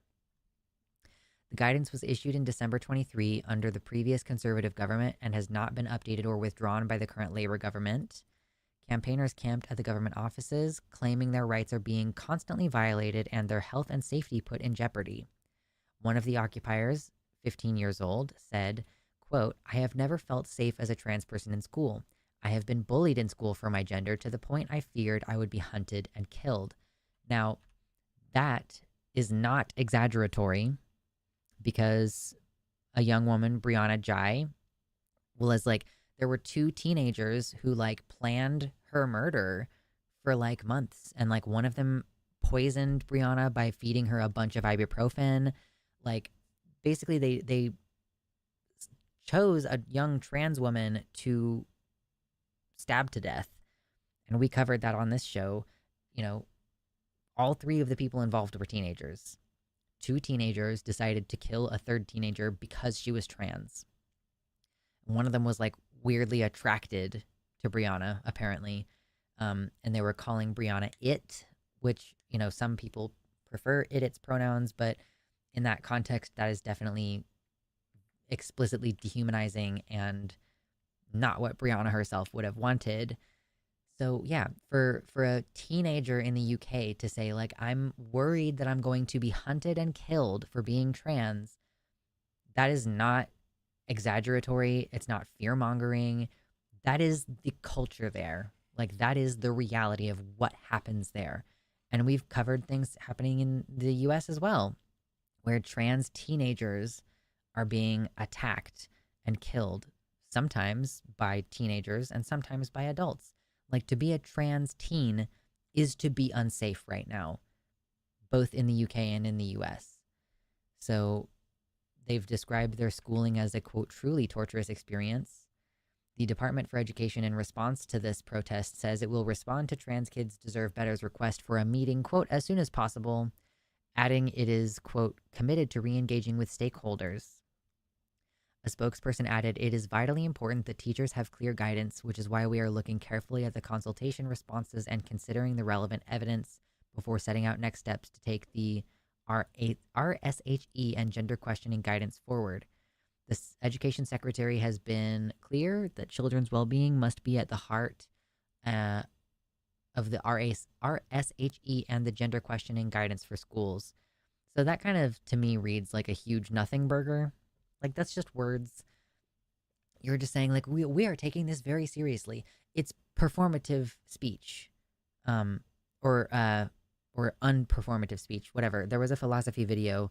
The guidance was issued in December 23 under the previous conservative government and has not been updated or withdrawn by the current Labour government. Campaigners camped at the government offices, claiming their rights are being constantly violated and their health and safety put in jeopardy. One of the occupiers, 15 years old, said, quote, I have never felt safe as a trans person in school. I have been bullied in school for my gender to the point I feared I would be hunted and killed. Now, that is not exaggeratory, because a young woman, Brianna Jai, was like, there were two teenagers who like planned her murder for like months, and like one of them poisoned Brianna by feeding her a bunch of ibuprofen. Like basically they chose a young trans woman to stab to death. And we covered that on this show. You know, all three of the people involved were teenagers. Two teenagers decided to kill a third teenager because she was trans. One of them was like weirdly attracted to Brianna, apparently. And they were calling Brianna it, which, you know, some people prefer its pronouns, but in that context, that is definitely explicitly dehumanizing and not what Brianna herself would have wanted. So yeah, for a teenager in the UK to say like, I'm worried that I'm going to be hunted and killed for being trans, that is not exaggeratory. It's not fear mongering. That is the culture there. Like that is the reality of what happens there. And we've covered things happening in the US as well. where trans teenagers are being attacked and killed, sometimes by teenagers and sometimes by adults. Like, to be a trans teen is to be unsafe right now, both in the UK and in the US. So they've described their schooling as a, quote, truly torturous experience. The Department for Education, in response to this protest, says it will respond to Trans Kids Deserve Better's request for a meeting, quote, as soon as possible, adding it is, quote, committed to re-engaging with stakeholders. A spokesperson added, it is vitally important that teachers have clear guidance, which is why we are looking carefully at the consultation responses and considering the relevant evidence before setting out next steps to take the RSHE and gender questioning guidance forward. The education secretary has been clear that children's well-being must be at the heart of the RSHE and the gender questioning guidance for schools. So that kind of, to me, reads like a huge nothing burger. Like, that's just words. You're just saying, like, we are taking this very seriously. It's performative speech, or unperformative speech, whatever. There was a philosophy video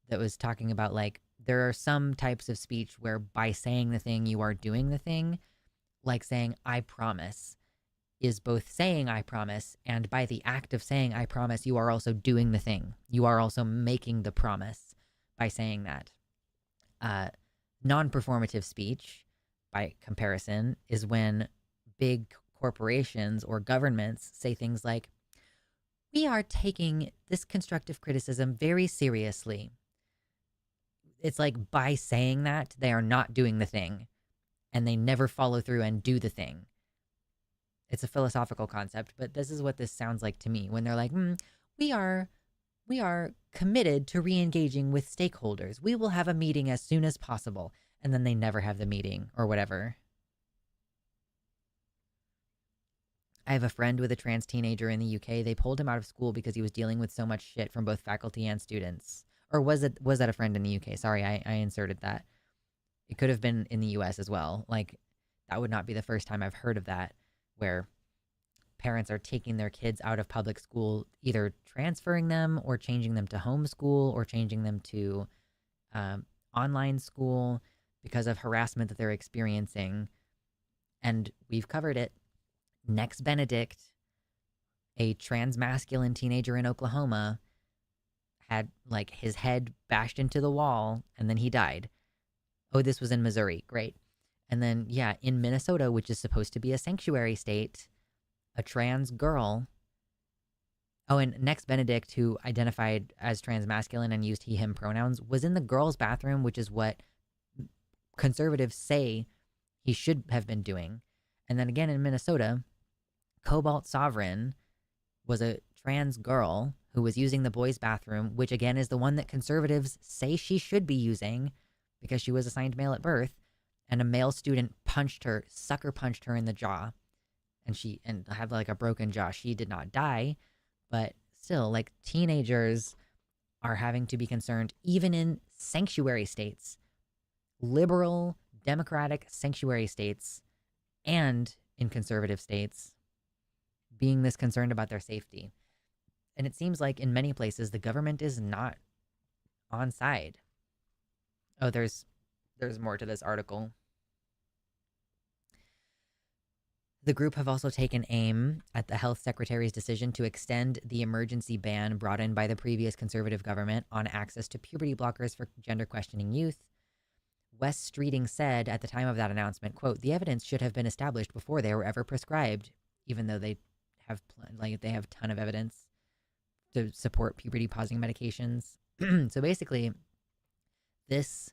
that was talking about, like, there are some types of speech where by saying the thing, you are doing the thing. Like saying, I promise, is both saying I promise, and by the act of saying I promise, you are also doing the thing. You are also making the promise by saying that. Non-performative speech, by comparison, is when big corporations or governments say things like, we are taking this constructive criticism very seriously. It's like, by saying that, they are not doing the thing, and they never follow through and do the thing. It's a philosophical concept, but this is what this sounds like to me when they're like, we are committed to re-engaging with stakeholders. We will have a meeting as soon as possible. And then they never have the meeting or whatever. I have a friend with a trans teenager in the UK. They pulled him out of school because he was dealing with so much shit from both faculty and students. Or was that a friend in the UK? Sorry, I inserted that. It could have been in the US as well. Like, that would not be the first time I've heard of that, where parents are taking their kids out of public school, either transferring them or changing them to homeschool or changing them to online school because of harassment that they're experiencing. And we've covered it. Next Benedict, a trans masculine teenager in Oklahoma, had like his head bashed into the wall and then he died. Oh, this was in Missouri. Great. And then, yeah, in Minnesota, which is supposed to be a sanctuary state, a trans girl. Oh, and Next Benedict, who identified as trans masculine and used he, him pronouns, was in the girls' bathroom, which is what conservatives say he should have been doing. And then again in Minnesota, Cobalt Sovereign was a trans girl who was using the boys' bathroom, which again is the one that conservatives say she should be using because she was assigned male at birth. And a male student sucker punched her in the jaw. And she had like a broken jaw. She did not die, but still, like, teenagers are having to be concerned, even in sanctuary states, liberal, democratic sanctuary states, and in conservative states, being this concerned about their safety. And it seems like in many places, the government is not on side. Oh, there's more to this article. The group have also taken aim at the health secretary's decision to extend the emergency ban brought in by the previous conservative government on access to puberty blockers for gender questioning youth. Wes Streeting said at the time of that announcement, quote, the evidence should have been established before they were ever prescribed, even though they have a ton of evidence to support puberty pausing medications. So basically, this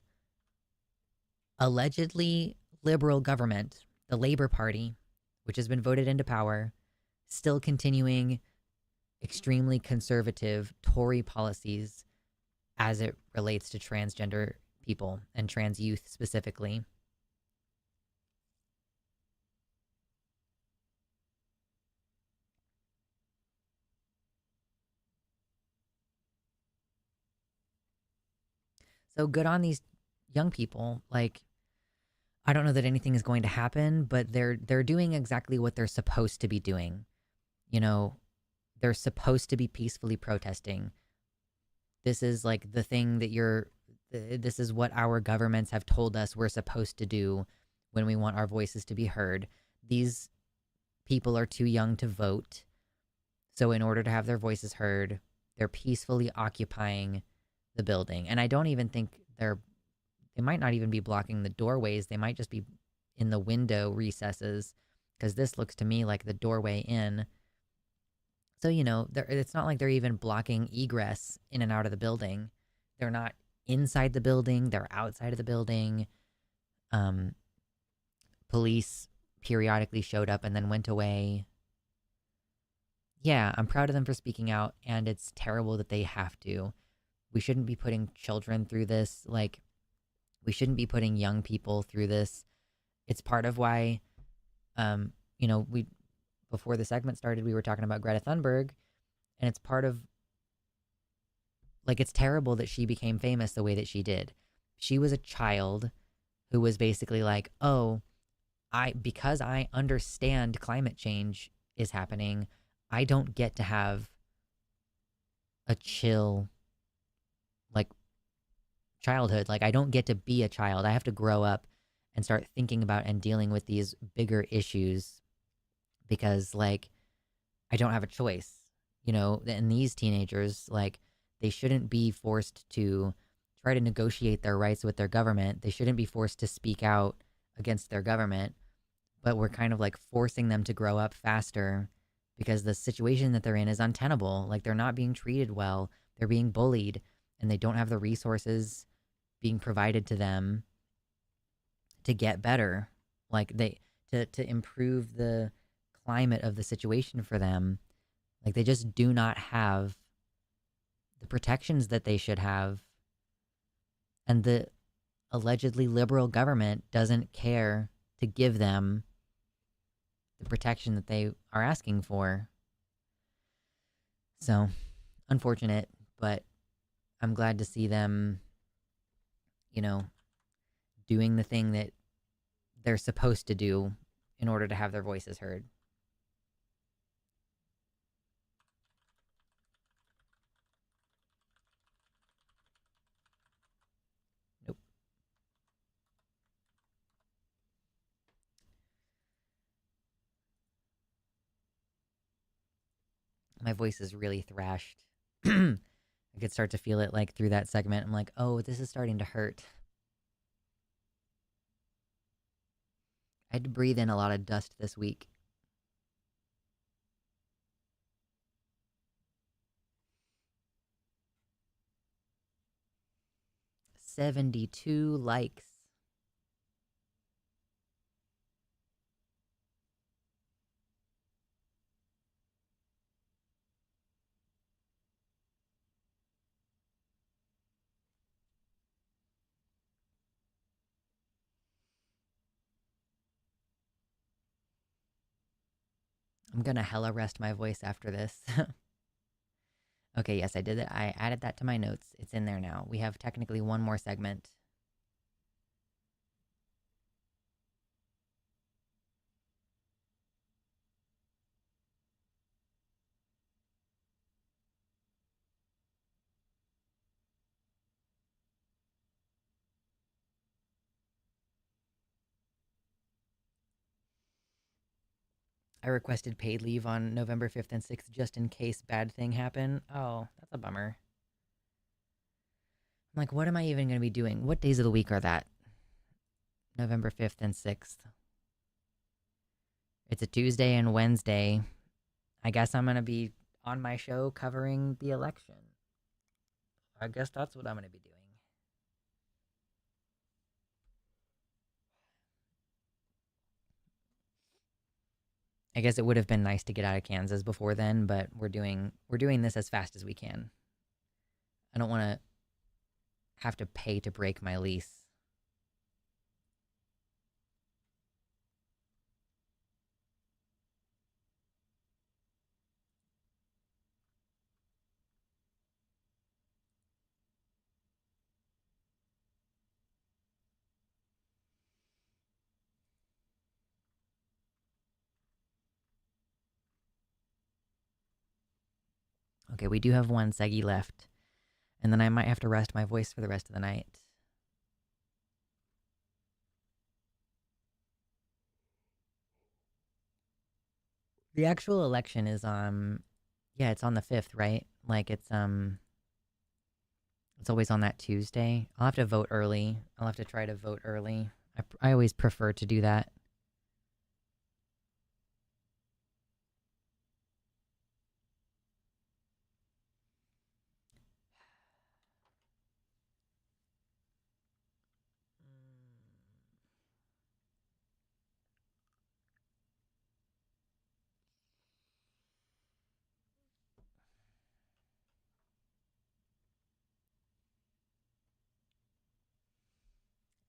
allegedly liberal government, the Labor Party, which has been voted into power, still continuing extremely conservative Tory policies as it relates to transgender people and trans youth specifically. So good on these young people. Like, I don't know that anything is going to happen, but they're doing exactly what they're supposed to be doing. You know, they're supposed to be peacefully protesting. This is like the thing that this is what our governments have told us we're supposed to do when we want our voices to be heard. These people are too young to vote. So, in order to have their voices heard, they're peacefully occupying the building. And I don't even think they might not even be blocking the doorways. They might just be in the window recesses, because this looks to me like the doorway in. So, it's not like they're even blocking egress in and out of the building. They're not inside the building, they're outside of the building. Um, Police periodically showed up and then went away. Yeah, I'm proud of them for speaking out, and it's terrible that they have to. We shouldn't be putting children through this. Like, we shouldn't be putting young people through this. It's part of why, we before the segment started, we were talking about Greta Thunberg, and it's part of, like, it's terrible that she became famous the way that she did. She was a child who was basically like, oh, because I understand climate change is happening, I don't get to have a chill, like, childhood. Like, I don't get to be a child. I have to grow up and start thinking about and dealing with these bigger issues because, like, I don't have a choice. And these teenagers, like, they shouldn't be forced to try to negotiate their rights with their government. They shouldn't be forced to speak out against their government, but we're kind of like forcing them to grow up faster because the situation that they're in is untenable. Like, they're not being treated well, they're being bullied, and they don't have the resources being provided to them to get better. Like, to improve the climate of the situation for them. Like, they just do not have the protections that they should have. And the allegedly liberal government doesn't care to give them the protection that they are asking for. So, unfortunate, but I'm glad to see them, doing the thing that they're supposed to do in order to have their voices heard. Nope. My voice is really thrashed. I could start to feel it, like, through that segment. I'm like, oh, this is starting to hurt. I had to breathe in a lot of dust this week. $72 likes. I'm gonna hella rest my voice after this. Okay, yes, I did it. I added that to my notes. It's in there now. We have technically one more segment. I requested paid leave on November 5th and 6th just in case bad thing happen. Oh, that's a bummer. I'm like, what am I even going to be doing? What days of the week are that? November 5th and 6th. It's a Tuesday and Wednesday. I guess I'm going to be on my show covering the election. I guess that's what I'm going to be doing. I guess it would have been nice to get out of Kansas before then, but we're doing this as fast as we can. I don't want to have to pay to break my lease. Okay, we do have one seggy left. And then I might have to rest my voice for the rest of the night. The actual election is yeah, it's on the 5th, right? Like it's always on that Tuesday. I'll have to vote early. I'll have to try to vote early. I always prefer to do that.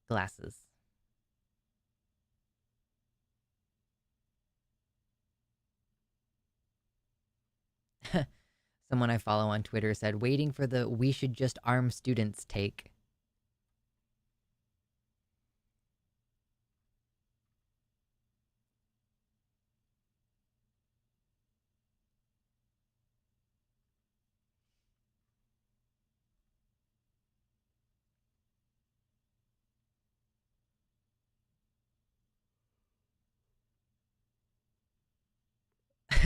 Glasses. Someone I follow on Twitter said, waiting for the we should just arm students take.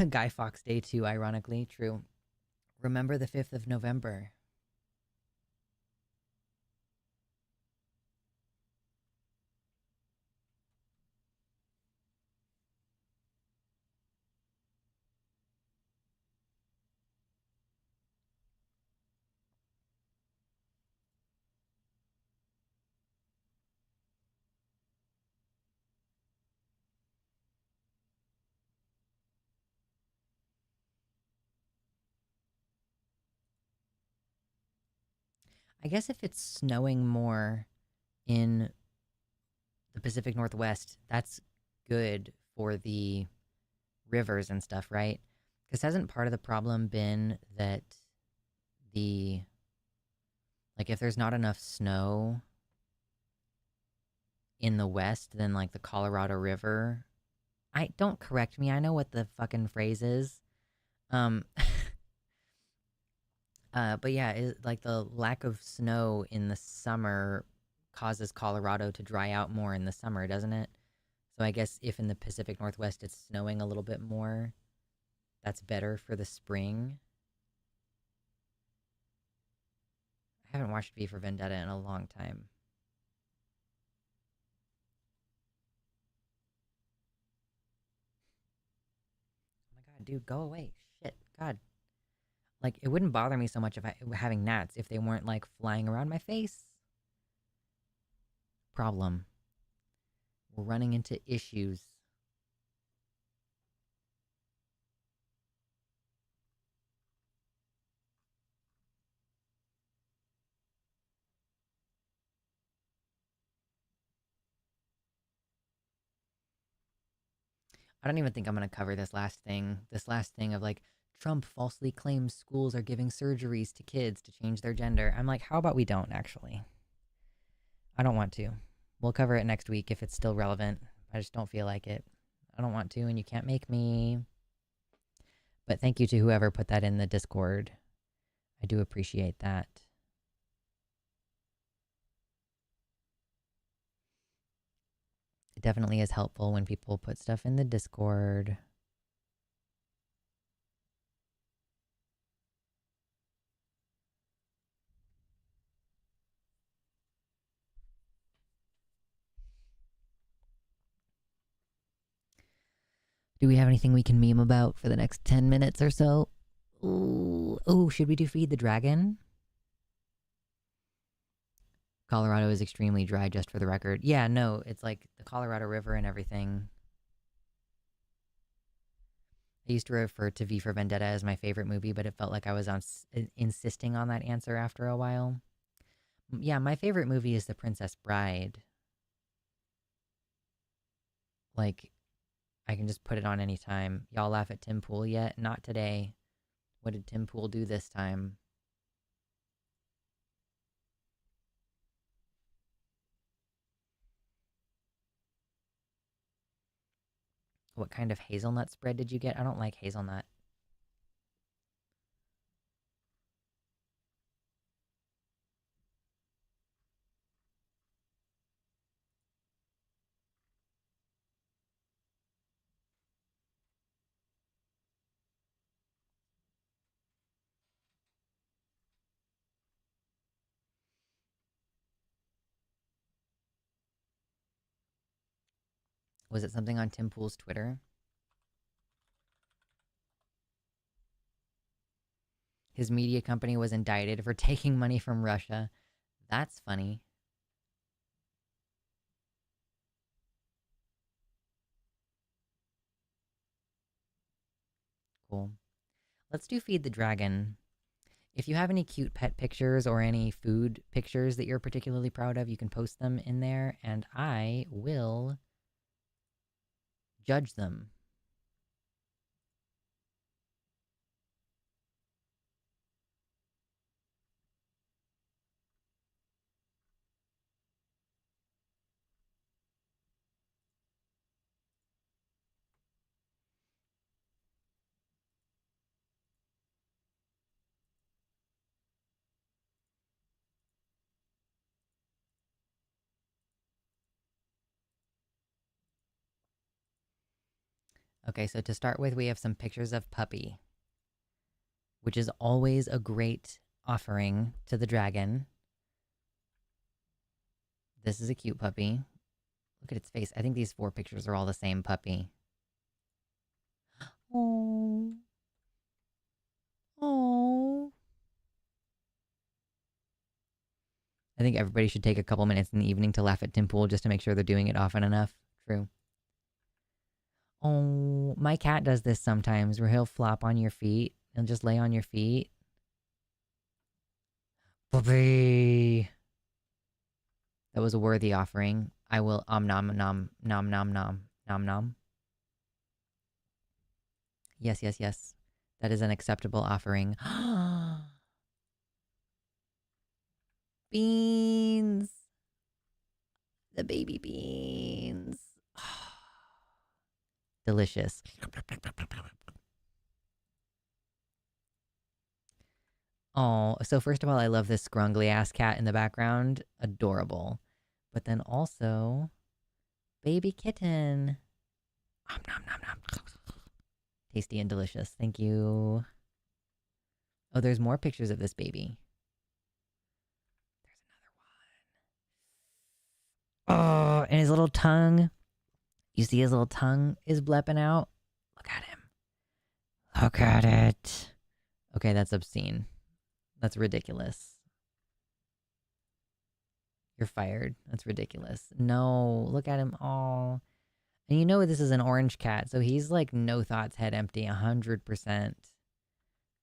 Guy Fawkes Day too, ironically. True. Remember the 5th of November. I guess if it's snowing more in the Pacific Northwest, that's good for the rivers and stuff, right? Because hasn't part of the problem been that the, like, if there's not enough snow in the West, then, like, the Colorado River, don't correct me, I know what the fucking phrase is. Um, but yeah, like, the lack of snow in the summer causes Colorado to dry out more in the summer, doesn't it? So I guess if in the Pacific Northwest it's snowing a little bit more, that's better for the spring. I haven't watched V for Vendetta in a long time. Oh my god, dude, go away. Shit, God. Like, it wouldn't bother me so much if I having gnats if they weren't, like, flying around my face. Problem. We're running into issues. I don't even think I'm gonna cover this last thing. This last thing of, like, Trump falsely claims schools are giving surgeries to kids to change their gender. I'm like, how about we don't, actually? I don't want to. We'll cover it next week if it's still relevant. I just don't feel like it. I don't want to, and you can't make me. But thank you to whoever put that in the Discord. I do appreciate that. It definitely is helpful when people put stuff in the Discord. Do we have anything we can meme about for the next 10 minutes or so? Ooh. Oh, should we do Feed the Dragon? Colorado is extremely dry, just for the record. Yeah, no, it's like the Colorado River and everything. I used to refer to V for Vendetta as my favorite movie, but it felt like I was insisting on that answer after a while. Yeah, my favorite movie is The Princess Bride. Like, I can just put it on anytime. Y'all laugh at Tim Pool yet? Not today. What did Tim Pool do this time? What kind of hazelnut spread did you get? I don't like hazelnut. Was it something on Tim Pool's Twitter? His media company was indicted for taking money from Russia. That's funny. Cool. Let's do Feed the Dragon. If you have any cute pet pictures or any food pictures that you're particularly proud of, you can post them in there and I will judge them. Okay, so to start with, we have some pictures of Puppy, which is always a great offering to the dragon. This is a cute puppy. Look at its face. I think these 4 pictures are all the same puppy. Oh. Oh. I think everybody should take a couple minutes in the evening to laugh at Tim Pool just to make sure they're doing it often enough. True. Oh, my cat does this sometimes where he'll flop on your feet. He'll just lay on your feet. Puppy. That was a worthy offering. I will nom nom nom nom nom nom nom. Yes, yes, yes. That is an acceptable offering. Beans. The baby beans. Delicious. Oh, so first of all, I love this scrungly ass cat in the background. Adorable. But then also, baby kitten. Nom nom nom nom. Tasty and delicious. Thank you. Oh, there's more pictures of this baby. There's another one. Oh, and his little tongue. You see his little tongue is blepping out? Look at him. Look at it. Okay, that's obscene. That's ridiculous. You're fired. That's ridiculous. No, look at him. Oh. And you know this is an orange cat, so he's like no thoughts, head empty, 100%.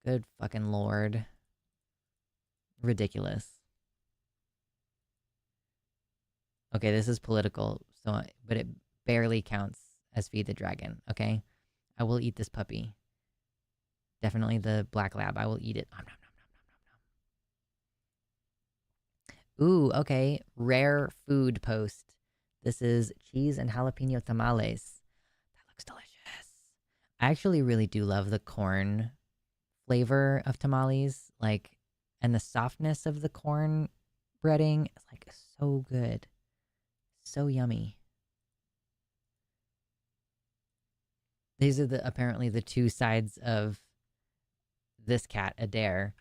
Good fucking lord. Ridiculous. Okay, this is political, so but it barely counts as Feed the Dragon, okay? I will eat this puppy. Definitely the black lab. I will eat it. Nom, nom, nom, nom, nom, nom. Ooh, okay. Rare food post. This is cheese and jalapeno tamales. That looks delicious. I actually really do love the corn flavor of tamales, like, and the softness of the corn breading is like so good. So yummy. These are apparently the 2 sides of this cat, Adair.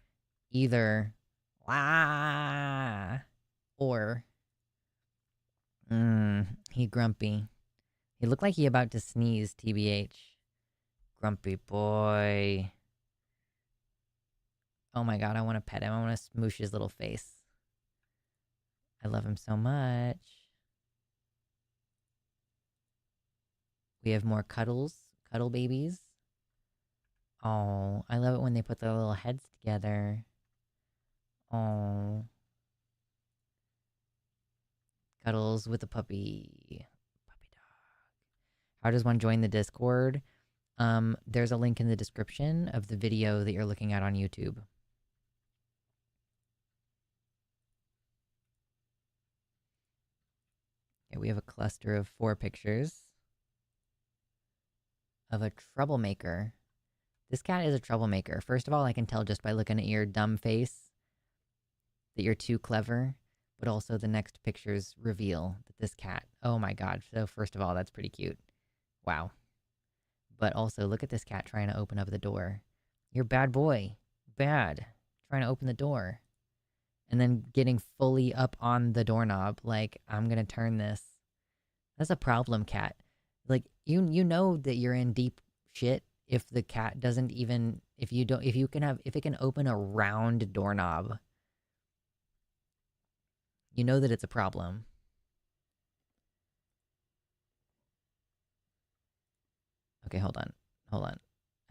Either wah or he grumpy. He looked like he about to sneeze, TBH. Grumpy boy. Oh my god, I want to pet him. I want to smoosh his little face. I love him so much. We have more cuddle babies. Oh, I love it when they put their little heads together. Oh. Cuddles with a puppy. Puppy dog. How does one join the Discord? There's a link in the description of the video that you're looking at on YouTube. Okay, we have a cluster of 4 pictures of a troublemaker. This cat is a troublemaker. First of all, I can tell just by looking at your dumb face that you're too clever, but also the next pictures reveal that this cat, oh my god. So first of all, that's pretty cute. Wow. But also, look at this cat trying to open up the door. You're a bad boy. Bad. Trying to open the door. And then getting fully up on the doorknob, like, I'm gonna turn this. That's a problem, cat. Like you know that you're in deep shit if the cat doesn't even if you don't if it can open a round doorknob. You know that it's a problem. Okay, hold on. Hold on.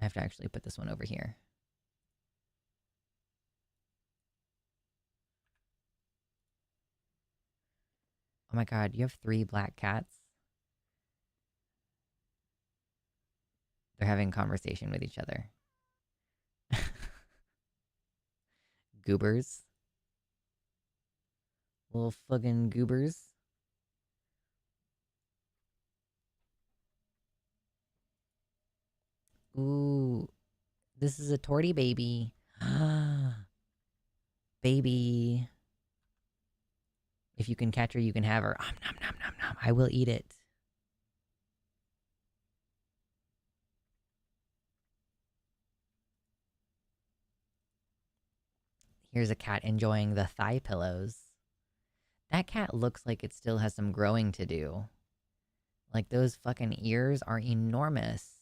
I have to actually put this one over here. Oh my god, you have 3 black cats? They're having conversation with each other. Goobers. Little fucking goobers. Ooh, this is a torty baby. Baby. If you can catch her, you can have her. Nom, nom, nom, nom. I will eat it. Here's a cat enjoying the thigh pillows. That cat looks like it still has some growing to do. Like, those fucking ears are enormous.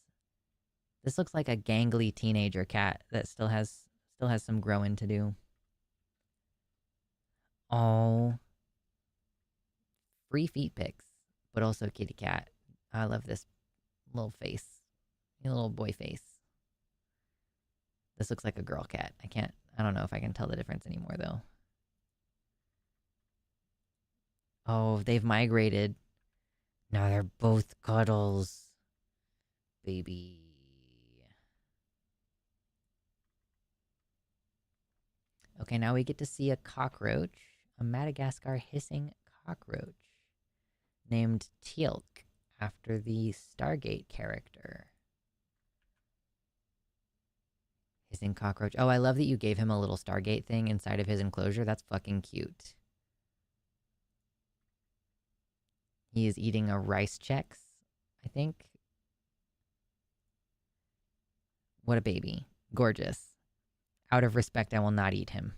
This looks like a gangly teenager cat that still has some growing to do. Oh. Free feet pics, but also kitty cat. I love this little face. Little boy face. This looks like a girl cat. I don't know if I can tell the difference anymore, though. Oh, they've migrated. Now they're both cuddles. Baby. Okay, now we get to see a cockroach. A Madagascar hissing cockroach. Named Teal'c, after the Stargate character. Hissing cockroach. Oh, I love that you gave him a little Stargate thing inside of his enclosure. That's fucking cute. He is eating a rice Chex, I think. What a baby. Gorgeous. Out of respect, I will not eat him.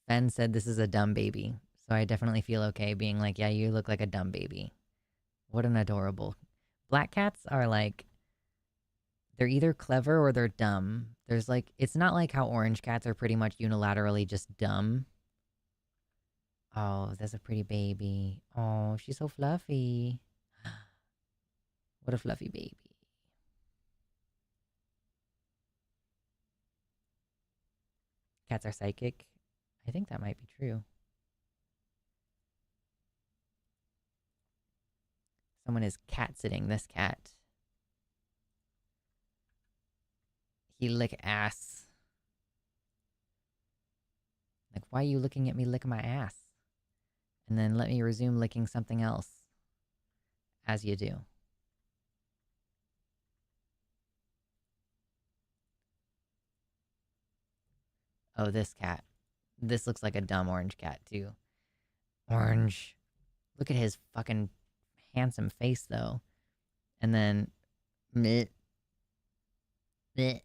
Ben said this is a dumb baby, so I definitely feel okay being like, yeah, you look like a dumb baby. What an adorable. Black cats are like, they're either clever or they're dumb. There's like, it's not like how orange cats are pretty much unilaterally just dumb. Oh, that's a pretty baby. Oh, she's so fluffy. What a fluffy baby. Cats are psychic. I think that might be true. Someone is cat sitting this cat. He lick ass. Like, why are you looking at me lick my ass? And then let me resume licking something else. As you do. Oh, this cat. This looks like a dumb orange cat, too. Orange. Look at his fucking handsome face, though. And then... Meh. Meh.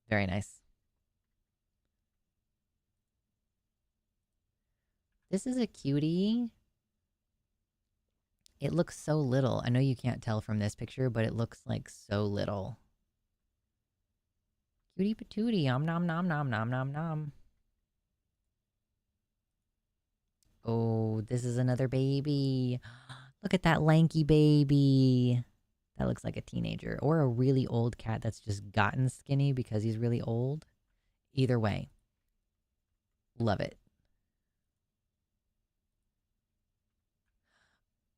Very nice. This is a cutie. It looks so little. I know you can't tell from this picture, but it looks like so little. Cutie patootie. Om nom nom nom nom nom nom. Oh, this is another baby. Look at that lanky baby. That looks like a teenager. Or a really old cat that's just gotten skinny because he's really old. Either way. Love it.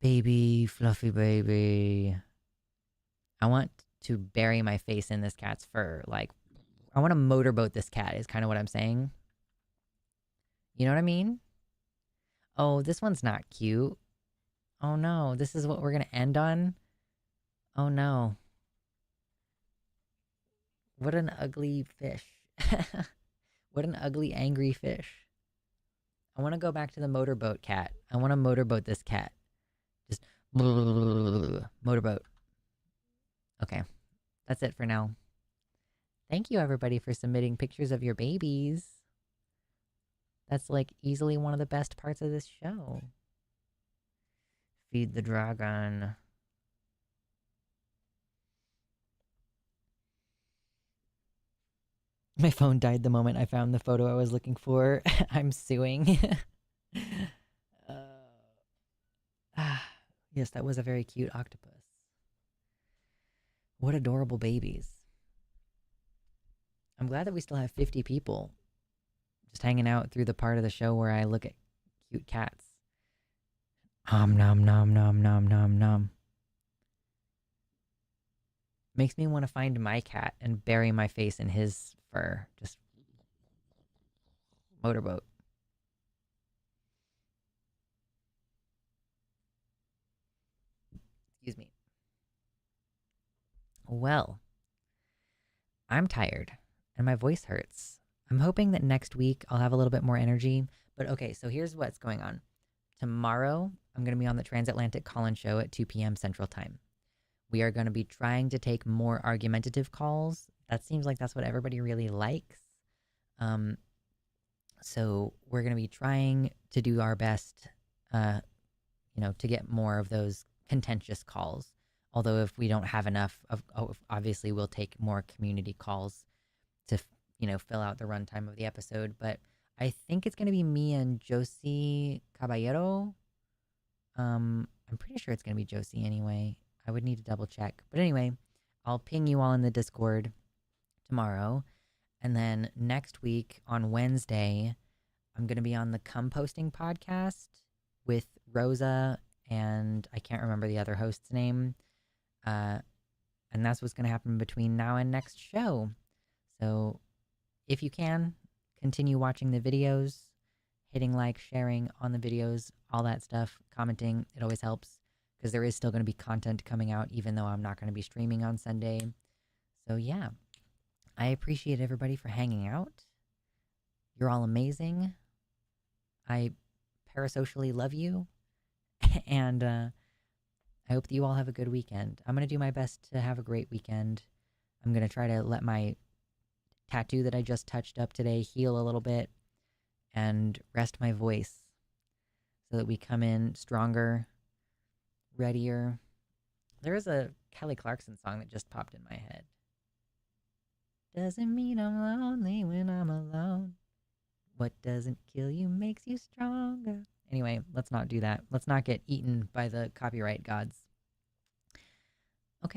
Baby, fluffy baby. I want to bury my face in this cat's fur. Like, I want to motorboat this cat is kind of what I'm saying. You know what I mean? Oh, this one's not cute. Oh no, this is what we're going to end on? Oh no. What an ugly fish. What an ugly, angry fish. I want to go back to the motorboat cat. I want to motorboat this cat. Just motorboat. Okay, that's it for now. Thank you, everybody, for submitting pictures of your babies. That's like easily one of the best parts of this show. Feed the dragon. My phone died the moment I found the photo I was looking for. I'm suing. uh, yes, that was a very cute octopus. What adorable babies. I'm glad that we still have 50 people just hanging out through the part of the show where I look at cute cats. Nom nom nom nom nom nom. Makes me want to find my cat and bury my face in his fur. Just motorboat. Excuse me. Well, I'm tired and my voice hurts. I'm hoping that next week I'll have a little bit more energy. But okay, so here's what's going on. Tomorrow, I'm going to be on the Transatlantic Call-In Show at 2 p.m. Central Time. We are going to be trying to take more argumentative calls. That seems like that's what everybody really likes. So we're going to be trying to do our best, to get more of those contentious calls. Although if we don't have enough, obviously we'll take more community calls to, fill out the runtime of the episode. But I think it's going to be me and Josie Caballero. I'm pretty sure it's going to be Josie anyway. I would need to double check. But anyway, I'll ping you all in the Discord tomorrow. And then next week on Wednesday, I'm going to be on the Composting podcast with Rosa and I can't remember the other host's name. And that's what's going to happen between now and next show. So if you can, continue watching the videos, hitting like, sharing on the videos, all that stuff, commenting. It always helps because there is still going to be content coming out even though I'm not going to be streaming on Sunday. So yeah, I appreciate everybody for hanging out. You're all amazing. I parasocially love you. And I hope that you all have a good weekend. I'm going to do my best to have a great weekend. I'm going to try to let my tattoo that I just touched up today heal a little bit and rest my voice so that we come in stronger, readier. There is a Kelly Clarkson song that just popped in my head. Doesn't mean I'm lonely when I'm alone. What doesn't kill you makes you stronger. Anyway, let's not do that. Let's not get eaten by the copyright gods.